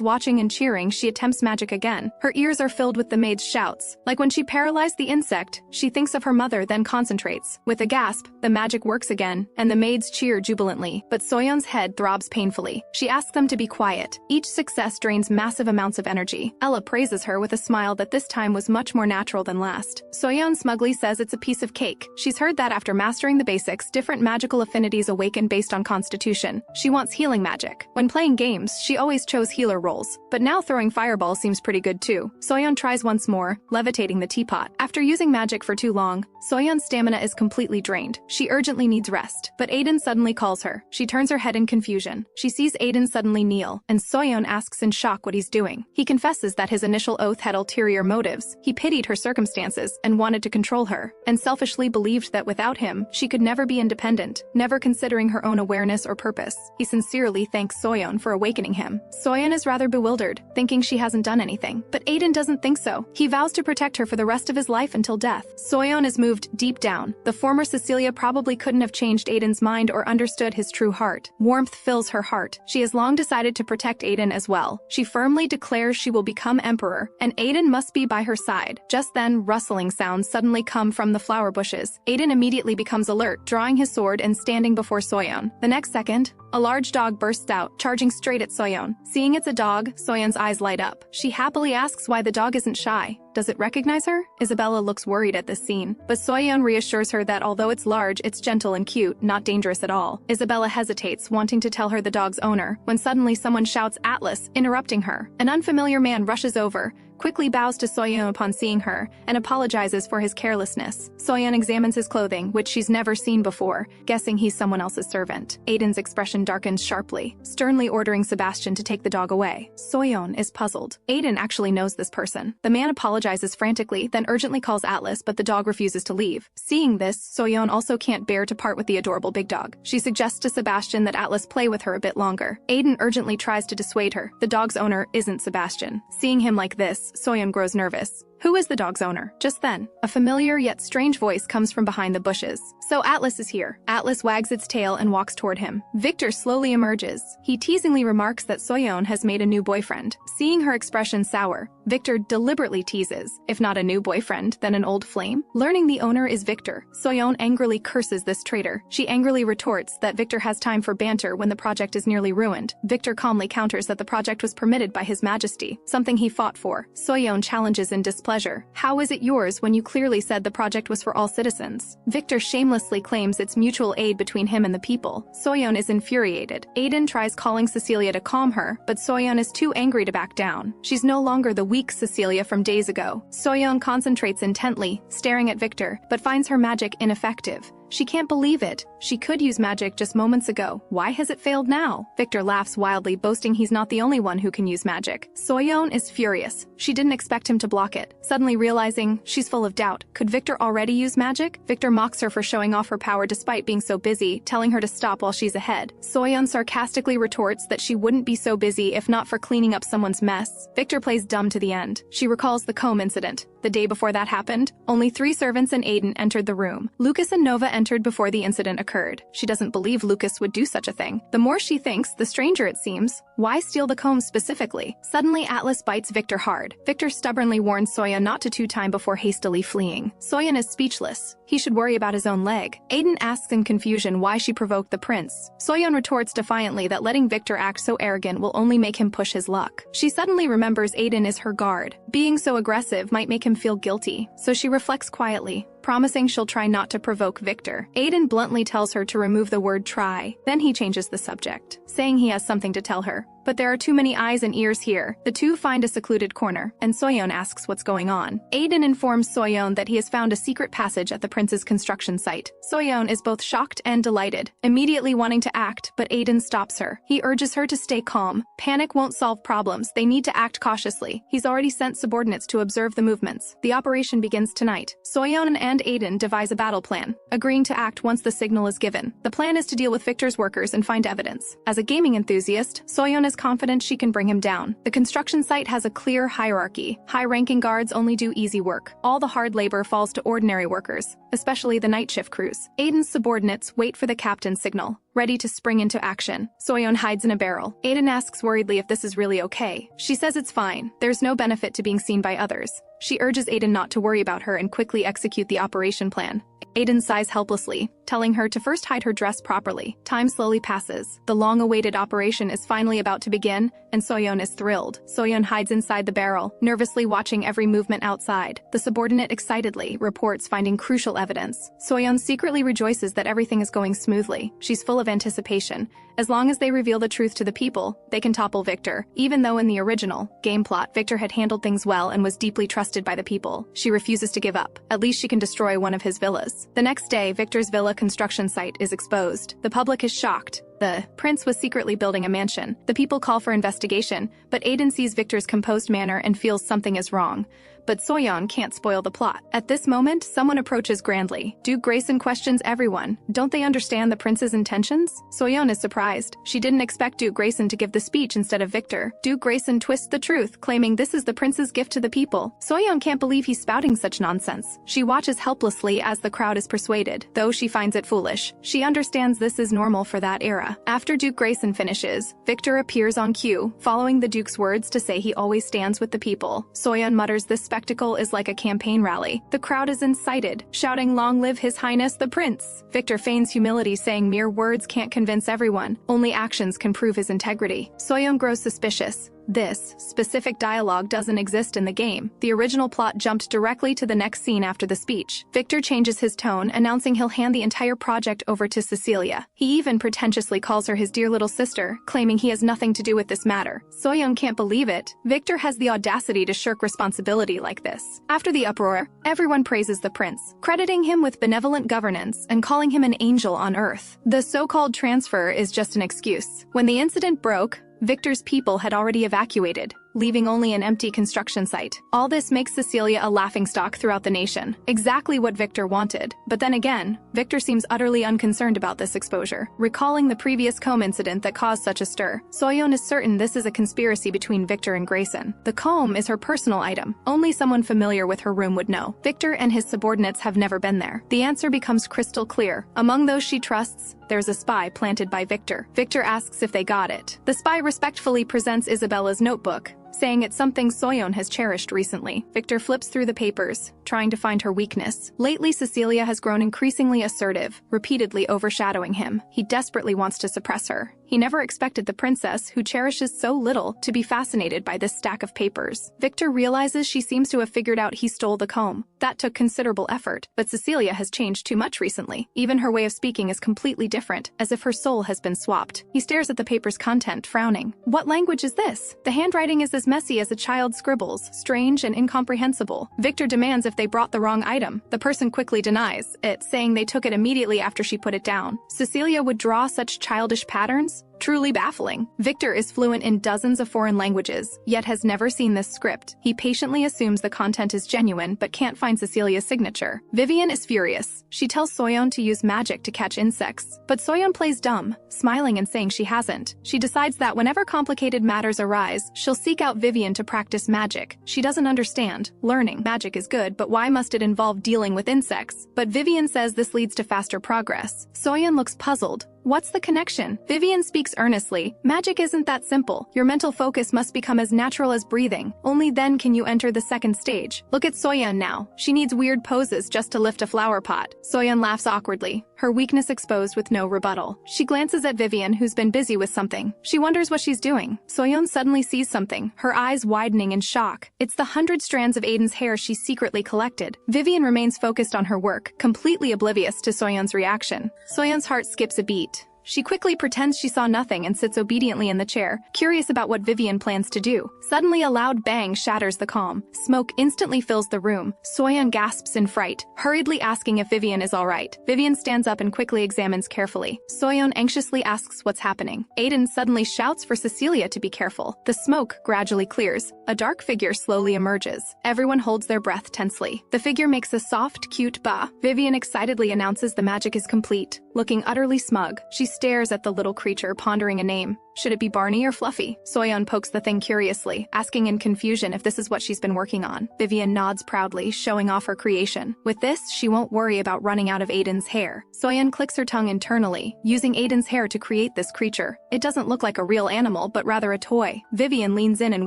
watching and cheering, she attempts magic again. Her ears are filled with the maid's shouts. Like when she paralyzed the insect, she thinks of her mother, then concentrates. With a gasp, the magic works again, and the maids cheer jubilantly. But Soyeon's head throbs painfully. She asks them to be quiet. Each success drains massive amounts of energy. Ella praises her with a smile that this time was much more natural than last. Soyeon smugly says it's a piece of cake. She's heard that after mastering the basics, different magical affinities awaken based on constitution. She wants healing magic. When playing games, she always chose healer roles. But now throwing fireballs seems pretty good too. Soyeon tries once more, levitating the teapot. After using magic for too long, Soyeon's stamina is completely drained. She urgently needs rest. But Aiden suddenly calls her. She turns her head in confusion. She sees Aiden suddenly kneel, and Soyeon asks in shock what he's doing. He confesses that his initial oath had ulterior motives. He pitied her circumstances and wanted to control her, and selfishly believed that without him, she could never be independent, never considering her own awareness or purpose. He sincerely thanks Soyeon for awakening him. Soyeon is rather bewildered, thinking she hasn't done anything. But Aiden doesn't think so. He vows to protect her for the rest of his life until death. Soyeon is moved deep down. The former Cecilia probably couldn't have changed Aiden's mind or understood his true heart. Warmth fills her heart. She has long decided to protect Aiden as well. She firmly declares she will become emperor, and Aiden must be by her side. Just then, rustling sounds suddenly come from the flower bushes. Aiden immediately becomes alert, drawing his sword and standing before Soyeon. The next second, a large dog bursts out, charging straight at Soyeon. Seeing it's a dog, Soyeon's eyes light up. She happily asks why the dog isn't shy. Does it recognize her? Isabella looks worried at this scene, but Soyeon reassures her that although it's large, it's gentle and cute, not dangerous at all. Isabella hesitates, wanting to tell her the dog's owner, when suddenly someone shouts Atlas, interrupting her. An unfamiliar man rushes over, quickly bows to Soyeon upon seeing her, and apologizes for his carelessness. Soyeon examines his clothing, which she's never seen before, guessing he's someone else's servant. Aiden's expression darkens sharply, sternly ordering Sebastian to take the dog away. Soyeon is puzzled. Aiden actually knows this person. The man apologizes frantically, then urgently calls Atlas, but the dog refuses to leave. Seeing this, Soyeon also can't bear to part with the adorable big dog. She suggests to Sebastian that Atlas play with her a bit longer. Aiden urgently tries to dissuade her. The dog's owner isn't Sebastian. Seeing him like this, Soyeon grows nervous. Who is the dog's owner? Just then, a familiar yet strange voice comes from behind the bushes. So Atlas is here. Atlas wags its tail and walks toward him. Victor slowly emerges. He teasingly remarks that Soyeon has made a new boyfriend. Seeing her expression sour, Victor deliberately teases, if not a new boyfriend, then an old flame. Learning the owner is Victor, Soyeon angrily curses this traitor. She angrily retorts that Victor has time for banter when the project is nearly ruined. Victor calmly counters that the project was permitted by His Majesty, something he fought for. Soyeon challenges in displeasure. How is it yours when you clearly said the project was for all citizens? Victor shamelessly claims it's mutual aid between him and the people. Soyeon is infuriated. Aiden tries calling Cecilia to calm her, but Soyeon is too angry to back down. She's no longer the weak Cecilia from days ago. Soyeon concentrates intently, staring at Victor, but finds her magic ineffective. She can't believe it. She could use magic just moments ago. Why has it failed now? Victor laughs wildly, boasting he's not the only one who can use magic. Soyeon is furious. She didn't expect him to block it. Suddenly realizing she's full of doubt. Could Victor already use magic? Victor mocks her for showing off her power despite being so busy, telling her to stop while she's ahead. Soyeon sarcastically retorts that she wouldn't be so busy if not for cleaning up someone's mess. Victor plays dumb to the end. She recalls the comb incident. The day before that happened, only 3 servants and Aiden entered the room. Lucas and Nova entered before the incident occurred. She doesn't believe Lucas would do such a thing. The more she thinks, the stranger it seems. Why steal the comb specifically? Suddenly, Atlas bites Victor hard. Victor stubbornly warns Soyeon not to two-time before hastily fleeing. Soyeon is speechless. He should worry about his own leg. Aiden asks in confusion why she provoked the prince. Soyeon retorts defiantly that letting Victor act so arrogant will only make him push his luck. She suddenly remembers Aiden is her guard. Being so aggressive might make him feel guilty, so she reflects quietly, promising she'll try not to provoke Victor. Aiden bluntly tells her to remove the word try. Then he changes the subject, saying he has something to tell her. But there are too many eyes and ears here. The two find a secluded corner, and Soyeon asks what's going on. Aiden informs Soyeon that he has found a secret passage at the prince's construction site. Soyeon is both shocked and delighted, immediately wanting to act, but Aiden stops her. He urges her to stay calm. Panic won't solve problems. They need to act cautiously. He's already sent subordinates to observe the movements. The operation begins tonight. Soyeon and Aiden devise a battle plan, agreeing to act once the signal is given. The plan is to deal with Victor's workers and find evidence. As a gaming enthusiast, Soyeon is confident she can bring him down. The construction site has a clear hierarchy. High-ranking guards only do easy work. All the hard labor falls to ordinary workers, especially the night shift crews. Aiden's subordinates wait for the captain's signal, ready to spring into action. Soyeon hides in a barrel. Aiden asks worriedly if this is really okay. She says it's fine. There's no benefit to being seen by others. She urges Aiden not to worry about her and quickly execute the operation plan. Aiden sighs helplessly, telling her to first hide her dress properly. Time slowly passes. The long-awaited operation is finally about to begin, and Soyeon is thrilled. Soyeon hides inside the barrel, nervously watching every movement outside. The subordinate excitedly reports finding crucial evidence. Soyeon secretly rejoices that everything is going smoothly. She's full of anticipation. As long as they reveal the truth to the people, they can topple Victor. Even though in the original game plot, Victor had handled things well and was deeply trusted by the people, she refuses to give up. At least she can destroy one of his villas. The next day, Victor's villa construction site is exposed. The public is shocked. The prince was secretly building a mansion. The people call for investigation, but Aiden sees Victor's composed manner and feels something is wrong. But Soyeon can't spoil the plot. At this moment, someone approaches grandly. Duke Grayson questions everyone. Don't they understand the prince's intentions? Soyeon is surprised. She didn't expect Duke Grayson to give the speech instead of Victor. Duke Grayson twists the truth, claiming this is the prince's gift to the people. Soyeon can't believe he's spouting such nonsense. She watches helplessly as the crowd is persuaded, though she finds it foolish. She understands this is normal for that era. After Duke Grayson finishes, Victor appears on cue, following the Duke's words to say he always stands with the people. Soyeon mutters this spectacle is like a campaign rally. The crowd is incited, shouting, "Long live His Highness the Prince!" Victor feigns humility, saying mere words can't convince everyone. Only actions can prove his integrity. Soyeon grows suspicious. This specific dialogue doesn't exist in the game. The original plot jumped directly to the next scene after the speech. Victor changes his tone, announcing he'll hand the entire project over to Cecilia. He even pretentiously calls her his dear little sister, claiming he has nothing to do with this matter. Soyeon can't believe it. Victor has the audacity to shirk responsibility like this. After the uproar, everyone praises the prince, crediting him with benevolent governance and calling him an angel on earth. The so-called transfer is just an excuse. When the incident broke, Victor's people had already evacuated. leaving only an empty construction site. All this makes Cecilia a laughingstock throughout the nation. Exactly what Victor wanted. But then again, Victor seems utterly unconcerned about this exposure. Recalling the previous comb incident that caused such a stir, Soyeon is certain this is a conspiracy between Victor and Grayson. The comb is her personal item. Only someone familiar with her room would know. Victor and his subordinates have never been there. The answer becomes crystal clear. Among those she trusts, there's a spy planted by Victor. Victor asks if they got it. The spy respectfully presents Isabella's notebook, saying it's something Soyeon has cherished recently. Victor flips through the papers, trying to find her weakness. Lately, Cecilia has grown increasingly assertive, repeatedly overshadowing him. He desperately wants to suppress her. He never expected the princess, who cherishes so little, to be fascinated by this stack of papers. Victor realizes she seems to have figured out he stole the comb. That took considerable effort, but Cecilia has changed too much recently. Even her way of speaking is completely different, as if her soul has been swapped. He stares at the paper's content, frowning. What language is this? The handwriting is as messy as a child's scribbles, strange and incomprehensible. Victor demands if they brought the wrong item. The person quickly denies it, saying they took it immediately after she put it down. Cecilia would draw such childish patterns? Truly baffling. Victor is fluent in dozens of foreign languages, yet has never seen this script. He patiently assumes the content is genuine, but can't find Cecilia's signature. Vivian is furious. She tells Soyeon to use magic to catch insects, but Soyeon plays dumb, smiling and saying she hasn't. She decides that whenever complicated matters arise, she'll seek out Vivian to practice magic. She doesn't understand. Learning magic is good, but why must it involve dealing with insects? But Vivian says this leads to faster progress. Soyeon looks puzzled. What's the connection? Vivian speaks earnestly. Magic isn't that simple. Your mental focus must become as natural as breathing. Only then can you enter the second stage. Look at Soyeon now. She needs weird poses just to lift a flower pot. Soyeon laughs awkwardly, her weakness exposed with no rebuttal. She glances at Vivian, who's been busy with something. She wonders what she's doing. Soyeon suddenly sees something, her eyes widening in shock. It's the 100 strands of Aiden's hair she secretly collected. Vivian remains focused on her work, completely oblivious to Soyeon's reaction. Soyeon's heart skips a beat. She quickly pretends she saw nothing and sits obediently in the chair, curious about what Vivian plans to do. Suddenly, a loud bang shatters the calm. Smoke instantly fills the room. Soyeon gasps in fright, hurriedly asking if Vivian is all right. Vivian stands up and quickly examines carefully. Soyeon anxiously asks what's happening. Aiden suddenly shouts for Cecilia to be careful. The smoke gradually clears. A dark figure slowly emerges. Everyone holds their breath tensely. The figure makes a soft, cute ba. Vivian excitedly announces the magic is complete. Looking utterly smug, she stares at the little creature, pondering a name. Should it be Barney or Fluffy? Soyeon pokes the thing curiously, asking in confusion if this is what she's been working on. Vivian nods proudly, showing off her creation. With this, she won't worry about running out of Aiden's hair. Soyeon clicks her tongue internally, using Aiden's hair to create this creature. It doesn't look like a real animal, but rather a toy. Vivian leans in and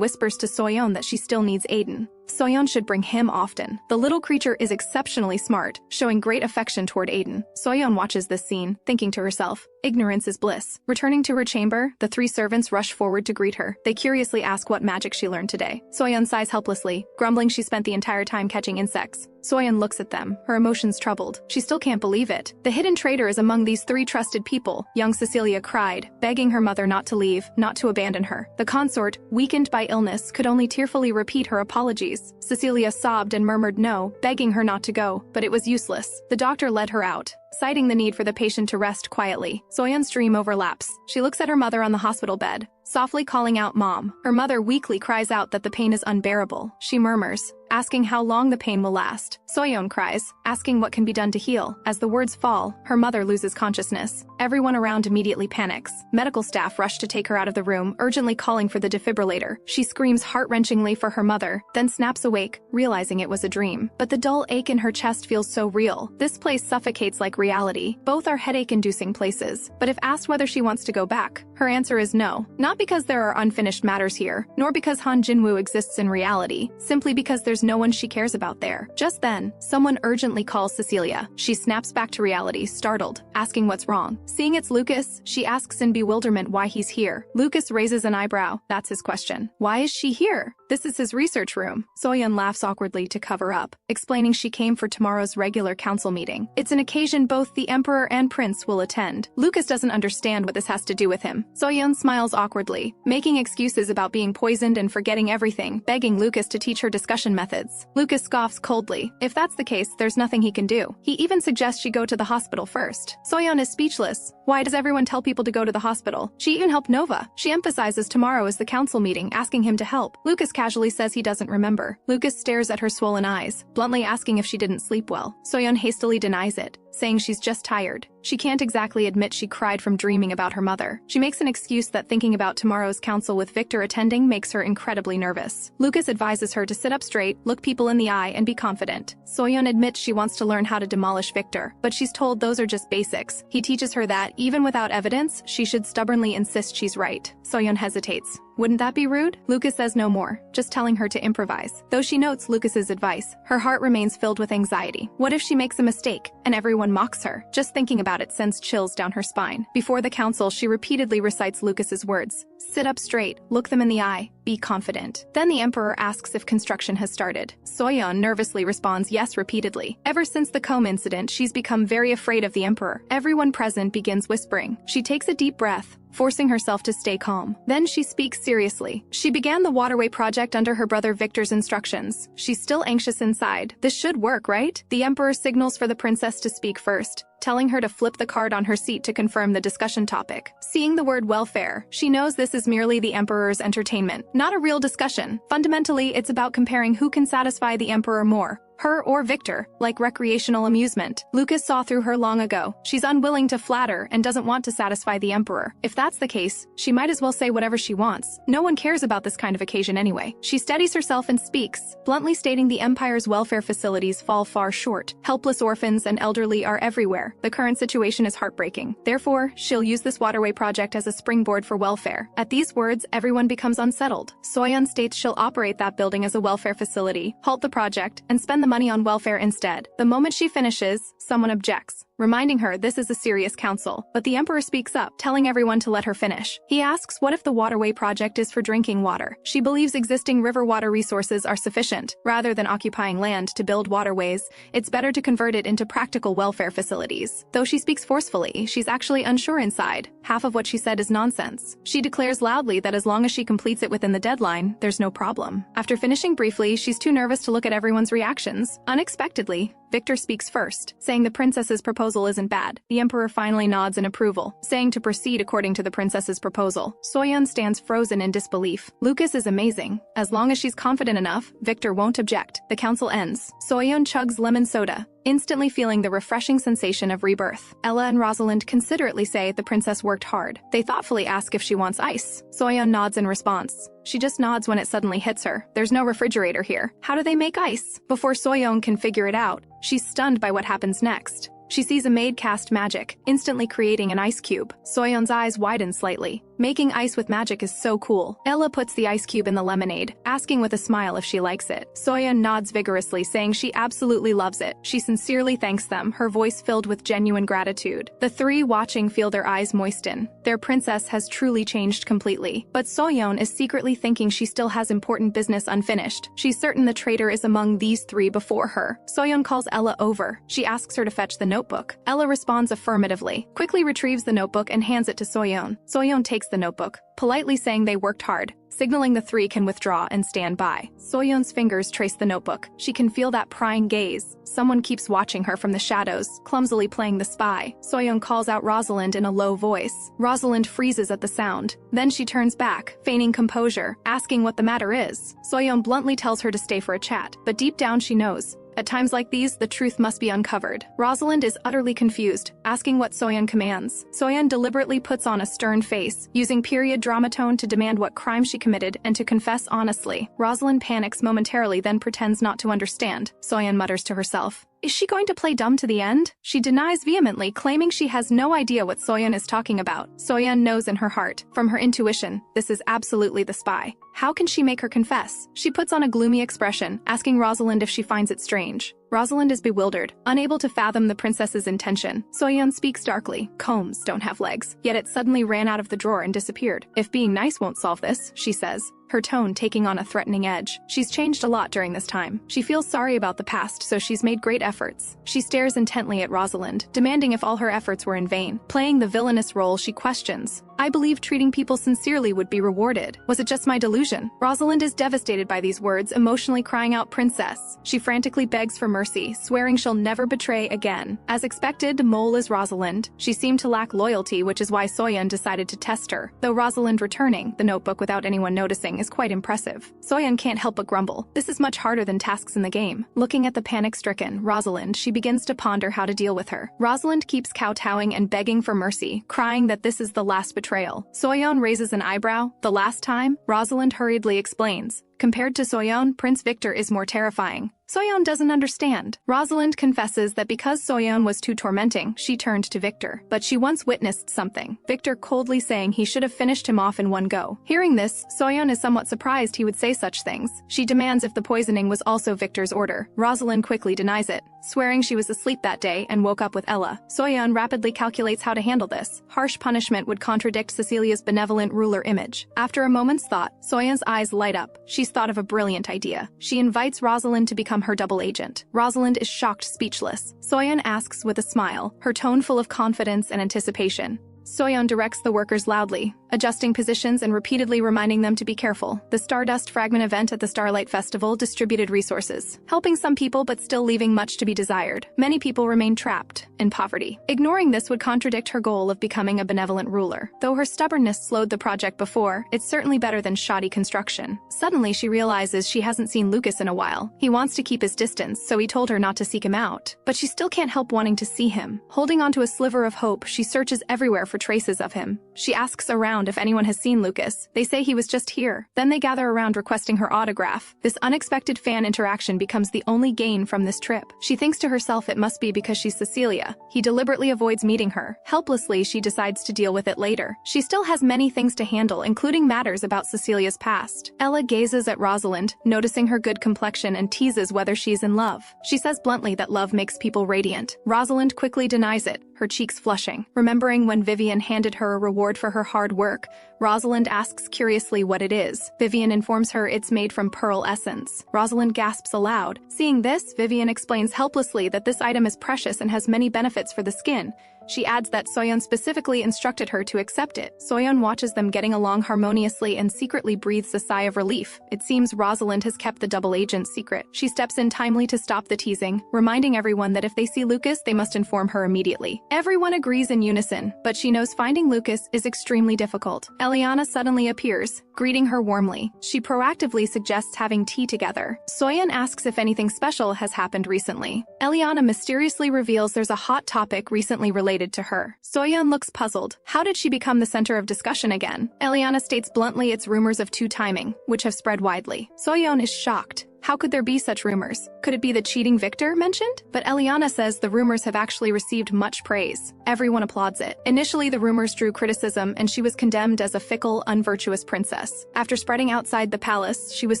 whispers to Soyeon that she still needs Aiden. Soyeon should bring him often. The little creature is exceptionally smart, showing great affection toward Aiden. Soyeon watches this scene, thinking to herself, ignorance is bliss. Returning to her chamber, the 3 servants rush forward to greet her. They curiously ask what magic she learned today. Soyeon sighs helplessly, grumbling she spent the entire time catching insects. Soyeon looks at them, her emotions troubled. She still can't believe it. The hidden traitor is among these 3 trusted people, young Cecilia cried, begging her mother not to leave, not to abandon her. The consort, weakened by illness, could only tearfully repeat her apologies. Cecilia sobbed and murmured no, begging her not to go, but it was useless. The doctor led her out, citing the need for the patient to rest quietly. Soyeon's dream overlaps. She looks at her mother on the hospital bed, softly calling out Mom. Her mother weakly cries out that the pain is unbearable. She murmurs, asking how long the pain will last. Soyeon cries, asking what can be done to heal. As the words fall, her mother loses consciousness. Everyone around immediately panics. Medical staff rush to take her out of the room, urgently calling for the defibrillator. She screams heart-wrenchingly for her mother, then snaps awake, realizing it was a dream. But the dull ache in her chest feels so real. This place suffocates like reality. Both are headache-inducing places. But if asked whether she wants to go back, her answer is no. Not because there are unfinished matters here, nor because Han Jinwoo exists in reality, simply because there's no one she cares about there. Just then, someone urgently calls Cecilia. She snaps back to reality, startled, asking what's wrong. Seeing it's Lucas, she asks in bewilderment why he's here. Lucas raises an eyebrow. That's his question. Why is she here? This is his research room. Soyeon laughs awkwardly to cover up, explaining she came for tomorrow's regular council meeting. It's an occasion wherein both the emperor and prince will attend. Lucas doesn't understand what this has to do with him. Soyeon smiles awkwardly, making excuses about being poisoned and forgetting everything, begging Lucas to teach her discussion methods. Lucas scoffs coldly. If that's the case, there's nothing he can do. He even suggests she go to the hospital first. Soyeon is speechless. Why does everyone tell people to go to the hospital? She even helped Nova. She emphasizes tomorrow is the council meeting, asking him to help. Lucas casually says he doesn't remember. Lucas stares at her swollen eyes, bluntly asking if she didn't sleep well. Soyeon hastily denies it, saying she's just tired. She can't exactly admit she cried from dreaming about her mother. She makes an excuse that thinking about tomorrow's council with Victor attending makes her incredibly nervous. Lucas advises her to sit up straight, look people in the eye, and be confident. Soyeon admits she wants to learn how to demolish Victor, but she's told those are just basics. He teaches her that, even without evidence, she should stubbornly insist she's right. Soyeon hesitates. Wouldn't that be rude? Lucas says no more, just telling her to improvise. Though she notes Lucas's advice, her heart remains filled with anxiety. What if she makes a mistake, and everyone mocks her? Just thinking about it sends chills down her spine. Before the council, she repeatedly recites Lucas's words. Sit up straight, look them in the eye, be confident. Then the emperor asks if construction has started. Soyeon nervously responds yes repeatedly. Ever since the comb incident, she's become very afraid of the emperor. Everyone present begins whispering. She takes a deep breath, forcing herself to stay calm. Then she speaks seriously. She began the waterway project under her brother Victor's instructions. She's still anxious inside. This should work, right? The emperor signals for the princess to speak first, telling her to flip the card on her seat to confirm the discussion topic. Seeing the word welfare, she knows this is merely the emperor's entertainment, not a real discussion. Fundamentally, it's about comparing who can satisfy the emperor more, her or Victor, like recreational amusement. Lucas saw through her long ago. She's unwilling to flatter and doesn't want to satisfy the emperor. If that's the case, she might as well say whatever she wants. No one cares about this kind of occasion anyway. She steadies herself and speaks, bluntly stating the empire's welfare facilities fall far short. Helpless orphans and elderly are everywhere. The current situation is heartbreaking. Therefore, she'll use this waterway project as a springboard for welfare. At these words, everyone becomes unsettled. Soyeon states she'll operate that building as a welfare facility, halt the project, and spend the money on welfare instead. The moment she finishes, someone objects, reminding her this is a serious council. But the emperor speaks up, telling everyone to let her finish. He asks what if the waterway project is for drinking water. She believes existing river water resources are sufficient. Rather than occupying land to build waterways, it's better to convert it into practical welfare facilities. Though she speaks forcefully, she's actually unsure inside. Half of what she said is nonsense. She declares loudly that as long as she completes it within the deadline, there's no problem. After finishing briefly, she's too nervous to look at everyone's reactions. Unexpectedly, Victor speaks first, saying the princess's proposal isn't bad. The emperor finally nods in approval, saying to proceed according to the princess's proposal. Soyeon stands frozen in disbelief. Lucas is amazing. As long as she's confident enough, Victor won't object. The council ends. Soyeon chugs lemon soda, instantly feeling the refreshing sensation of rebirth. Ella and Rosalind considerately say the princess worked hard. They thoughtfully ask if she wants ice. Soyeon nods in response. She just nods when it suddenly hits her. There's no refrigerator here. How do they make ice? Before Soyeon can figure it out, she's stunned by what happens next. She sees a maid cast magic, instantly creating an ice cube. Soyeon's eyes widen slightly. Making ice with magic is so cool. Ella puts the ice cube in the lemonade, asking with a smile if she likes it. Soyeon nods vigorously, saying she absolutely loves it. She sincerely thanks them, her voice filled with genuine gratitude. The three watching feel their eyes moisten. Their princess has truly changed completely. But Soyeon is secretly thinking she still has important business unfinished. She's certain the traitor is among these three before her. Soyeon calls Ella over. She asks her to fetch the notebook. Ella responds affirmatively, quickly retrieves the notebook and hands it to Soyeon. Soyeon takes the notebook, politely saying they worked hard, signaling the three can withdraw and stand by. Soyeon's fingers trace the notebook. She can feel that prying gaze. Someone keeps watching her from the shadows, clumsily playing the spy. Soyeon calls out Rosalind in a low voice. Rosalind freezes at the sound. Then she turns back, feigning composure, asking what the matter is. Soyeon bluntly tells her to stay for a chat, but deep down she knows. At times like these, the truth must be uncovered. Rosalind is utterly confused, asking what Soyeon commands. Soyeon deliberately puts on a stern face, using period drama tone to demand what crime she committed and to confess honestly. Rosalind panics momentarily, then pretends not to understand. Soyeon mutters to herself, "Is she going to play dumb to the end?" She denies vehemently, claiming she has no idea what Soyeon is talking about. Soyeon knows in her heart, from her intuition, this is absolutely the spy. How can she make her confess? She puts on a gloomy expression, asking Rosalind if she finds it strange. Rosalind is bewildered, unable to fathom the princess's intention. Soyeon speaks darkly. Combs don't have legs, yet it suddenly ran out of the drawer and disappeared. If being nice won't solve this, she says, her tone taking on a threatening edge. She's changed a lot during this time. She feels sorry about the past, so she's made great efforts. She stares intently at Rosalind, demanding if all her efforts were in vain. Playing the villainous role, she questions, "I believe treating people sincerely would be rewarded. Was it just my delusion?" Rosalind is devastated by these words, emotionally crying out, "Princess." She frantically begs for mercy, swearing she'll never betray again. As expected, mole is Rosalind. She seemed to lack loyalty, which is why Soyeon decided to test her. Though Rosalind returning the notebook without anyone noticing is quite impressive. Soyeon can't help but grumble. This is much harder than tasks in the game. Looking at the panic-stricken Rosalind, she begins to ponder how to deal with her. Rosalind keeps kowtowing and begging for mercy, crying that this is the last betrayal. Soyeon raises an eyebrow. The last time? Rosalind hurriedly explains, "Compared to Soyeon, Prince Victor is more terrifying." Soyeon doesn't understand. Rosalind confesses that because Soyeon was too tormenting, she turned to Victor. But she once witnessed something, Victor coldly saying he should have finished him off in one go. Hearing this, Soyeon is somewhat surprised he would say such things. She demands if the poisoning was also Victor's order. Rosalind quickly denies it, swearing she was asleep that day and woke up with Ella. Soyeon rapidly calculates how to handle this. Harsh punishment would contradict Cecilia's benevolent ruler image. After a moment's thought, Soyeon's eyes light up. She's thought of a brilliant idea. She invites Rosalind to become her double agent. Rosalind is shocked, speechless. Soyeon asks with a smile, her tone full of confidence and anticipation. Soyeon directs the workers loudly, adjusting positions and repeatedly reminding them to be careful. The Stardust fragment event at the Starlight Festival distributed resources, helping some people but still leaving much to be desired. Many people remain trapped in poverty. Ignoring this would contradict her goal of becoming a benevolent ruler. Though her stubbornness slowed the project before, it's certainly better than shoddy construction. Suddenly she realizes she hasn't seen Lucas in a while. He wants to keep his distance, so he told her not to seek him out. But she still can't help wanting to see him. Holding onto a sliver of hope, she searches everywhere for traces of him. She asks around if anyone has seen Lucas. They say he was just here. Then they gather around requesting her autograph. This unexpected fan interaction becomes the only gain from this trip. She thinks to herself it must be because she's Cecilia. He deliberately avoids meeting her. Helplessly, she decides to deal with it later. She still has many things to handle, including matters about Cecilia's past. Ella gazes at Rosalind, noticing her good complexion, and teases whether she's in love. She says bluntly that love makes people radiant. Rosalind quickly denies it, her cheeks flushing. Remembering when Vivian handed her a reward for her hard work, Rosalind asks curiously what it is. Vivian informs her it's made from pearl essence. Rosalind gasps aloud. Seeing this, Vivian explains helplessly that this item is precious and has many benefits for the skin. She adds that Soyeon specifically instructed her to accept it. Soyeon watches them getting along harmoniously and secretly breathes a sigh of relief. It seems Rosalind has kept the double agent's secret. She steps in timely to stop the teasing, reminding everyone that if they see Lucas, they must inform her immediately. Everyone agrees in unison, but she knows finding Lucas is extremely difficult. Eliana suddenly appears, greeting her warmly. She proactively suggests having tea together. Soyeon asks if anything special has happened recently. Eliana mysteriously reveals there's a hot topic recently related to her. Soyeon looks puzzled. How did she become the center of discussion again? Eliana states bluntly it's rumors of two-timing, which have spread widely. Soyeon is shocked. How could there be such rumors? Could it be the cheating Victor mentioned? But Eliana says the rumors have actually received much praise. Everyone applauds it. Initially, the rumors drew criticism, and she was condemned as a fickle, unvirtuous princess. After spreading outside the palace, she was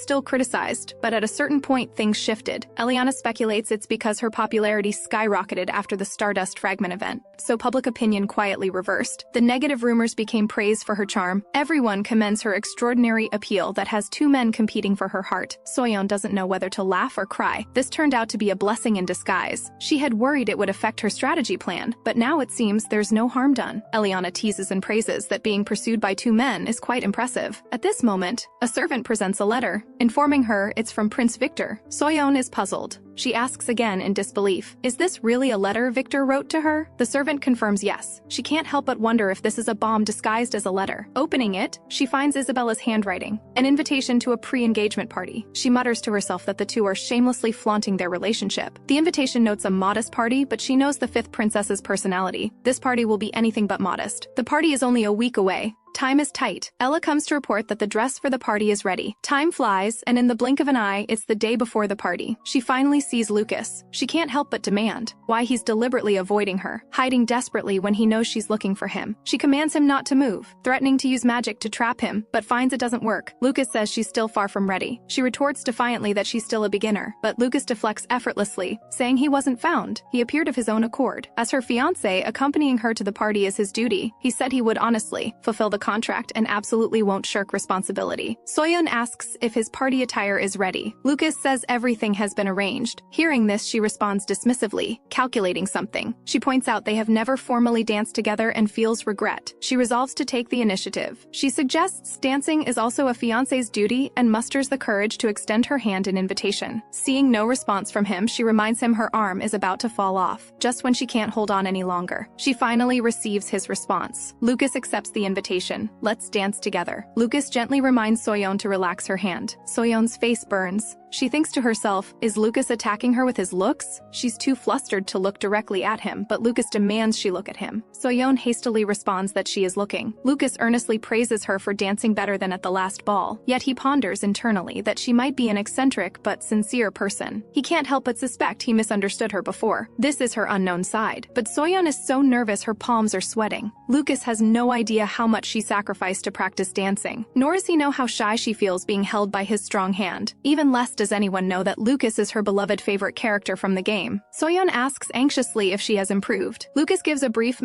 still criticized, but at a certain point, things shifted. Eliana speculates it's because her popularity skyrocketed after the Stardust fragment event, so public opinion quietly reversed. The negative rumors became praise for her charm. Everyone commends her extraordinary appeal that has two men competing for her heart. Soyeon doesn't know whether to laugh or cry. This turned out to be a blessing in disguise. She had worried it would affect her strategy plan, but now it seems there's no harm done. Eliana teases and praises that being pursued by two men is quite impressive. At this moment, a servant presents a letter, informing her it's from Prince Victor. Soyeon is puzzled. She asks again in disbelief, is this really a letter Victor wrote to her? The servant confirms yes. She can't help but wonder if this is a bomb disguised as a letter. Opening it, she finds Isabella's handwriting, an invitation to a pre-engagement party. She mutters to herself that the two are shamelessly flaunting their relationship. The invitation notes a modest party, but she knows the fifth princess's personality. This party will be anything but modest. The party is only a week away. Time is tight. Ella comes to report that the dress for the party is ready. Time flies, and in the blink of an eye, it's the day before the party. She finally sees Lucas. She can't help but demand why he's deliberately avoiding her, hiding desperately when he knows she's looking for him. She commands him not to move, threatening to use magic to trap him, but finds it doesn't work. Lucas says she's still far from ready. She retorts defiantly that she's still a beginner, but Lucas deflects effortlessly, saying he wasn't found. He appeared of his own accord. As her fiancé, accompanying her to the party is his duty. He said he would honestly fulfill the contract and absolutely won't shirk responsibility. Soyeon asks if his party attire is ready. Lucas says everything has been arranged. Hearing this, she responds dismissively, calculating something. She points out they have never formally danced together and feels regret. She resolves to take the initiative. She suggests dancing is also a fiancé's duty and musters the courage to extend her hand in invitation. Seeing no response from him, she reminds him her arm is about to fall off, just when she can't hold on any longer. She finally receives his response. Lucas accepts the invitation. Let's dance together. Lucas gently reminds Soyeon to relax her hand. Soyeon's face burns. She thinks to herself, is Lucas attacking her with his looks? She's too flustered to look directly at him, but Lucas demands she look at him. Soyeon hastily responds that she is looking. Lucas earnestly praises her for dancing better than at the last ball, yet he ponders internally that she might be an eccentric but sincere person. He can't help but suspect he misunderstood her before. This is her unknown side. But Soyeon is so nervous her palms are sweating. Lucas has no idea how much she sacrificed to practice dancing, nor does he know how shy she feels being held by his strong hand. Even less does anyone know that Lucas is her beloved favorite character from the game. Soyeon asks anxiously if she has improved. Lucas gives a brief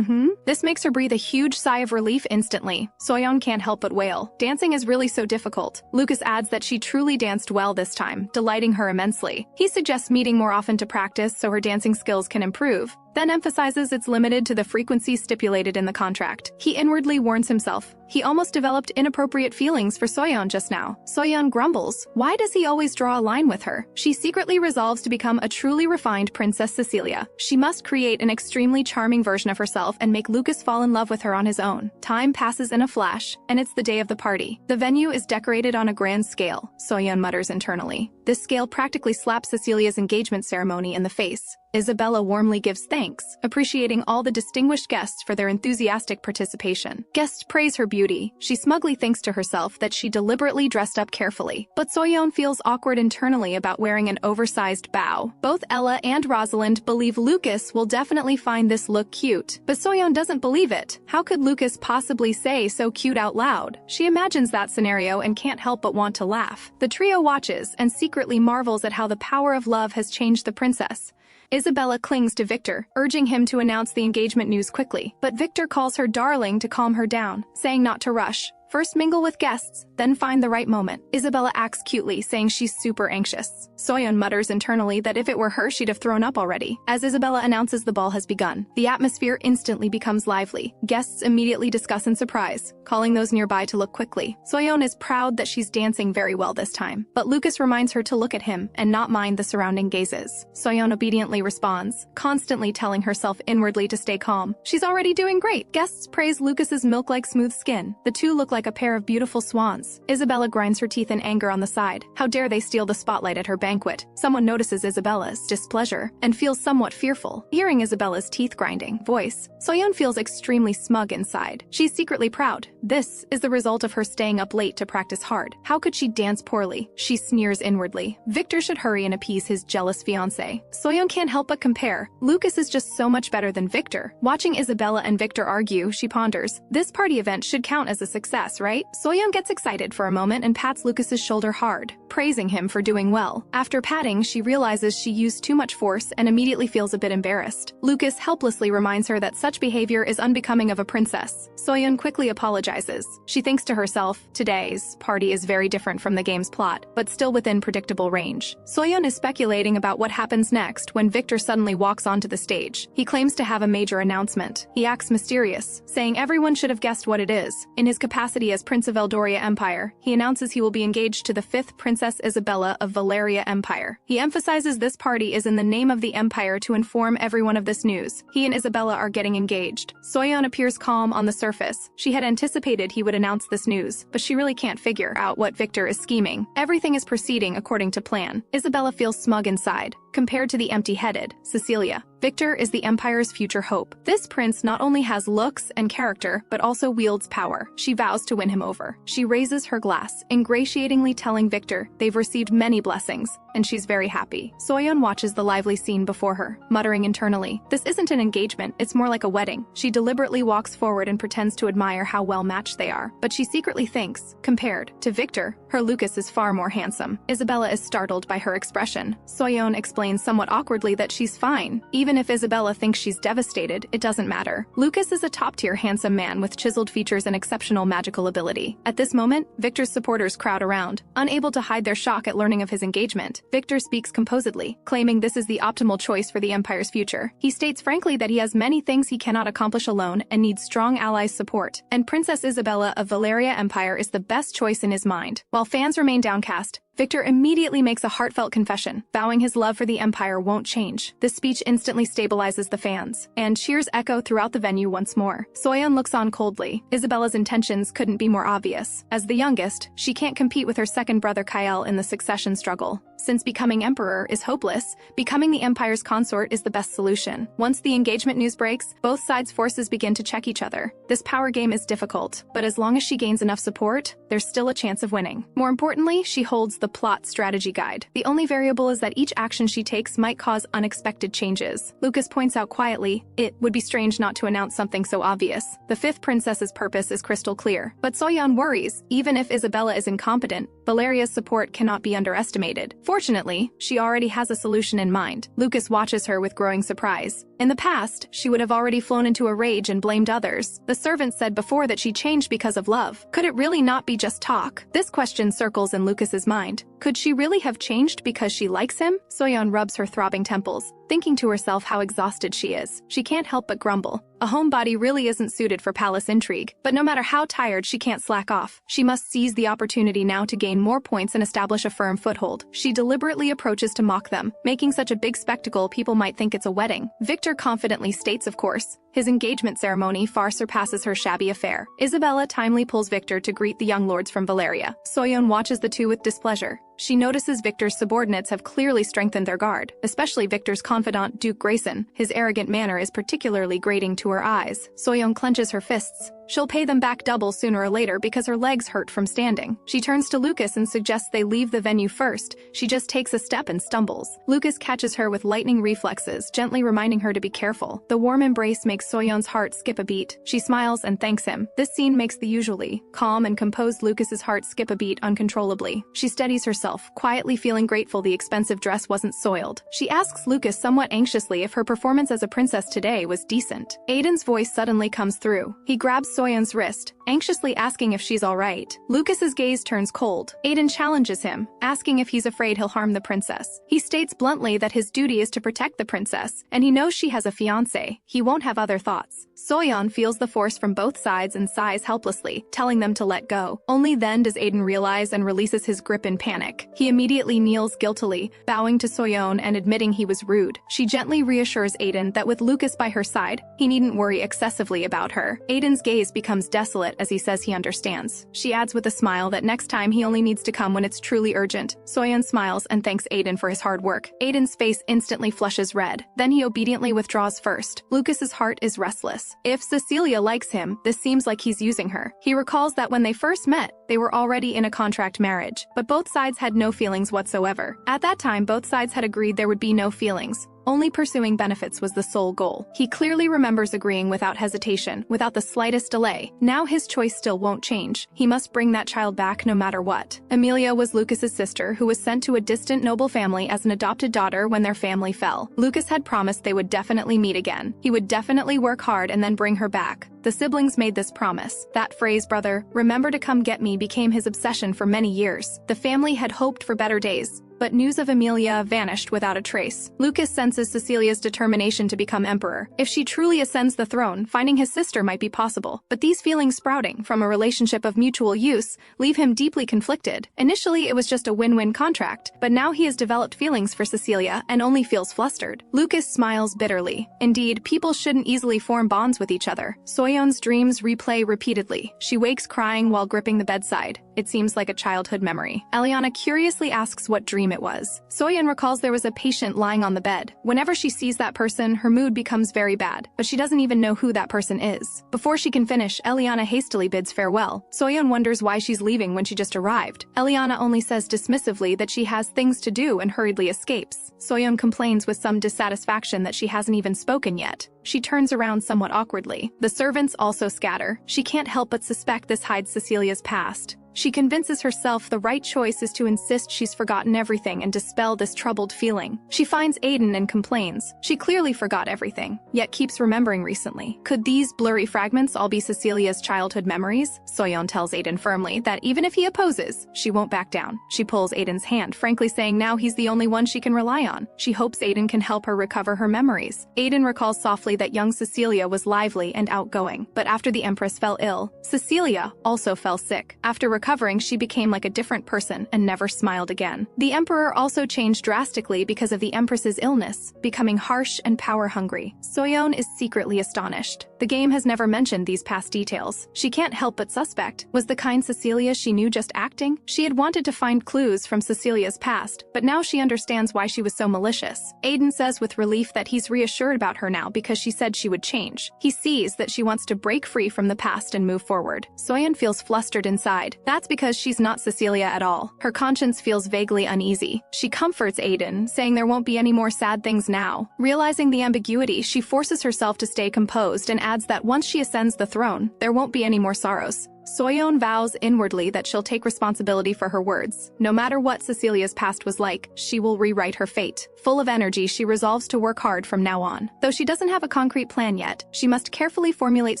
This makes her breathe a huge sigh of relief instantly. Soyeon can't help but wail. Dancing is really so difficult. Lucas adds that she truly danced well this time, delighting her immensely. He suggests meeting more often to practice so her dancing skills can improve, then emphasizes it's limited to the frequency stipulated in the contract. He inwardly warns himself. He almost developed inappropriate feelings for Soyeon just now. Soyeon grumbles. Why does he always draw a line with her? She secretly resolves to become a truly refined Princess Cecilia. She must create an extremely charming version of herself and make Lucas fall in love with her on his own. Time passes in a flash, and it's the day of the party. The venue is decorated on a grand scale, Soyeon mutters internally. This scale practically slaps Cecilia's engagement ceremony in the face. Isabella warmly gives thanks, appreciating all the distinguished guests for their enthusiastic participation. Guests praise her beauty. She smugly thinks to herself that she deliberately dressed up carefully. But Soyeon feels awkward internally about wearing an oversized bow. Both Ella and Rosalind believe Lucas will definitely find this look cute. But Soyeon doesn't believe it. How could Lucas possibly say so cute out loud? She imagines that scenario and can't help but want to laugh. The trio watches and secretly marvels at how the power of love has changed the princess. Isabella clings to Victor, urging him to announce the engagement news quickly. But Victor calls her darling to calm her down, saying not to rush. First mingle with guests, then find the right moment. Isabella acts cutely, saying she's super anxious. Soyeon mutters internally that if it were her, she'd have thrown up already. As Isabella announces the ball has begun, the atmosphere instantly becomes lively. Guests immediately discuss in surprise, calling those nearby to look quickly. Soyeon is proud that she's dancing very well this time, but Lucas reminds her to look at him and not mind the surrounding gazes. Soyeon obediently responds, constantly telling herself inwardly to stay calm. She's already doing great. Guests praise Lucas's milk-like smooth skin. The two look like a pair of beautiful swans. Isabella grinds her teeth in anger on the side. How dare they steal the spotlight at her banquet? Someone notices Isabella's displeasure and feels somewhat fearful. Hearing Isabella's teeth-grinding voice, Soyeon feels extremely smug inside. She's secretly proud. This is the result of her staying up late to practice hard. How could she dance poorly? She sneers inwardly. Victor should hurry and appease his jealous fiancé. Soyeon can't help but compare. Lucas is just so much better than Victor. Watching Isabella and Victor argue, she ponders. This party event should count as a success, right? Soyeon gets excited for a moment and pats Lucas's shoulder hard, praising him for doing well. After patting, she realizes she used too much force and immediately feels a bit embarrassed. Lucas helplessly reminds her that such behavior is unbecoming of a princess. Soyeon quickly apologizes. She thinks to herself, today's party is very different from the game's plot, but still within predictable range. Soyeon is speculating about what happens next when Victor suddenly walks onto the stage. He claims to have a major announcement. He acts mysterious, saying everyone should have guessed what it is. In his capacity as Prince of Eldoria Empire, he announces he will be engaged to the 5th Princess Isabella of Valeria Empire. He emphasizes this party is in the name of the Empire to inform everyone of this news. He and Isabella are getting engaged. Soyeon appears calm on the surface. She had anticipated he would announce this news, but she really can't figure out what Victor is scheming. Everything is proceeding according to plan. Isabella feels smug inside. Compared to the empty-headed Cecilia, Victor is the Empire's future hope. This prince not only has looks and character, but also wields power. She vows to win him over. She raises her glass, ingratiatingly telling Victor they've received many blessings, and she's very happy. Soyeon watches the lively scene before her, muttering internally, "This isn't an engagement, it's more like a wedding." She deliberately walks forward and pretends to admire how well matched they are, but she secretly thinks, compared to Victor, her Lucas is far more handsome. Isabella is startled by her expression. Soyeon explains somewhat awkwardly that she's fine. Even if Isabella thinks she's devastated, it doesn't matter. Lucas is a top-tier handsome man with chiseled features and exceptional magical ability. At this moment, Victor's supporters crowd around, unable to hide their shock at learning of his engagement. Victor speaks composedly, claiming this is the optimal choice for the Empire's future. He states frankly that he has many things he cannot accomplish alone and needs strong allies' support, and Princess Isabella of Valeria Empire is the best choice in his mind. While fans remain downcast, Victor immediately makes a heartfelt confession, vowing his love for the Empire won't change. This speech instantly stabilizes the fans, and cheers echo throughout the venue once more. Soyeon looks on coldly. Isabella's intentions couldn't be more obvious. As the youngest, she can't compete with her second brother Kyle in the succession struggle. Since becoming emperor is hopeless, becoming the Empire's consort is the best solution. Once the engagement news breaks, both sides' forces begin to check each other. This power game is difficult, but as long as she gains enough support, there's still a chance of winning. More importantly, she holds the plot strategy guide. The only variable is that each action she takes might cause unexpected changes. Lucas points out quietly, it would be strange not to announce something so obvious. The fifth princess's purpose is crystal clear. But Soyeon worries, even if Isabella is incompetent, Valeria's support cannot be underestimated. Fortunately, she already has a solution in mind. Lucas watches her with growing surprise. In the past, she would have already flown into a rage and blamed others. The servant said before that she changed because of love. Could it really not be just talk? This question circles in Lucas's mind. Could she really have changed because she likes him? Soyeon rubs her throbbing temples, thinking to herself how exhausted she is. She can't help but grumble. A homebody really isn't suited for palace intrigue, but no matter how tired, she can't slack off. She must seize the opportunity now to gain more points and establish a firm foothold. She deliberately approaches to mock them, making such a big spectacle people might think it's a wedding. Victor confidently states, of course, his engagement ceremony far surpasses her shabby affair. Isabella timely pulls Victor to greet the young lords from Valeria. Soyeon watches the two with displeasure. She notices Victor's subordinates have clearly strengthened their guard, especially Victor's confidant, Duke Grayson. His arrogant manner is particularly grating to her eyes. Soyeon clenches her fists. She'll pay them back double sooner or later because her legs hurt from standing. She turns to Lucas and suggests they leave the venue first. She just takes a step and stumbles. Lucas catches her with lightning reflexes, gently reminding her to be careful. The warm embrace makes Soyeon's heart skip a beat. She smiles and thanks him. This scene makes the usually calm and composed Lucas's heart skip a beat uncontrollably. She steadies herself, quietly feeling grateful the expensive dress wasn't soiled. She asks Lucas somewhat anxiously if her performance as a princess today was decent. Aiden's voice suddenly comes through. He grabs Soyeon's wrist, anxiously asking if she's alright. Lucas's gaze turns cold. Aiden challenges him, asking if he's afraid he'll harm the princess. He states bluntly that his duty is to protect the princess, and he knows she has a fiancé. He won't have other thoughts. Soyeon feels the force from both sides and sighs helplessly, telling them to let go. Only then does Aiden realize and releases his grip in panic. He immediately kneels guiltily, bowing to Soyeon and admitting he was rude. She gently reassures Aiden that with Lucas by her side, he needn't worry excessively about her. Aiden's gaze becomes desolate as he says he understands. She adds with a smile that next time he only needs to come when it's truly urgent. Soyeon smiles and thanks Aiden for his hard work. Aiden's face instantly flushes red. Then he obediently withdraws first. Lucas's heart is restless. If Cecilia likes him, this seems like he's using her. He recalls that when they first met, they were already in a contract marriage, but both sides had no feelings whatsoever. At that time, both sides had agreed there would be no feelings. Only pursuing benefits was the sole goal. He clearly remembers agreeing without hesitation, without the slightest delay. Now his choice still won't change. He must bring that child back no matter what. Emilia was Lucas's sister, who was sent to a distant noble family as an adopted daughter when their family fell. Lucas had promised they would definitely meet again. He would definitely work hard and then bring her back. The siblings made this promise. That phrase, "brother, remember to come get me," became his obsession for many years. The family had hoped for better days, but news of Emilia vanished without a trace. Lucas senses Cecilia's determination to become emperor. If she truly ascends the throne, finding his sister might be possible. But these feelings sprouting from a relationship of mutual use leave him deeply conflicted. Initially, it was just a win-win contract, but now he has developed feelings for Cecilia and only feels flustered. Lucas smiles bitterly. Indeed, people shouldn't easily form bonds with each other. Soyeon's dreams replay repeatedly. She wakes crying while gripping the bedside. It seems like a childhood memory. Eliana curiously asks what dream it was. Soyeon recalls there was a patient lying on the bed. Whenever she sees that person, her mood becomes very bad, but she doesn't even know who that person is. Before she can finish, Eliana hastily bids farewell. Soyeon wonders why she's leaving when she just arrived. Eliana only says dismissively that she has things to do and hurriedly escapes. Soyeon complains with some dissatisfaction that she hasn't even spoken yet. She turns around somewhat awkwardly. The servants also scatter. She can't help but suspect this hides Cecilia's past. She convinces herself the right choice is to insist she's forgotten everything and dispel this troubled feeling. She finds Aiden and complains. She clearly forgot everything, yet keeps remembering recently. Could these blurry fragments all be Cecilia's childhood memories? Soyeon tells Aiden firmly that even if he opposes, she won't back down. She pulls Aiden's hand, frankly saying now he's the only one she can rely on. She hopes Aiden can help her recover her memories. Aiden recalls softly that young Cecilia was lively and outgoing, but after the Empress fell ill, Cecilia also fell sick. After recovering, she became like a different person and never smiled again. The Emperor also changed drastically because of the Empress's illness, becoming harsh and power-hungry. Soyeon is secretly astonished. The game has never mentioned these past details. She can't help but suspect. Was the kind Cecilia she knew just acting? She had wanted to find clues from Cecilia's past, but now she understands why she was so malicious. Aiden says with relief that he's reassured about her now because she said she would change. He sees that she wants to break free from the past and move forward. Soyeon feels flustered inside. That's because she's not Cecilia at all. Her conscience feels vaguely uneasy. She comforts Aiden, saying there won't be any more sad things now. Realizing the ambiguity, she forces herself to stay composed and adds that once she ascends the throne, there won't be any more sorrows. Soyeon vows inwardly that she'll take responsibility for her words. No matter what Cecilia's past was like, she will rewrite her fate. Full of energy, she resolves to work hard from now on. Though she doesn't have a concrete plan yet, she must carefully formulate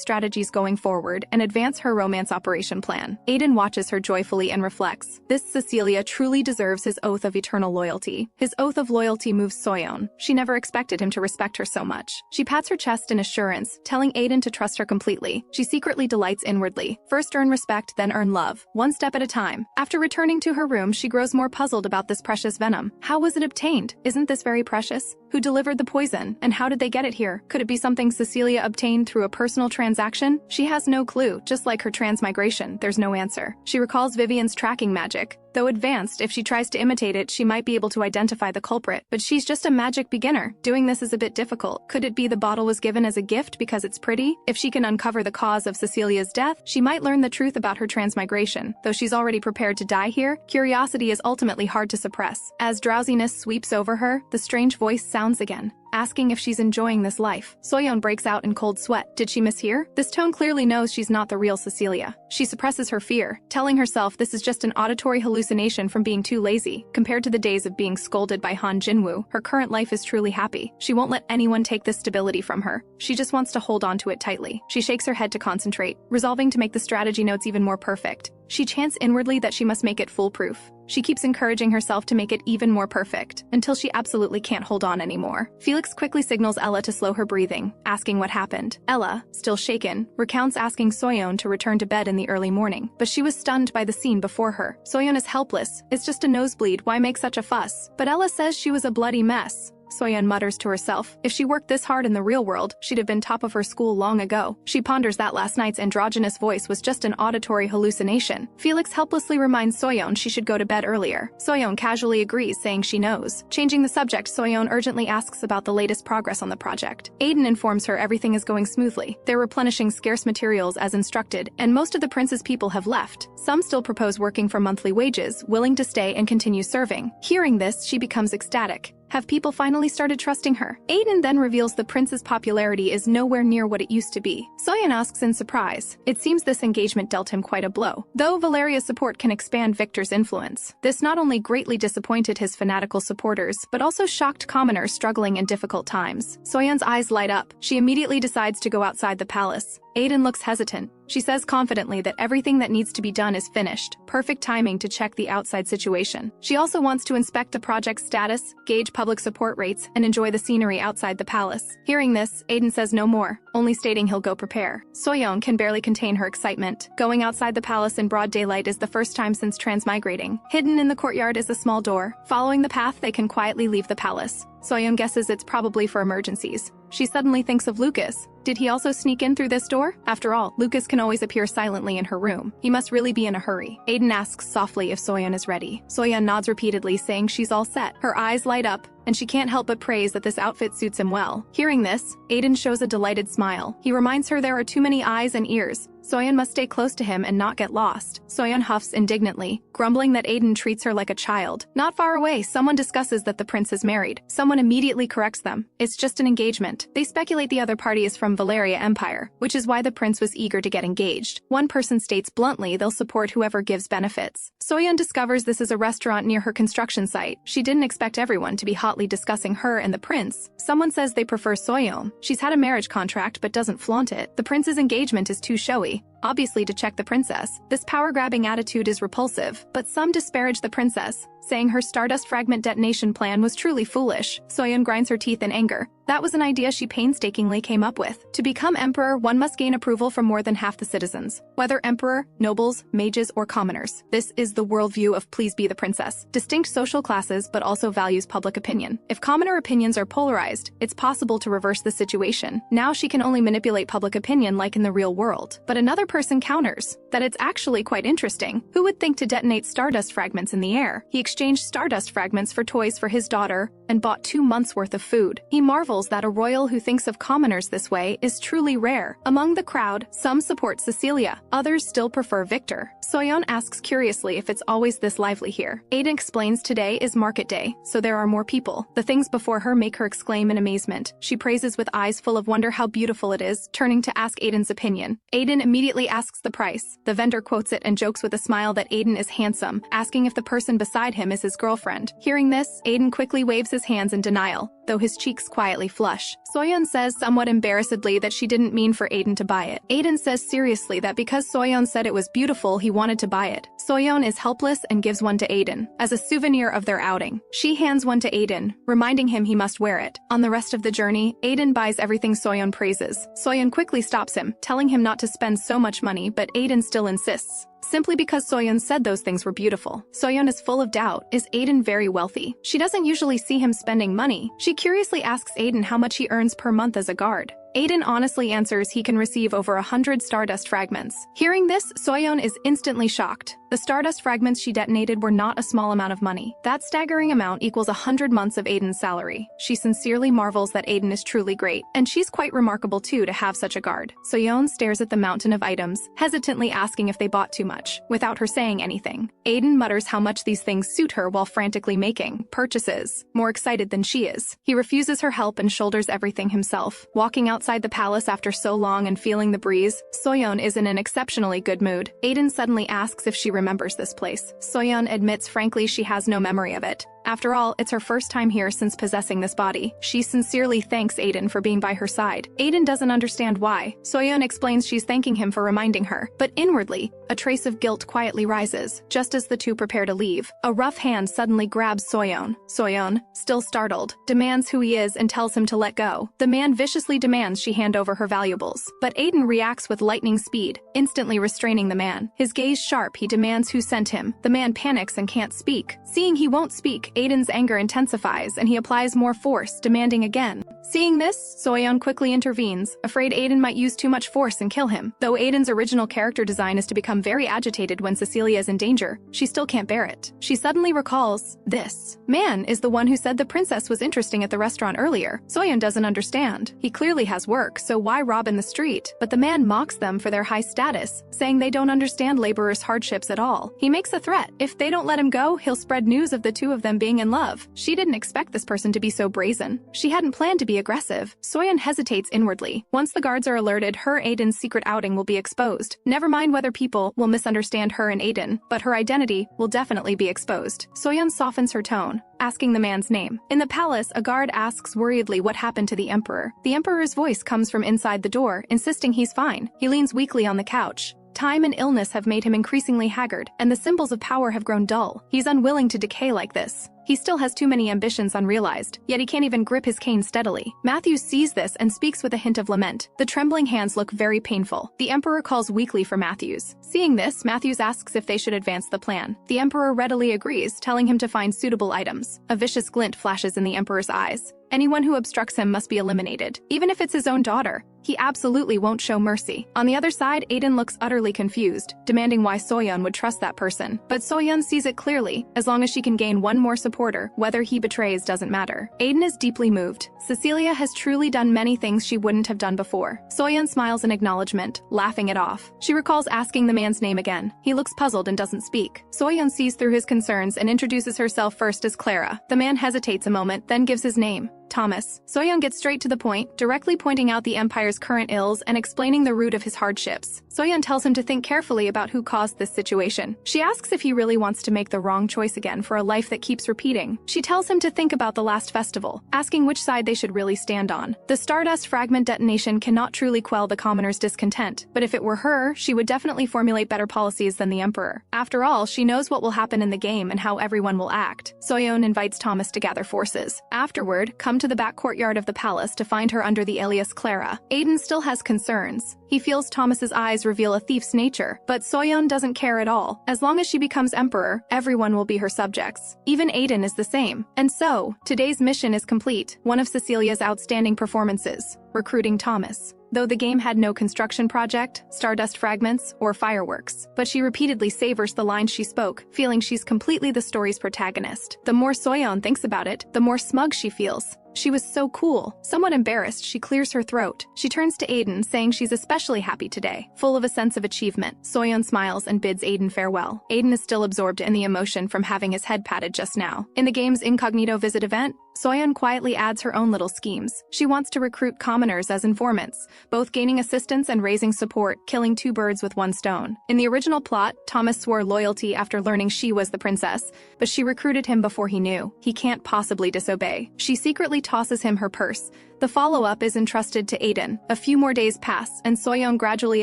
strategies going forward and advance her romance operation plan. Aiden watches her joyfully and reflects. This Cecilia truly deserves his oath of eternal loyalty. His oath of loyalty moves Soyeon. She never expected him to respect her so much. She pats her chest in assurance, telling Aiden to trust her completely. She secretly delights inwardly. First earn respect, then earn love, one step at a time. After returning to her room, she grows more puzzled about this precious venom. How was it obtained? Isn't this very precious? Who delivered the poison? And how did they get it here? Could it be something Cecilia obtained through a personal transaction? She has no clue. Just like her transmigration, there's no answer. She recalls Vivian's tracking magic. Though advanced, if she tries to imitate it, she might be able to identify the culprit. But she's just a magic beginner. Doing this is a bit difficult. Could it be the bottle was given as a gift because it's pretty? If she can uncover the cause of Cecilia's death, she might learn the truth about her transmigration. Though she's already prepared to die here, curiosity is ultimately hard to suppress. As drowsiness sweeps over her, the strange voice sounds again, asking if she's enjoying this life. Soyeon breaks out in cold sweat. Did she mishear? This tone clearly knows she's not the real Cecilia. She suppresses her fear, telling herself this is just an auditory hallucination from being too lazy. Compared to the days of being scolded by Han Jinwoo, her current life is truly happy. She won't let anyone take this stability from her. She just wants to hold on to it tightly. She shakes her head to concentrate, resolving to make the strategy notes even more perfect. She chants inwardly that she must make it foolproof. She keeps encouraging herself to make it even more perfect, until she absolutely can't hold on anymore. Felix quickly signals Ella to slow her breathing, asking what happened. Ella, still shaken, recounts asking Soyeon to return to bed in the early morning, but she was stunned by the scene before her. Soyeon is helpless. It's just a nosebleed, why make such a fuss? But Ella says she was a bloody mess. Soyeon mutters to herself. If she worked this hard in the real world, she'd have been top of her school long ago. She ponders that last night's androgynous voice was just an auditory hallucination. Felix helplessly reminds Soyeon she should go to bed earlier. Soyeon casually agrees, saying she knows. Changing the subject, Soyeon urgently asks about the latest progress on the project. Aiden informs her everything is going smoothly. They're replenishing scarce materials as instructed, and most of the prince's people have left. Some still propose working for monthly wages, willing to stay and continue serving. Hearing this, she becomes ecstatic. Have people finally started trusting her? Aiden then reveals the prince's popularity is nowhere near what it used to be. Soyeon asks in surprise. It seems this engagement dealt him quite a blow. Though Valeria's support can expand Victor's influence, this not only greatly disappointed his fanatical supporters, but also shocked commoners struggling in difficult times. Soyeon's eyes light up. She immediately decides to go outside the palace. Aiden looks hesitant. She says confidently that everything that needs to be done is finished. Perfect timing to check the outside situation. She also wants to inspect the project's status, gauge public support rates, and enjoy the scenery outside the palace. Hearing this, Aiden says no more, only stating he'll go prepare. Soyeon can barely contain her excitement. Going outside the palace in broad daylight is the first time since transmigrating. Hidden in the courtyard is a small door. Following the path, they can quietly leave the palace. Soyeon guesses it's probably for emergencies. She suddenly thinks of Lucas. Did he also sneak in through this door? After all, Lucas can always appear silently in her room. He must really be in a hurry. Aiden asks softly if Soyeon is ready. Soyeon nods repeatedly, saying she's all set. Her eyes light up, and she can't help but praise that this outfit suits him well. Hearing this, Aiden shows a delighted smile. He reminds her there are too many eyes and ears. Soyeon must stay close to him and not get lost. Soyeon huffs indignantly, grumbling that Aiden treats her like a child. Not far away, someone discusses that the prince is married. Someone immediately corrects them. It's just an engagement. They speculate the other party is from Valeria Empire, which is why the prince was eager to get engaged. One person states bluntly they'll support whoever gives benefits. Soyeon discovers this is a restaurant near her construction site. She didn't expect everyone to be hotly discussing her and the prince. Someone says they prefer Soyeon. She's had a marriage contract but doesn't flaunt it. The prince's engagement is too showy, obviously to check the princess. This power-grabbing attitude is repulsive, but some disparage the princess, saying her stardust fragment detonation plan was truly foolish. Soyeon grinds her teeth in anger. That was an idea she painstakingly came up with. To become emperor, one must gain approval from more than half the citizens, whether emperor, nobles, mages, or commoners. This is the worldview of Please Be the Princess. Distinct social classes, but also values public opinion. If commoner opinions are polarized, it's possible to reverse the situation. Now she can only manipulate public opinion like in the real world. But another person counters that it's actually quite interesting. Who would think to detonate stardust fragments in the air? He exchanged stardust fragments for toys for his daughter and bought 2 months' worth of food. He marvels that a royal who thinks of commoners this way is truly rare. Among the crowd, some support Cecilia, others still prefer Victor. Soyeon asks curiously if it's always this lively here. Aiden explains today is market day, so there are more people. The things before her make her exclaim in amazement. She praises with eyes full of wonder how beautiful it is, turning to ask Aiden's opinion. Aiden immediately asks the price. The vendor quotes it and jokes with a smile that Aiden is handsome, asking if the person beside him is his girlfriend. Hearing this, Aiden quickly waves his hands in denial, though his cheeks quietly flush. Soyeon says somewhat embarrassedly that she didn't mean for Aiden to buy it. Aiden says seriously that because Soyeon said it was beautiful, he wanted to buy it. Soyeon is helpless and gives one to Aiden as a souvenir of their outing. She hands one to Aiden, reminding him he must wear it. On the rest of the journey, Aiden buys everything Soyeon praises. Soyeon quickly stops him, telling him not to spend so much money, but Aiden still insists, simply because Soyeon said those things were beautiful. Soyeon is full of doubt. Is Aiden very wealthy? She doesn't usually see him spending money. She curiously asks Aiden how much he earns per month as a guard. Aiden honestly answers he can receive over 100 stardust fragments. Hearing this, Soyeon is instantly shocked. The stardust fragments she detonated were not a small amount of money. That staggering amount equals 100 months of Aiden's salary. She sincerely marvels that Aiden is truly great, and she's quite remarkable too to have such a guard. Soyeon stares at the mountain of items, hesitantly asking if they bought too much, without her saying anything. Aiden mutters how much these things suit her while frantically making purchases, more excited than she is. He refuses her help and shoulders everything himself. Walking outside the palace after so long and feeling the breeze, Soyeon is in an exceptionally good mood. Aiden suddenly asks if she remembers this place. Soyeon admits frankly she has no memory of it. After all, it's her first time here since possessing this body. She sincerely thanks Aiden for being by her side. Aiden doesn't understand why. Soyeon explains she's thanking him for reminding her, but inwardly, a trace of guilt quietly rises. Just as the two prepare to leave, a rough hand suddenly grabs Soyeon. Soyeon, still startled, demands who he is and tells him to let go. The man viciously demands she hand over her valuables, but Aiden reacts with lightning speed, instantly restraining the man. His gaze sharp, he demands who sent him. The man panics and can't speak. Seeing he won't speak, Aiden's anger intensifies and he applies more force, demanding again. Seeing this, Soyeon quickly intervenes, afraid Aiden might use too much force and kill him. Though Aiden's original character design is to become very agitated when Cecilia is in danger, she still can't bear it. She suddenly recalls, this man is the one who said the princess was interesting at the restaurant earlier. Soyeon doesn't understand. He clearly has work, so why rob in the street? But the man mocks them for their high status, saying they don't understand laborers' hardships at all. He makes a threat. If they don't let him go, he'll spread news of the two of them being in love. She didn't expect this person to be so brazen. She hadn't planned to be aggressive. Soyeon hesitates inwardly. Once the guards are alerted, her Aiden's secret outing will be exposed. Never mind whether people will misunderstand her and Aiden, but her identity will definitely be exposed. Soyeon softens her tone, asking the man's name. In the palace, a guard asks worriedly what happened to the emperor. The emperor's voice comes from inside the door, insisting he's fine. He leans weakly on the couch. Time and illness have made him increasingly haggard, and the symbols of power have grown dull. He's unwilling to decay like this. He still has too many ambitions unrealized, yet he can't even grip his cane steadily. Matthews sees this and speaks with a hint of lament. The trembling hands look very painful. The emperor calls weakly for Matthews. Seeing this, Matthews asks if they should advance the plan. The emperor readily agrees, telling him to find suitable items. A vicious glint flashes in the emperor's eyes. Anyone who obstructs him must be eliminated, even if it's his own daughter. He absolutely won't show mercy. On the other side, Aiden looks utterly confused, demanding why Soyeon would trust that person. But Soyeon sees it clearly. As long as she can gain one more supporter, whether he betrays doesn't matter. Aiden is deeply moved. Cecilia has truly done many things she wouldn't have done before. Soyeon smiles in acknowledgement, laughing it off. She recalls asking the man's name again. He looks puzzled and doesn't speak. Soyeon sees through his concerns and introduces herself first as Clara. The man hesitates a moment, then gives his name. Thomas. Soyeon gets straight to the point, directly pointing out the Empire's current ills and explaining the root of his hardships. Soyeon tells him to think carefully about who caused this situation. She asks if he really wants to make the wrong choice again for a life that keeps repeating. She tells him to think about the last festival, asking which side they should really stand on. The stardust fragment detonation cannot truly quell the commoner's discontent, but if it were her, she would definitely formulate better policies than the Emperor. After all, she knows what will happen in the game and how everyone will act. Soyeon invites Thomas to gather forces. Afterward, come to the back courtyard of the palace to find her under the alias Clara. Aiden still has concerns. He feels Thomas's eyes reveal a thief's nature, but Soyeon doesn't care at all. As long as she becomes emperor, everyone will be her subjects. Even Aiden is the same. And so, today's mission is complete, one of Cecilia's outstanding performances, recruiting Thomas. Though the game had no construction project, stardust fragments, or fireworks, but she repeatedly savors the lines she spoke, feeling she's completely the story's protagonist. The more Soyeon thinks about it, the more smug she feels. She was so cool. Somewhat embarrassed, she clears her throat. She turns to Aiden, saying she's especially happy today, full of a sense of achievement. Soyeon smiles and bids Aiden farewell. Aiden is still absorbed in the emotion from having his head patted just now. In the game's incognito visit event, Soyeon quietly adds her own little schemes. She wants to recruit commoners as informants, both gaining assistance and raising support, killing two birds with one stone. In the original plot, Thomas swore loyalty after learning she was the princess, but she recruited him before he knew. He can't possibly disobey. She secretly tosses him her purse. The follow-up is entrusted to Aiden. A few more days pass, and Soyeon gradually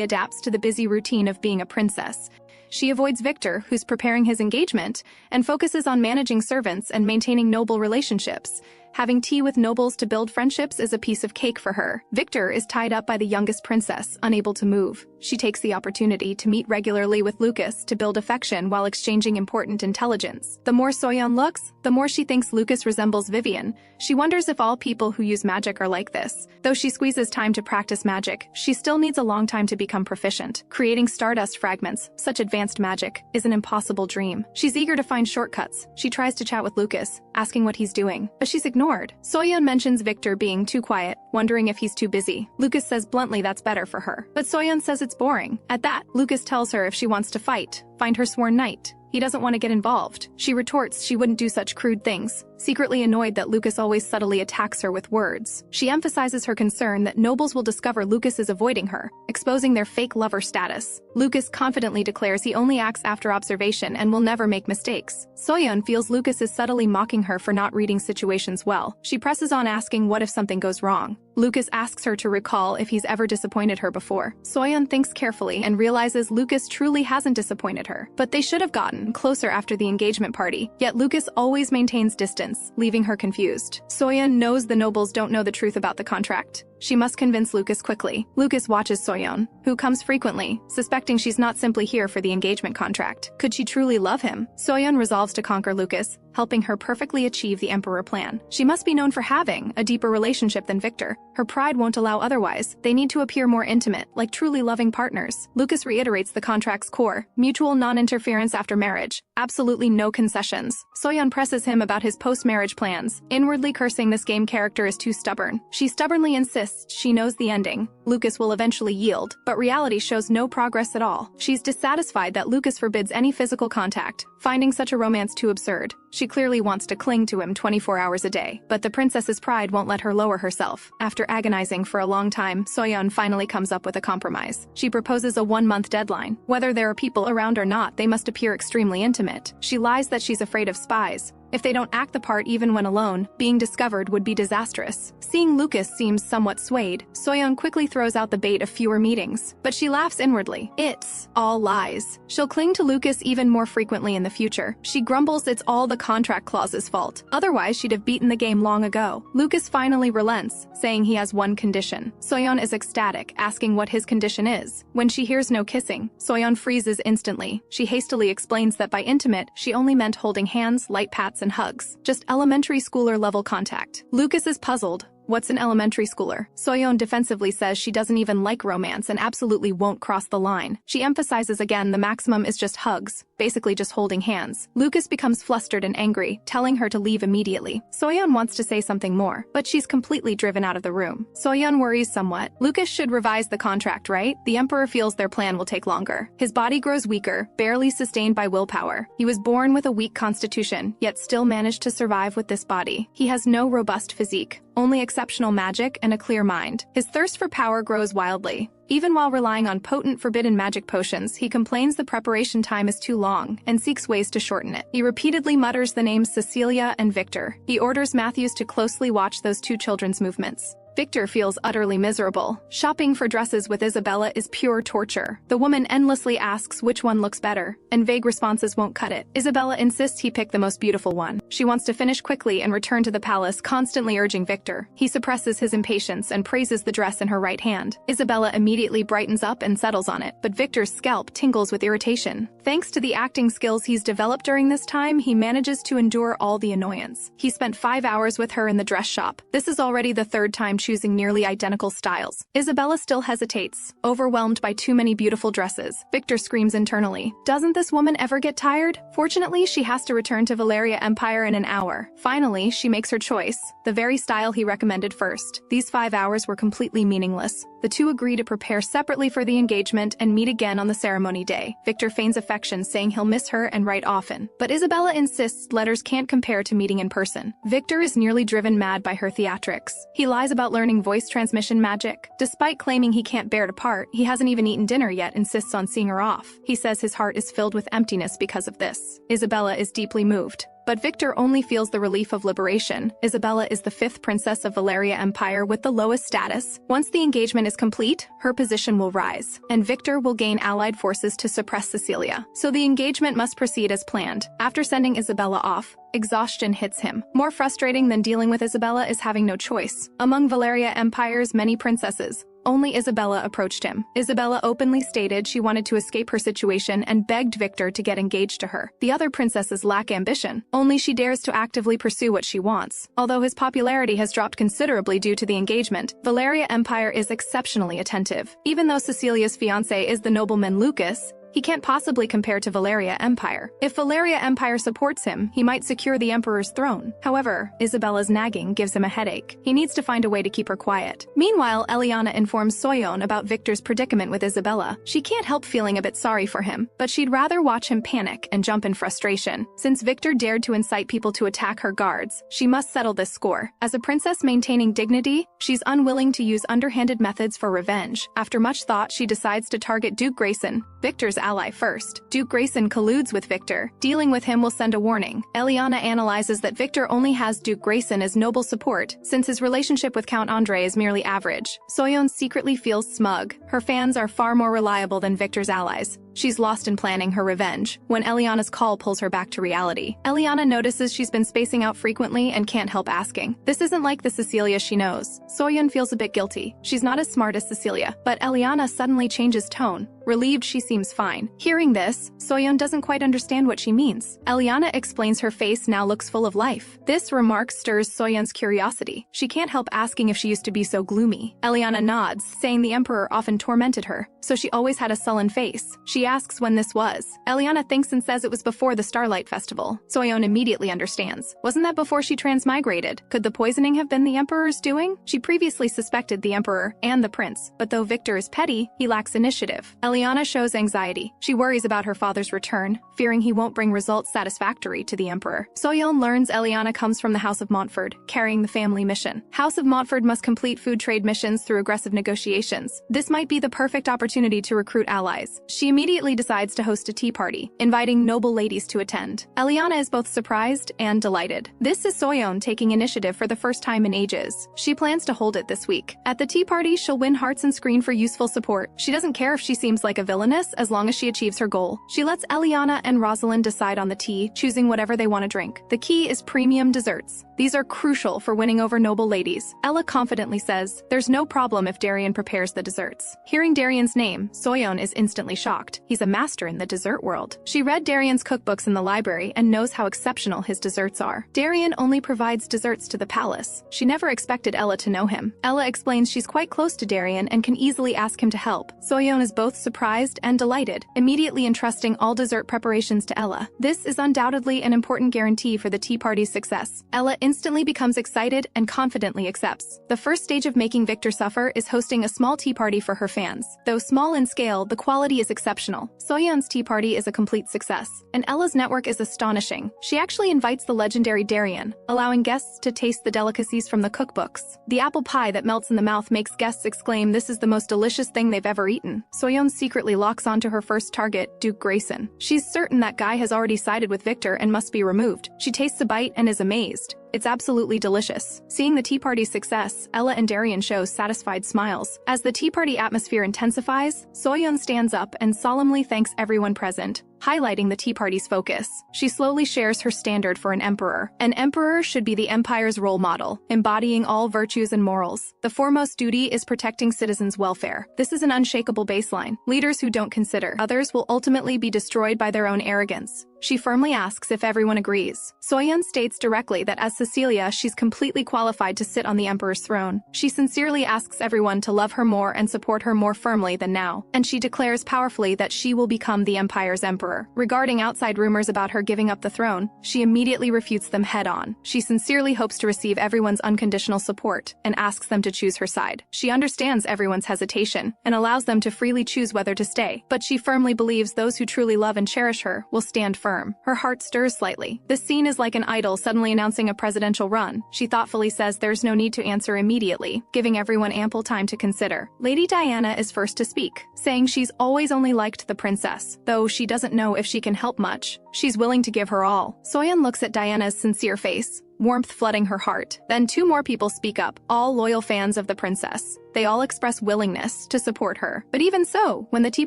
adapts to the busy routine of being a princess. She avoids Victor, who's preparing his engagement, and focuses on managing servants and maintaining noble relationships. Having tea with nobles to build friendships is a piece of cake for her. Victor is tied up by the youngest princess, unable to move. She takes the opportunity to meet regularly with Lucas to build affection while exchanging important intelligence. The more Soyeon looks, the more she thinks Lucas resembles Vivian. She wonders if all people who use magic are like this. Though she squeezes time to practice magic, she still needs a long time to become proficient. Creating stardust fragments, such advanced magic, is an impossible dream. She's eager to find shortcuts. She tries to chat with Lucas, asking what he's doing, but she's ignored. Soyeon mentions Victor being too quiet, wondering if he's too busy. Lucas says bluntly that's better for her, but Soyeon says it's boring. At that, Lucas tells her if she wants to fight, find her sworn knight. He doesn't want to get involved. She retorts she wouldn't do such crude things, secretly annoyed that Lucas always subtly attacks her with words. She emphasizes her concern that nobles will discover Lucas is avoiding her, exposing their fake lover status. Lucas confidently declares he only acts after observation and will never make mistakes. Soyeon feels Lucas is subtly mocking her for not reading situations well. She presses on asking what if something goes wrong. Lucas asks her to recall if he's ever disappointed her before. Soyeon thinks carefully and realizes Lucas truly hasn't disappointed her, but they should have gotten closer after the engagement party. Yet Lucas always maintains distance, leaving her confused. Soyeon knows the nobles don't know the truth about the contract. She must convince Lucas quickly. Lucas watches Soyeon, who comes frequently, suspecting she's not simply here for the engagement contract. Could she truly love him? Soyeon resolves to conquer Lucas, helping her perfectly achieve the Emperor plan. She must be known for having a deeper relationship than Victor. Her pride won't allow otherwise. They need to appear more intimate, like truly loving partners. Lucas reiterates the contract's core: mutual non-interference after marriage. Absolutely no concessions. Soyeon presses him about his post-marriage plans, inwardly cursing this game character is too stubborn. She stubbornly insists she knows the ending. Lucas will eventually yield, but reality shows no progress at all. She's dissatisfied that Lucas forbids any physical contact, finding such a romance too absurd. She clearly wants to cling to him 24 hours a day, but the princess's pride won't let her lower herself. After agonizing for a long time, Soyeon finally comes up with a compromise. She proposes a 1-month deadline. Whether there are people around or not, they must appear extremely intimate. She lies that she's afraid of spies. If they don't act the part even when alone, being discovered would be disastrous. Seeing Lucas seems somewhat swayed, Soyeon quickly throws out the bait of fewer meetings, but she laughs inwardly. It's all lies. She'll cling to Lucas even more frequently in the future. She grumbles it's all the contract clause's fault. Otherwise, she'd have beaten the game long ago. Lucas finally relents, saying he has one condition. Soyeon is ecstatic, asking what his condition is. When she hears no kissing, Soyeon freezes instantly. She hastily explains that by intimate, she only meant holding hands, light pats, and hugs. Just elementary schooler level contact. Lucas is puzzled. What's an elementary schooler? Soyeon defensively says she doesn't even like romance and absolutely won't cross the line. She emphasizes again the maximum is just hugs, basically just holding hands. Lucas becomes flustered and angry, telling her to leave immediately. Soyeon wants to say something more, but she's completely driven out of the room. Soyeon worries somewhat. Lucas should revise the contract, right? The Emperor feels their plan will take longer. His body grows weaker, barely sustained by willpower. He was born with a weak constitution, yet still managed to survive with this body. He has no robust physique, only exceptional magic and a clear mind. His thirst for power grows wildly. Even while relying on potent forbidden magic potions, he complains the preparation time is too long and seeks ways to shorten it. He repeatedly mutters the names Cecilia and Victor. He orders Matthews to closely watch those two children's movements. Victor feels utterly miserable. Shopping for dresses with Isabella is pure torture. The woman endlessly asks which one looks better, and vague responses won't cut it. Isabella insists he pick the most beautiful one. She wants to finish quickly and return to the palace, constantly urging Victor. He suppresses his impatience and praises the dress in her right hand. Isabella immediately brightens up and settles on it, but Victor's scalp tingles with irritation. Thanks to the acting skills he's developed during this time, he manages to endure all the annoyance. He spent 5 hours with her in the dress shop. This is already the third time choosing nearly identical styles. Isabella still hesitates, overwhelmed by too many beautiful dresses. Victor screams internally, "Doesn't this woman ever get tired?" Fortunately, she has to return to Valeria Empire in an hour. Finally, she makes her choice, the very style he recommended first. These 5 hours were completely meaningless. The two agree to prepare separately for the engagement and meet again on the ceremony day. Victor feigns affection, saying he'll miss her and write often. But Isabella insists letters can't compare to meeting in person. Victor is nearly driven mad by her theatrics. He lies about learning voice transmission magic. Despite claiming he can't bear to part, he hasn't even eaten dinner yet, insists on seeing her off. He says his heart is filled with emptiness because of this. Isabella is deeply moved. But Victor only feels the relief of liberation. Isabella is the 5th princess of Valeria Empire with the lowest status. Once the engagement is complete, her position will rise, and Victor will gain allied forces to suppress Cecilia. So the engagement must proceed as planned. After sending Isabella off, exhaustion hits him. More frustrating than dealing with Isabella is having no choice. Among Valeria Empire's many princesses, only Isabella approached him. Isabella openly stated she wanted to escape her situation and begged Victor to get engaged to her. The other princesses lack ambition. Only she dares to actively pursue what she wants. Although his popularity has dropped considerably due to the engagement, Valeria Empire is exceptionally attentive. Even though Cecilia's fiancé is the nobleman Lucas, he can't possibly compare to Valeria Empire. If Valeria Empire supports him, he might secure the Emperor's throne. However, Isabella's nagging gives him a headache. He needs to find a way to keep her quiet. Meanwhile, Eliana informs Soyeon about Victor's predicament with Isabella. She can't help feeling a bit sorry for him, but she'd rather watch him panic and jump in frustration. Since Victor dared to incite people to attack her guards, she must settle this score. As a princess maintaining dignity, she's unwilling to use underhanded methods for revenge. After much thought, she decides to target Duke Grayson, Victor's ally, first. Duke Grayson colludes with Victor. Dealing with him will send a warning. Eliana analyzes that Victor only has Duke Grayson as noble support, since his relationship with Count Andre is merely average. Soyeon secretly feels smug. Her fans are far more reliable than Victor's allies. She's lost in planning her revenge, when Eliana's call pulls her back to reality. Eliana notices she's been spacing out frequently and can't help asking. This isn't like the Cecilia she knows. Soyeon feels a bit guilty. She's not as smart as Cecilia, but Eliana suddenly changes tone. Relieved, she seems fine. Hearing this, Soyeon doesn't quite understand what she means. Eliana explains her face now looks full of life. This remark stirs Soyeon's curiosity. She can't help asking if she used to be so gloomy. Eliana nods, saying the Emperor often tormented her, so she always had a sullen face. She asks when this was. Eliana thinks and says it was before the Starlight Festival. Soyeon immediately understands. Wasn't that before she transmigrated? Could the poisoning have been the Emperor's doing? She previously suspected the Emperor and the Prince, but though Victor is petty, he lacks initiative. Eliana shows anxiety. She worries about her father's return, fearing he won't bring results satisfactory to the Emperor. Soyeon learns Eliana comes from the House of Montfort, carrying the family mission. House of Montfort must complete food trade missions through aggressive negotiations. This might be the perfect opportunity to recruit allies. She immediately immediately decides to host a tea party, inviting noble ladies to attend. Eliana is both surprised and delighted. This is Soyeon taking initiative for the first time in ages. She plans to hold it this week. At the tea party, she'll win hearts and screen for useful support. She doesn't care if she seems like a villainess as long as she achieves her goal. She lets Eliana and Rosalind decide on the tea, choosing whatever they want to drink. The key is premium desserts. These are crucial for winning over noble ladies. Ella confidently says, "There's no problem if Darian prepares the desserts." Hearing Darian's name, Soyeon is instantly shocked. He's a master in the dessert world. She read Darian's cookbooks in the library and knows how exceptional his desserts are. Darian only provides desserts to the palace. She never expected Ella to know him. Ella explains she's quite close to Darian and can easily ask him to help. Soyeon is both surprised and delighted, immediately entrusting all dessert preparations to Ella. This is undoubtedly an important guarantee for the tea party's success. Ella instantly becomes excited and confidently accepts. The first stage of making Victor suffer is hosting a small tea party for her fans. Though small in scale, the quality is exceptional. Soyeon's tea party is a complete success, and Ella's network is astonishing. She actually invites the legendary Darian, allowing guests to taste the delicacies from the cookbooks. The apple pie that melts in the mouth makes guests exclaim this is the most delicious thing they've ever eaten. Soyeon secretly locks onto her first target, Duke Grayson. She's certain that guy has already sided with Victor and must be removed. She tastes a bite and is amazed. It's absolutely delicious. Seeing the tea party's success, Ella and Darian show satisfied smiles. As the tea party atmosphere intensifies, Soyeon stands up and solemnly thanks everyone present, highlighting the tea party's focus. She slowly shares her standard for an emperor. An emperor should be the empire's role model, embodying all virtues and morals. The foremost duty is protecting citizens' welfare. This is an unshakable baseline. Leaders who don't consider others will ultimately be destroyed by their own arrogance. She firmly asks if everyone agrees. Soyeon states directly that as Cecilia, she's completely qualified to sit on the emperor's throne. She sincerely asks everyone to love her more and support her more firmly than now, and she declares powerfully that she will become the empire's emperor. Regarding outside rumors about her giving up the throne, she immediately refutes them head-on. She sincerely hopes to receive everyone's unconditional support and asks them to choose her side. She understands everyone's hesitation and allows them to freely choose whether to stay, but she firmly believes those who truly love and cherish her will stand firm. Her heart stirs slightly. This scene is like an idol suddenly announcing a presidential run. She thoughtfully says there's no need to answer immediately, giving everyone ample time to consider. Lady Diana is first to speak, saying she's always only liked the princess, though she doesn't know if she can help much. She's willing to give her all. Soyeon looks at Diana's sincere face, warmth flooding her heart. Then two more people speak up, all loyal fans of the princess. They all express willingness to support her. But even so, when the tea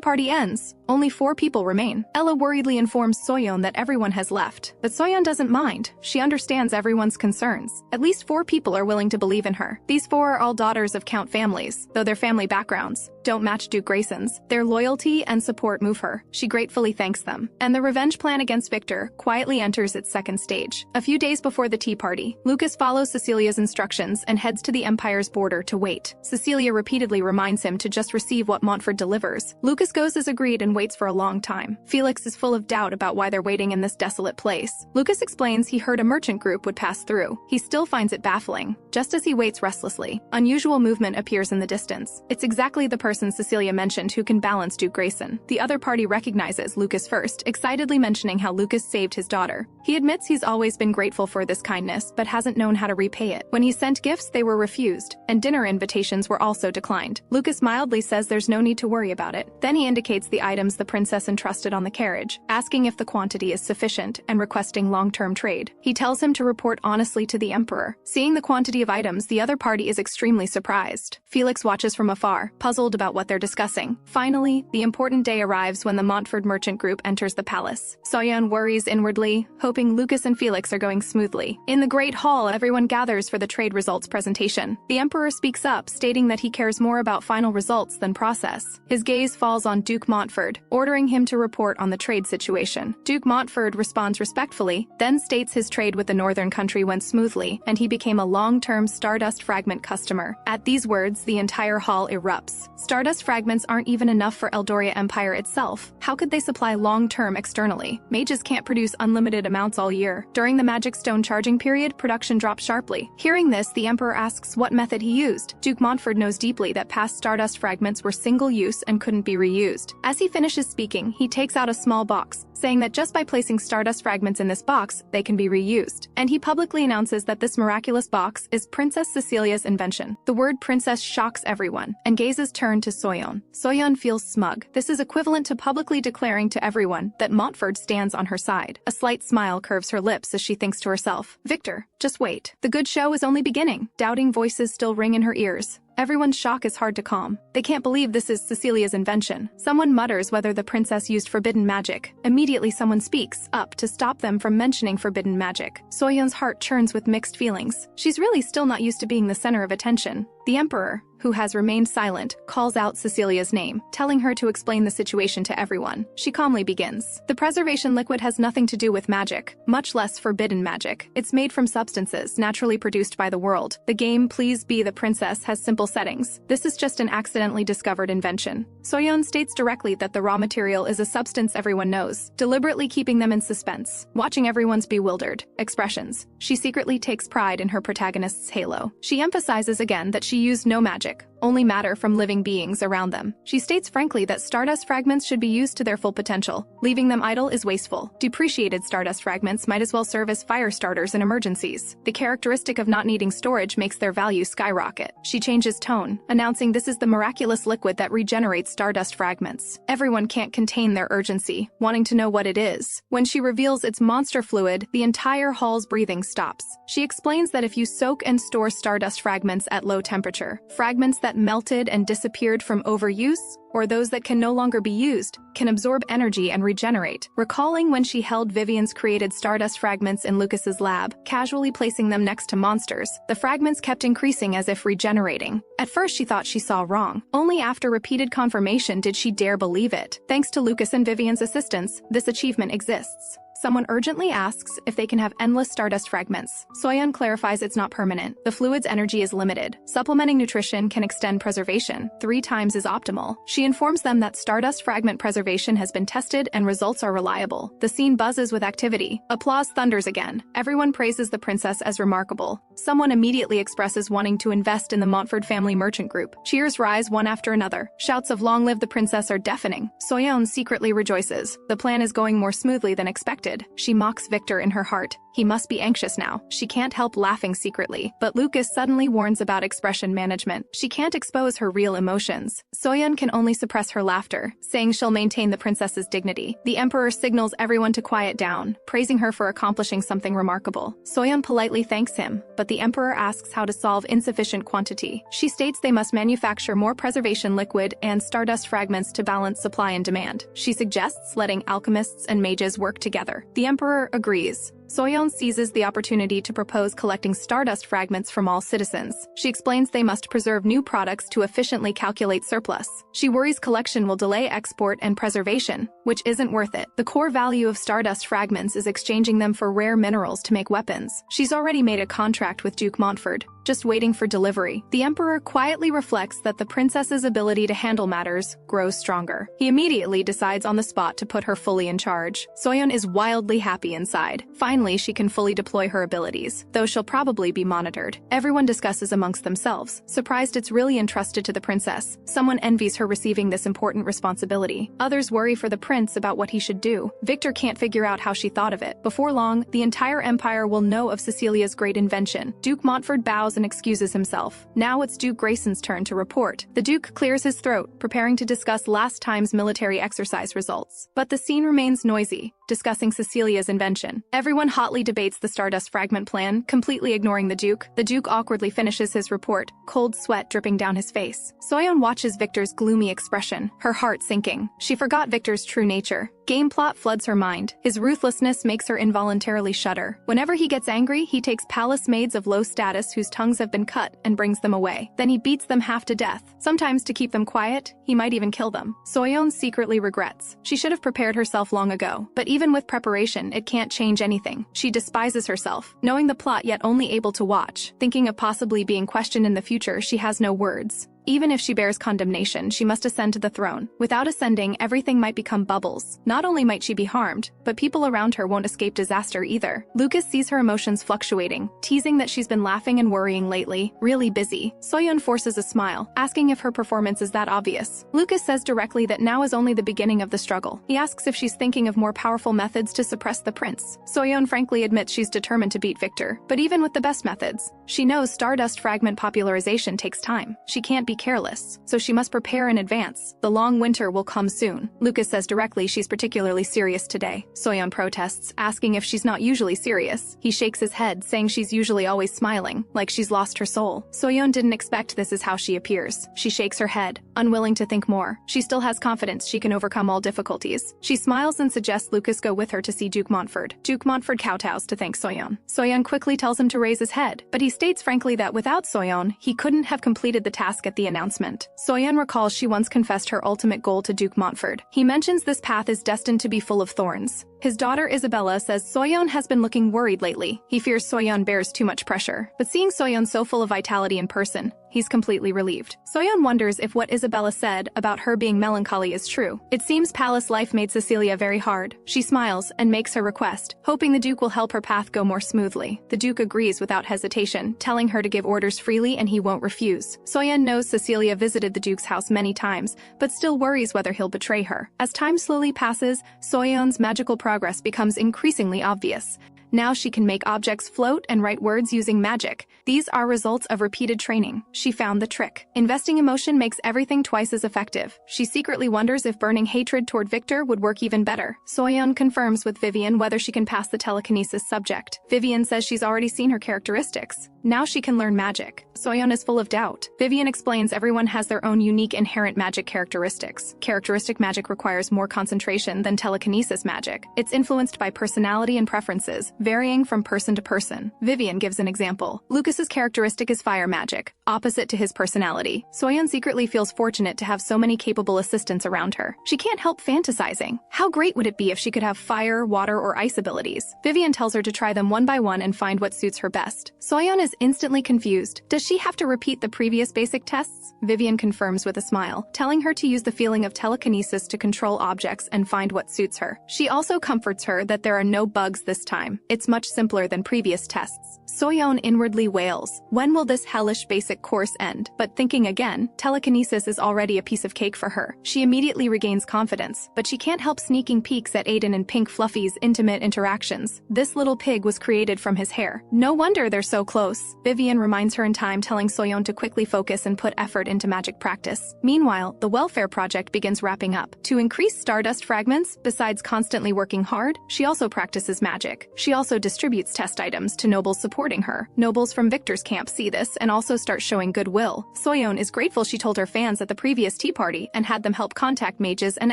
party ends, only 4 people remain. Ella worriedly informs Soyeon that everyone has left. But Soyeon doesn't mind. She understands everyone's concerns. At least 4 people are willing to believe in her. These 4 are all daughters of Count families, though their family backgrounds don't match Duke Grayson's. Their loyalty and support move her. She gratefully thanks them. And the revenge plan against Victor quietly enters its second stage. A few days before the tea party, Lucas follows Cecilia's instructions and heads to the Empire's border to wait. Cecilia repeatedly reminds him to just receive what Montfort delivers. Lucas goes as agreed and waits for a long time. Felix is full of doubt about why they're waiting in this desolate place. Lucas explains he heard a merchant group would pass through. He still finds it baffling. Just as he waits restlessly, unusual movement appears in the distance. It's exactly the person Cecilia mentioned who can balance Duke Grayson. The other party recognizes Lucas first, excitedly mentioning how Lucas saved his daughter. He admits he's always been grateful for this kindness, but hasn't known how to repay it. When he sent gifts, they were refused, and dinner invitations were also declined. Lucas mildly says there's no need to worry about it. Then he indicates the items the princess entrusted on the carriage, asking if the quantity is sufficient and requesting long-term trade. He tells him to report honestly to the emperor. Seeing the quantity of items, the other party is extremely surprised. Felix watches from afar, puzzled about what they're discussing. Finally, the important day arrives when the Montfort merchant group enters the palace. Soyeon worries inwardly, hoping Lucas and Felix are going smoothly. In the Great Hall, everyone gathers for the trade results presentation. The emperor speaks up, stating that he cares more about final results than process. His gaze falls on Duke Montfort, ordering him to report on the trade situation. Duke Montfort responds respectfully, then states his trade with the northern country went smoothly, and he became a long-term Stardust fragment customer. At these words, the entire hall erupts. Stardust fragments aren't even enough for Eldoria Empire itself. How could they supply long-term externally? Mages can't produce unlimited amounts all year. During the magic stone charging period, production drops sharply. Hearing this, the emperor asks what method he used. Duke Montfort knows knows deeply that past stardust fragments were single-use and couldn't be reused. As he finishes speaking, he takes out a small box, saying that just by placing stardust fragments in this box, they can be reused. And he publicly announces that this miraculous box is Princess Cecilia's invention. The word princess shocks everyone, and gazes turn to Soyeon. Soyeon feels smug. This is equivalent to publicly declaring to everyone that Montfort stands on her side. A slight smile curves her lips as she thinks to herself, "Victor, just wait. The good show is only beginning." Doubting voices still ring in her ears. Everyone's shock is hard to calm. They can't believe this is Cecilia's invention. Someone mutters whether the princess used forbidden magic. Immediately someone speaks up to stop them from mentioning forbidden magic. Soyeon's heart churns with mixed feelings. She's really still not used to being the center of attention. The emperor, who has remained silent, calls out Cecilia's name, telling her to explain the situation to everyone. She calmly begins. The preservation liquid has nothing to do with magic, much less forbidden magic. It's made from substances naturally produced by the world. The game Please Be the Princess has simple settings. This is just an accidentally discovered invention. Soyeon states directly that the raw material is a substance everyone knows, deliberately keeping them in suspense. Watching everyone's bewildered expressions, she secretly takes pride in her protagonist's halo. She emphasizes again that she used no magic, only matter from living beings around them. She states frankly that stardust fragments should be used to their full potential. Leaving them idle is wasteful. Depreciated stardust fragments might as well serve as fire starters in emergencies. The characteristic of not needing storage makes their value skyrocket. She changes tone, announcing this is the miraculous liquid that regenerates stardust fragments. Everyone can't contain their urgency, wanting to know what it is. When she reveals its monster fluid, the entire hall's breathing stops. She explains that if you soak and store stardust fragments at low temperature, fragments that melted and disappeared from overuse, or those that can no longer be used, can absorb energy and regenerate. Recalling when she held Vivian's created stardust fragments in Lucas's lab, casually placing them next to monsters, the fragments kept increasing as if regenerating. At first she thought she saw wrong. Only after repeated confirmation did she dare believe it. Thanks to Lucas and Vivian's assistance, this achievement exists. Someone urgently asks if they can have endless stardust fragments. Soyeon clarifies it's not permanent. The fluid's energy is limited. Supplementing nutrition can extend preservation. 3 times is optimal. She informs them that stardust fragment preservation has been tested and results are reliable. The scene buzzes with activity. Applause thunders again. Everyone praises the princess as remarkable. Someone immediately expresses wanting to invest in the Montfort family merchant group. Cheers rise one after another. Shouts of "Long live the princess" are deafening. Soyeon secretly rejoices. The plan is going more smoothly than expected. She mocks Victor in her heart. He must be anxious now. She can't help laughing secretly. But Lucas suddenly warns about expression management. She can't expose her real emotions. Soyeon can only suppress her laughter, saying she'll maintain the princess's dignity. The emperor signals everyone to quiet down, praising her for accomplishing something remarkable. Soyeon politely thanks him, but the emperor asks how to solve insufficient quantity. She states they must manufacture more preservation liquid and stardust fragments to balance supply and demand. She suggests letting alchemists and mages work together. The emperor agrees. Soyeon seizes the opportunity to propose collecting stardust fragments from all citizens. She explains they must preserve new products to efficiently calculate surplus. She worries collection will delay export and preservation, which isn't worth it. The core value of stardust fragments is exchanging them for rare minerals to make weapons. She's already made a contract with Duke Montfort, just waiting for delivery. The emperor quietly reflects that the princess's ability to handle matters grows stronger. He immediately decides on the spot to put her fully in charge. Soyeon is wildly happy inside. Finally, she can fully deploy her abilities, though she'll probably be monitored. Everyone discusses amongst themselves, surprised it's really entrusted to the princess. Someone envies her receiving this important responsibility. Others worry for the prince about what he should do. Victor can't figure out how she thought of it. Before long, the entire empire will know of Cecilia's great invention. Duke Montfort bows and excuses himself. Now it's Duke Grayson's turn to report. The Duke clears his throat, preparing to discuss last time's military exercise results. But the scene remains noisy, discussing Cecilia's invention. Everyone hotly debates the Stardust Fragment plan, completely ignoring the Duke. The Duke awkwardly finishes his report, cold sweat dripping down his face. Soyeon watches Victor's gloomy expression, her heart sinking. She forgot Victor's true nature. Game plot floods her mind. His ruthlessness makes her involuntarily shudder. Whenever he gets angry, he takes palace maids of low status whose tongues have been cut and brings them away. Then he beats them half to death. Sometimes to keep them quiet, he might even kill them. Soyeon secretly regrets. She should have prepared herself long ago. But even with preparation, it can't change anything. She despises herself, knowing the plot yet only able to watch. Thinking of possibly being questioned in the future, she has no words. Even if she bears condemnation, she must ascend to the throne. Without ascending, everything might become bubbles. Not only might she be harmed, but people around her won't escape disaster either. Lucas sees her emotions fluctuating, teasing that she's been laughing and worrying lately, really busy. Soyeon forces a smile, asking if her performance is that obvious. Lucas says directly that now is only the beginning of the struggle. He asks if she's thinking of more powerful methods to suppress the prince. Soyeon frankly admits she's determined to beat Victor, but even with the best methods, she knows stardust fragment popularization takes time. She can't be careless, so she must prepare in advance. The long winter will come soon. Lucas says directly she's particularly serious today. Soyeon protests, asking if she's not usually serious. He shakes his head, saying she's usually always smiling, like she's lost her soul. Soyeon didn't expect this is how she appears. She shakes her head, unwilling to think more. She still has confidence she can overcome all difficulties. She smiles and suggests Lucas go with her to see Duke Montfort. Duke Montfort kowtows to thank Soyeon. Soyeon quickly tells him to raise his head, but he states frankly that without Soyeon, he couldn't have completed the task at the announcement. Soyeon recalls she once confessed her ultimate goal to Duke Montfort. He mentions this path is destined to be full of thorns. His daughter Isabella says Soyeon has been looking worried lately. He fears Soyeon bears too much pressure, but seeing Soyeon so full of vitality in person, he's completely relieved. Soyeon wonders if what Isabella said about her being melancholy is true. It seems palace life made Cecilia very hard. She smiles and makes her request, hoping the Duke will help her path go more smoothly. The Duke agrees without hesitation, telling her to give orders freely and he won't refuse. Soyeon knows Cecilia visited the Duke's house many times, but still worries whether he'll betray her. As time slowly passes, Soyeon's magical progress becomes increasingly obvious. Now she can make objects float and write words using magic. These are results of repeated training. She found the trick. Investing emotion makes everything twice as effective. She secretly wonders if burning hatred toward Victor would work even better. Soyeon confirms with Vivian whether she can pass the telekinesis subject. Vivian says she's already seen her characteristics. Now she can learn magic. Soyeon is full of doubt. Vivian explains everyone has their own unique inherent magic characteristics. Characteristic magic requires more concentration than telekinesis magic. It's influenced by personality and preferences, varying from person to person. Vivian gives an example. Lucas's characteristic is fire magic, opposite to his personality. Soyeon secretly feels fortunate to have so many capable assistants around her. She can't help fantasizing. How great would it be if she could have fire, water, or ice abilities? Vivian tells her to try them one by one and find what suits her best. Soyeon is instantly confused. Does she have to repeat the previous basic tests? Vivian confirms with a smile, telling her to use the feeling of telekinesis to control objects and find what suits her. She also comforts her that there are no bugs this time. It's much simpler than previous tests. Soyeon inwardly wails, when will this hellish basic course end? But thinking again, telekinesis is already a piece of cake for her. She immediately regains confidence, but she can't help sneaking peeks at Aiden and Pink Fluffy's intimate interactions. This little pig was created from his hair. No wonder they're so close. Vivian reminds her in time, telling Soyeon to quickly focus and put effort into magic practice. Meanwhile, the welfare project begins wrapping up. To increase stardust fragments, besides constantly working hard, she also practices magic. She also distributes test items to nobles supporting her. Nobles from Victor's camp see this and also start showing goodwill. Soyeon is grateful she told her fans at the previous tea party and had them help contact mages and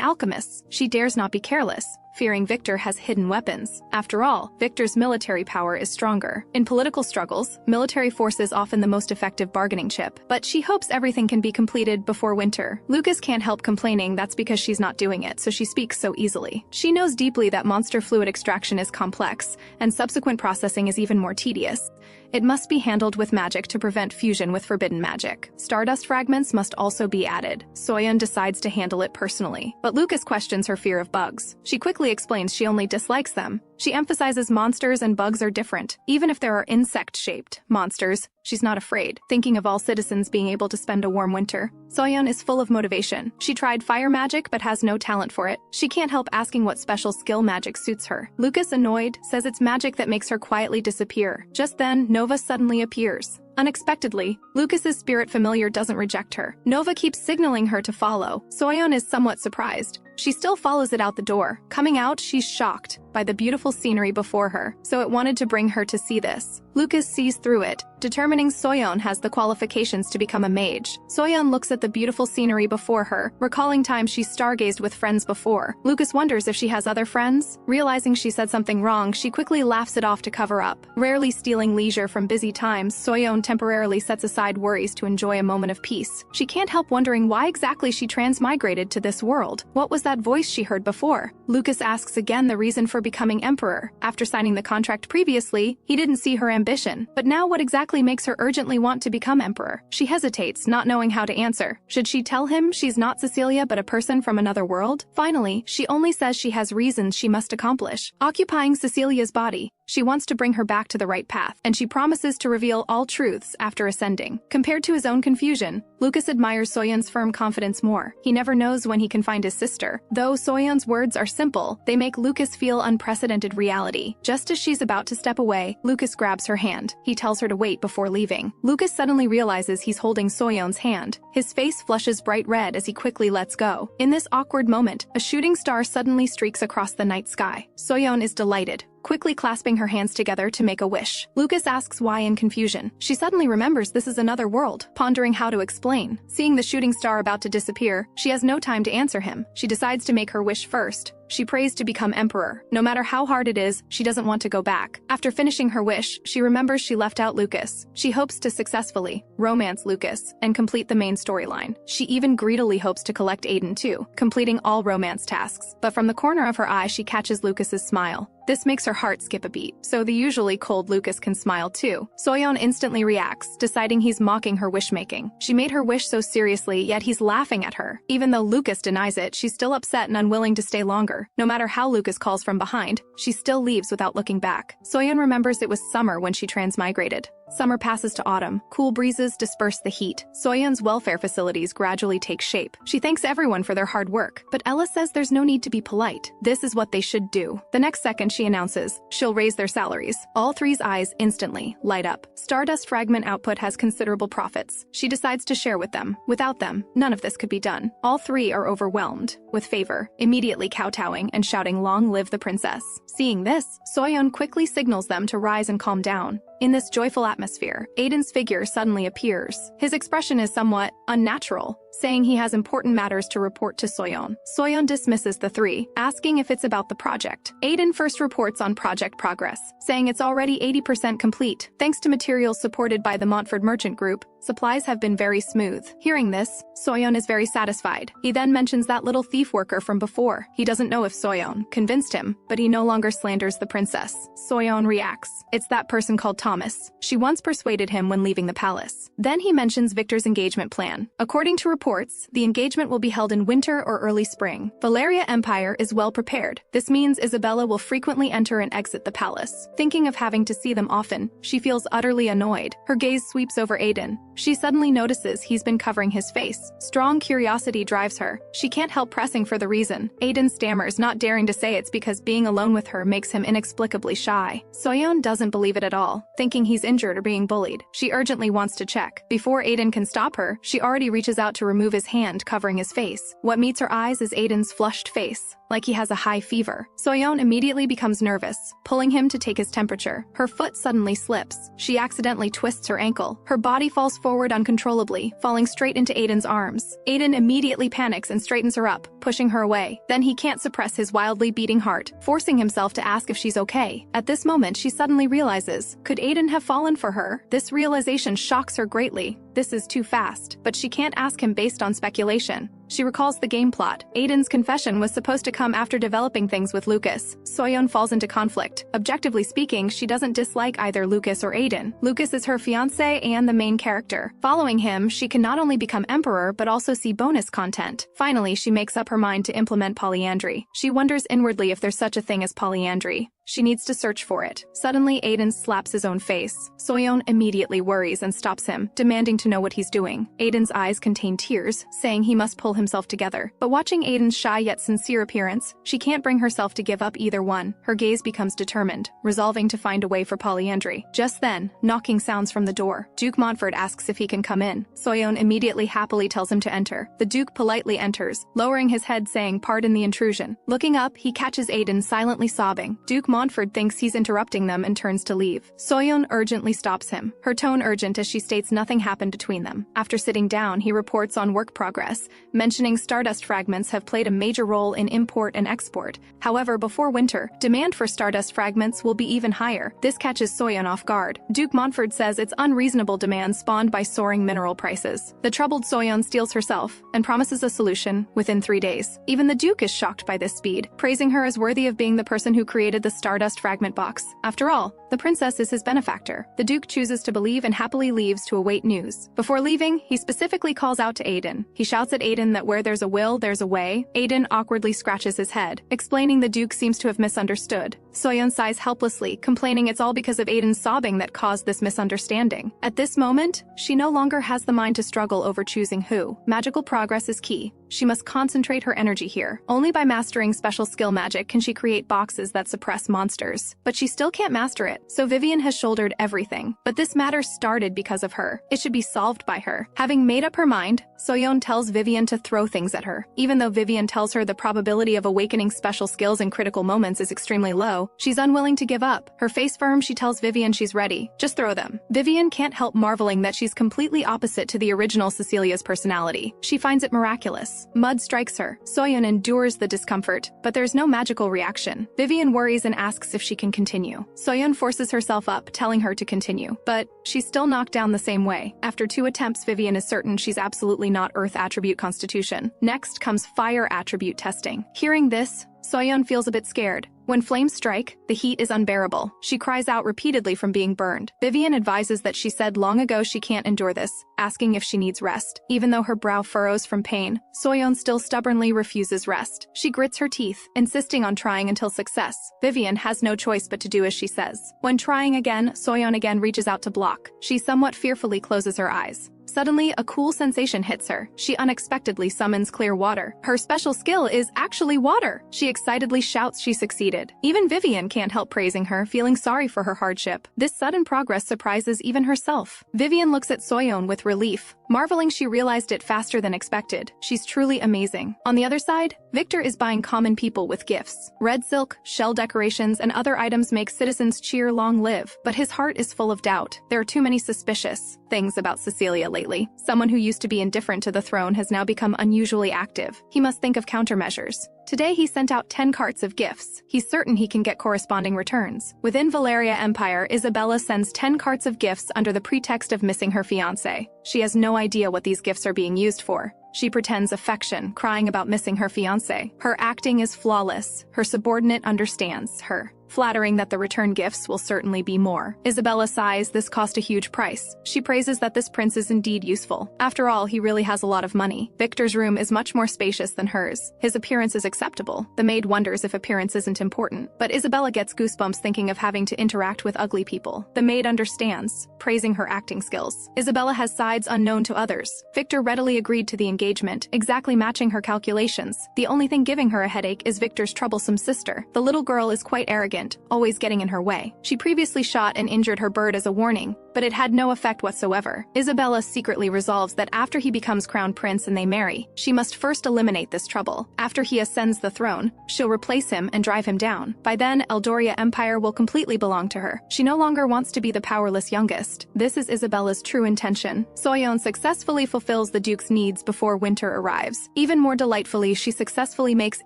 alchemists. She dares not be careless, fearing Victor has hidden weapons. After all, Victor's military power is stronger. In political struggles, military force is often the most effective bargaining chip, but she hopes everything can be completed before winter. Lucas can't help complaining that's because she's not doing it, so she speaks so easily. She knows deeply that monster fluid extraction is complex, and subsequent processing is even more tedious. It must be handled with magic to prevent fusion with forbidden magic. Stardust fragments must also be added. Soyeon decides to handle it personally, but Lucas questions her fear of bugs. She quickly explains she only dislikes them. She emphasizes monsters and bugs are different. Even if there are insect-shaped monsters, she's not afraid, thinking of all citizens being able to spend a warm winter. Soyeon is full of motivation. She tried fire magic but has no talent for it. She can't help asking what special skill magic suits her. Lucas, annoyed, says it's magic that makes her quietly disappear. Just then, Nova suddenly appears. Unexpectedly, Lucas's spirit familiar doesn't reject her. Nova keeps signaling her to follow. Soyeon is somewhat surprised. She still follows it out the door. Coming out, she's shocked by the beautiful scenery before her, so it wanted to bring her to see this. Lucas sees through it, determining Soyeon has the qualifications to become a mage. Soyeon looks at the beautiful scenery before her, recalling times she stargazed with friends before. Lucas wonders if she has other friends. Realizing she said something wrong, she quickly laughs it off to cover up. Rarely stealing leisure from busy times, Soyeon temporarily sets aside worries to enjoy a moment of peace. She can't help wondering why exactly she transmigrated to this world. What was that voice she heard before? Lucas asks again the reason for becoming emperor. After signing the contract previously, he didn't see her ambition. But now what exactly makes her urgently want to become emperor? She hesitates, not knowing how to answer. Should she tell him she's not Cecilia but a person from another world? Finally, she only says she has reasons she must accomplish. Occupying Cecilia's body, she wants to bring her back to the right path, and she promises to reveal all truths after ascending. Compared to his own confusion, Lucas admires Soyeon's firm confidence more. He never knows when he can find his sister. Though Soyeon's words are simple, they make Lucas feel unprecedented reality. Just as she's about to step away, Lucas grabs her hand. He tells her to wait before leaving. Lucas suddenly realizes he's holding Soyeon's hand. His face flushes bright red as he quickly lets go. In this awkward moment, a shooting star suddenly streaks across the night sky. Soyeon is delighted, quickly clasping her hands together to make a wish. Lucas asks why in confusion. She suddenly remembers this is another world, pondering how to explain. Seeing the shooting star about to disappear, she has no time to answer him. She decides to make her wish first. She prays to become emperor. No matter how hard it is, she doesn't want to go back. After finishing her wish, she remembers she left out Lucas. She hopes to successfully romance Lucas and complete the main storyline. She even greedily hopes to collect Aiden too, completing all romance tasks. But from the corner of her eye, she catches Lucas's smile. This makes her heart skip a beat, so the usually cold Lucas can smile too. Soyeon instantly reacts, deciding he's mocking her wish-making. She made her wish so seriously, yet he's laughing at her. Even though Lucas denies it, she's still upset and unwilling to stay longer. No matter how Lucas calls from behind, she still leaves without looking back. Soyeon remembers it was summer when she transmigrated. Summer passes to autumn. Cool breezes disperse the heat. Soyeon's welfare facilities gradually take shape. She thanks everyone for their hard work, but Ella says there's no need to be polite. This is what they should do. The next second, she announces she'll raise their salaries. All three's eyes instantly light up. Stardust fragment output has considerable profits. She decides to share with them. Without them, none of this could be done. All three are overwhelmed with favor, immediately kowtowing and shouting, "Long live the princess." Seeing this, Soyeon quickly signals them to rise and calm down. In this joyful atmosphere, Aiden's figure suddenly appears. His expression is somewhat unnatural, saying he has important matters to report to Soyeon. Soyeon dismisses the three, asking if it's about the project. Aiden first reports on project progress, saying it's already 80% complete. Thanks to materials supported by the Montford Merchant Group, supplies have been very smooth. Hearing this, Soyeon is very satisfied. He then mentions that little thief worker from before. He doesn't know if Soyeon convinced him, but he no longer slanders the princess. Soyeon reacts. It's that person called Thomas. She once persuaded him when leaving the palace. Then he mentions Victor's engagement plan. According to reports, the engagement will be held in winter or early spring. Valeria Empire is well prepared. This means Isabella will frequently enter and exit the palace. Thinking of having to see them often, she feels utterly annoyed. Her gaze sweeps over Aiden. She suddenly notices he's been covering his face. Strong curiosity drives her. She can't help pressing for the reason. Aiden stammers, not daring to say it's because being alone with her makes him inexplicably shy. Soyeon doesn't believe it at all, thinking he's injured or being bullied. She urgently wants to check. Before Aiden can stop her, she already reaches out to remove his hand covering his face. What meets her eyes is Aiden's flushed face, like he has a high fever. Soyeon immediately becomes nervous, pulling him to take his temperature. Her foot suddenly slips. She accidentally twists her ankle. Her body falls forward uncontrollably, falling straight into Aiden's arms. Aiden immediately panics and straightens her up, pushing her away. Then he can't suppress his wildly beating heart, forcing himself to ask if she's okay. At this moment, she suddenly realizes, could Aiden have fallen for her? This realization shocks her greatly. This is too fast, but she can't ask him based on speculation. She recalls the game plot. Aiden's confession was supposed to come after developing things with Lucas. Soyeon falls into conflict. Objectively speaking, she doesn't dislike either Lucas or Aiden. Lucas is her fiancé and the main character. Following him, she can not only become emperor but also see bonus content. Finally, she makes up her mind to implement polyandry. She wonders inwardly if there's such a thing as polyandry. She needs to search for it. Suddenly, Aiden slaps his own face. Soyeon immediately worries and stops him, demanding to know what he's doing. Aiden's eyes contain tears, saying he must pull himself together. But watching Aiden's shy yet sincere appearance, she can't bring herself to give up either one. Her gaze becomes determined, resolving to find a way for polyandry. Just then, knocking sounds from the door. Duke Montfort asks if he can come in. Soyeon immediately happily tells him to enter. The Duke politely enters, lowering his head saying, "Pardon the intrusion." Looking up, he catches Aiden silently sobbing. Duke Montfort thinks he's interrupting them and turns to leave. Soyeon urgently stops him, her tone urgent as she states nothing happened between them. After sitting down, he reports on work progress, mentioning stardust fragments have played a major role in import and export. However, before winter, demand for stardust fragments will be even higher. This catches Soyeon off guard. Duke Montfort says it's unreasonable demand spawned by soaring mineral prices. The troubled Soyeon steels herself and promises a solution within 3 days. Even the Duke is shocked by this speed, praising her as worthy of being the person who created the stardust fragment box. After all, the princess is his benefactor. The Duke chooses to believe and happily leaves to await news. Before leaving, he specifically calls out to Aiden. He shouts at Aiden that where there's a will, there's a way. Aiden awkwardly scratches his head, explaining the Duke seems to have misunderstood. Soyeon sighs helplessly, complaining it's all because of Aiden's sobbing that caused this misunderstanding. At this moment, she no longer has the mind to struggle over choosing who. Magical progress is key. She must concentrate her energy here. Only by mastering special skill magic can she create boxes that suppress monsters. But she still can't master it, so Vivian has shouldered everything. But this matter started because of her. It should be solved by her. Having made up her mind, Soyeon tells Vivian to throw things at her. Even though Vivian tells her the probability of awakening special skills in critical moments is extremely low, she's unwilling to give up. Her face firm, she tells Vivian she's ready. Just throw them. Vivian can't help marveling that she's completely opposite to the original Cecilia's personality. She finds it miraculous. Mud strikes her. Soyeon endures the discomfort, but there's no magical reaction. Vivian worries and asks if she can continue. Soyeon forces herself up, telling her to continue, but she's still knocked down the same way. After 2 attempts, Vivian is certain she's absolutely not Earth attribute constitution. Next comes fire attribute testing. Hearing this, Soyeon feels a bit scared. When flames strike, the heat is unbearable. She cries out repeatedly from being burned. Vivian advises that she said long ago she can't endure this, asking if she needs rest. Even though her brow furrows from pain, Soyeon still stubbornly refuses rest. She grits her teeth, insisting on trying until success. Vivian has no choice but to do as she says. When trying again, Soyeon again reaches out to block. She somewhat fearfully closes her eyes. Suddenly, a cool sensation hits her. She unexpectedly summons clear water. Her special skill is actually water. She excitedly shouts she succeeded. Even Vivian can't help praising her, feeling sorry for her hardship. This sudden progress surprises even herself. Vivian looks at Soyeon with relief, marveling she realized it faster than expected. She's truly amazing. On the other side, Victor is buying common people with gifts. Red silk, shell decorations, and other items make citizens cheer long live, but his heart is full of doubt. There are too many suspicious things about Cecilia lately. Someone who used to be indifferent to the throne has now become unusually active. He must think of countermeasures. Today he sent out 10 carts of gifts. He's certain he can get corresponding returns. Within Valeria Empire, Isabella sends 10 carts of gifts under the pretext of missing her fiancé. She has no idea what these gifts are being used for. She pretends affection, crying about missing her fiancé. Her acting is flawless. Her subordinate understands her, flattering that the return gifts will certainly be more. Isabella sighs, this cost a huge price. She praises that this prince is indeed useful. After all, he really has a lot of money. Victor's room is much more spacious than hers. His appearance is acceptable. The maid wonders if appearance isn't important, but Isabella gets goosebumps thinking of having to interact with ugly people. The maid understands, praising her acting skills. Isabella has sides unknown to others. Victor readily agreed to the engagement, exactly matching her calculations. The only thing giving her a headache is Victor's troublesome sister. The little girl is quite arrogant, always getting in her way. She previously shot and injured her bird as a warning, but it had no effect whatsoever. Isabella secretly resolves that after he becomes crown prince and they marry, she must first eliminate this trouble. After he ascends the throne, she'll replace him and drive him down. By then, Eldoria Empire will completely belong to her. She no longer wants to be the powerless youngest. This is Isabella's true intention. Soyeon successfully fulfills the Duke's needs before winter arrives. Even more delightfully, she successfully makes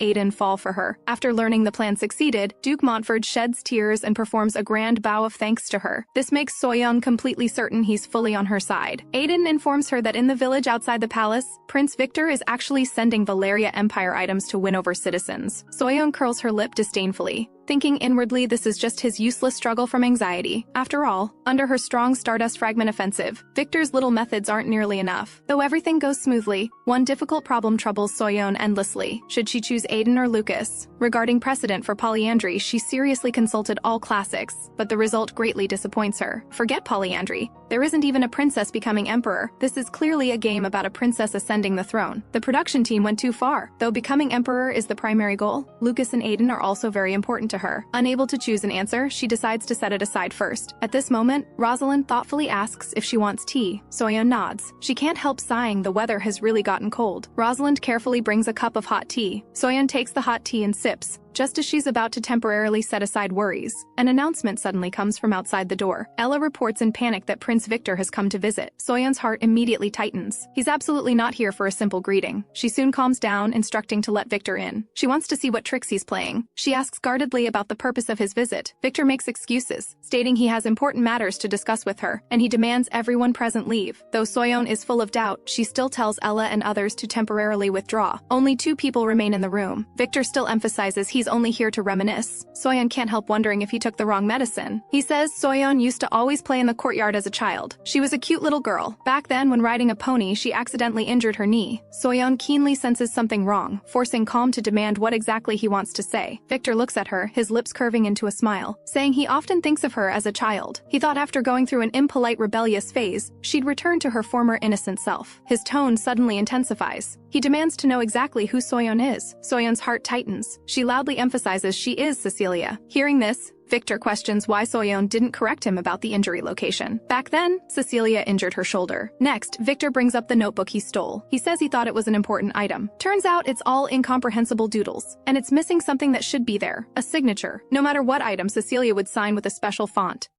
Aiden fall for her. After learning the plan succeeded, Duke Montfort sheds tears and performs a grand bow of thanks to her. This makes Soyeon completely certain he's fully on her side. Aiden informs her that in the village outside the palace, Prince Victor is actually sending Valeria Empire items to win over citizens. Soyeon curls her lip disdainfully, thinking inwardly this is just his useless struggle from anxiety. After all, under her strong stardust fragment offensive, Victor's little methods aren't nearly enough. Though everything goes smoothly, one difficult problem troubles Soyeon endlessly. Should she choose Aiden or Lucas? Regarding precedent for polyandry, she seriously consulted all classics, but the result greatly disappoints her. Forget polyandry. There isn't even a princess becoming emperor. This is clearly a game about a princess ascending the throne. The production team went too far. Though becoming emperor is the primary goal, Lucas and Aiden are also very important to her. Unable to choose an answer, she decides to set it aside first. At this moment, Rosalind thoughtfully asks if she wants tea. Soyeon nods. She can't help sighing, the weather has really gotten cold. Rosalind carefully brings a cup of hot tea. Soyeon takes the hot tea and sips, Just as she's about to temporarily set aside worries, an announcement suddenly comes from outside the door. Ella reports in panic that Prince Victor has come to visit. Soyeon's heart immediately tightens. He's absolutely not here for a simple greeting. She soon calms down, instructing to let Victor in. She wants to see what tricks he's playing. She asks guardedly about the purpose of his visit. Victor makes excuses, stating he has important matters to discuss with her, and he demands everyone present leave. Though Soyeon is full of doubt, she still tells Ella and others to temporarily withdraw. Only 2 people remain in the room. Victor still emphasizes he's only here to reminisce. Soyeon can't help wondering if he took the wrong medicine. He says Soyeon used to always play in the courtyard as a child. She was a cute little girl. Back then, when riding a pony, she accidentally injured her knee. Soyeon keenly senses something wrong, forcing Calm to demand what exactly he wants to say. Victor looks at her, his lips curving into a smile, saying he often thinks of her as a child. He thought after going through an impolite rebellious phase, she'd return to her former innocent self. His tone suddenly intensifies. He demands to know exactly who Soyeon is. Soyeon's heart tightens. She loudly emphasizes she is Cecilia. Hearing this, Victor questions why Soyeon didn't correct him about the injury location. Back then, Cecilia injured her shoulder. Next, Victor brings up the notebook he stole. He says he thought it was an important item. Turns out it's all incomprehensible doodles, and it's missing something that should be there, a signature. No matter what item, Cecilia would sign with a special font.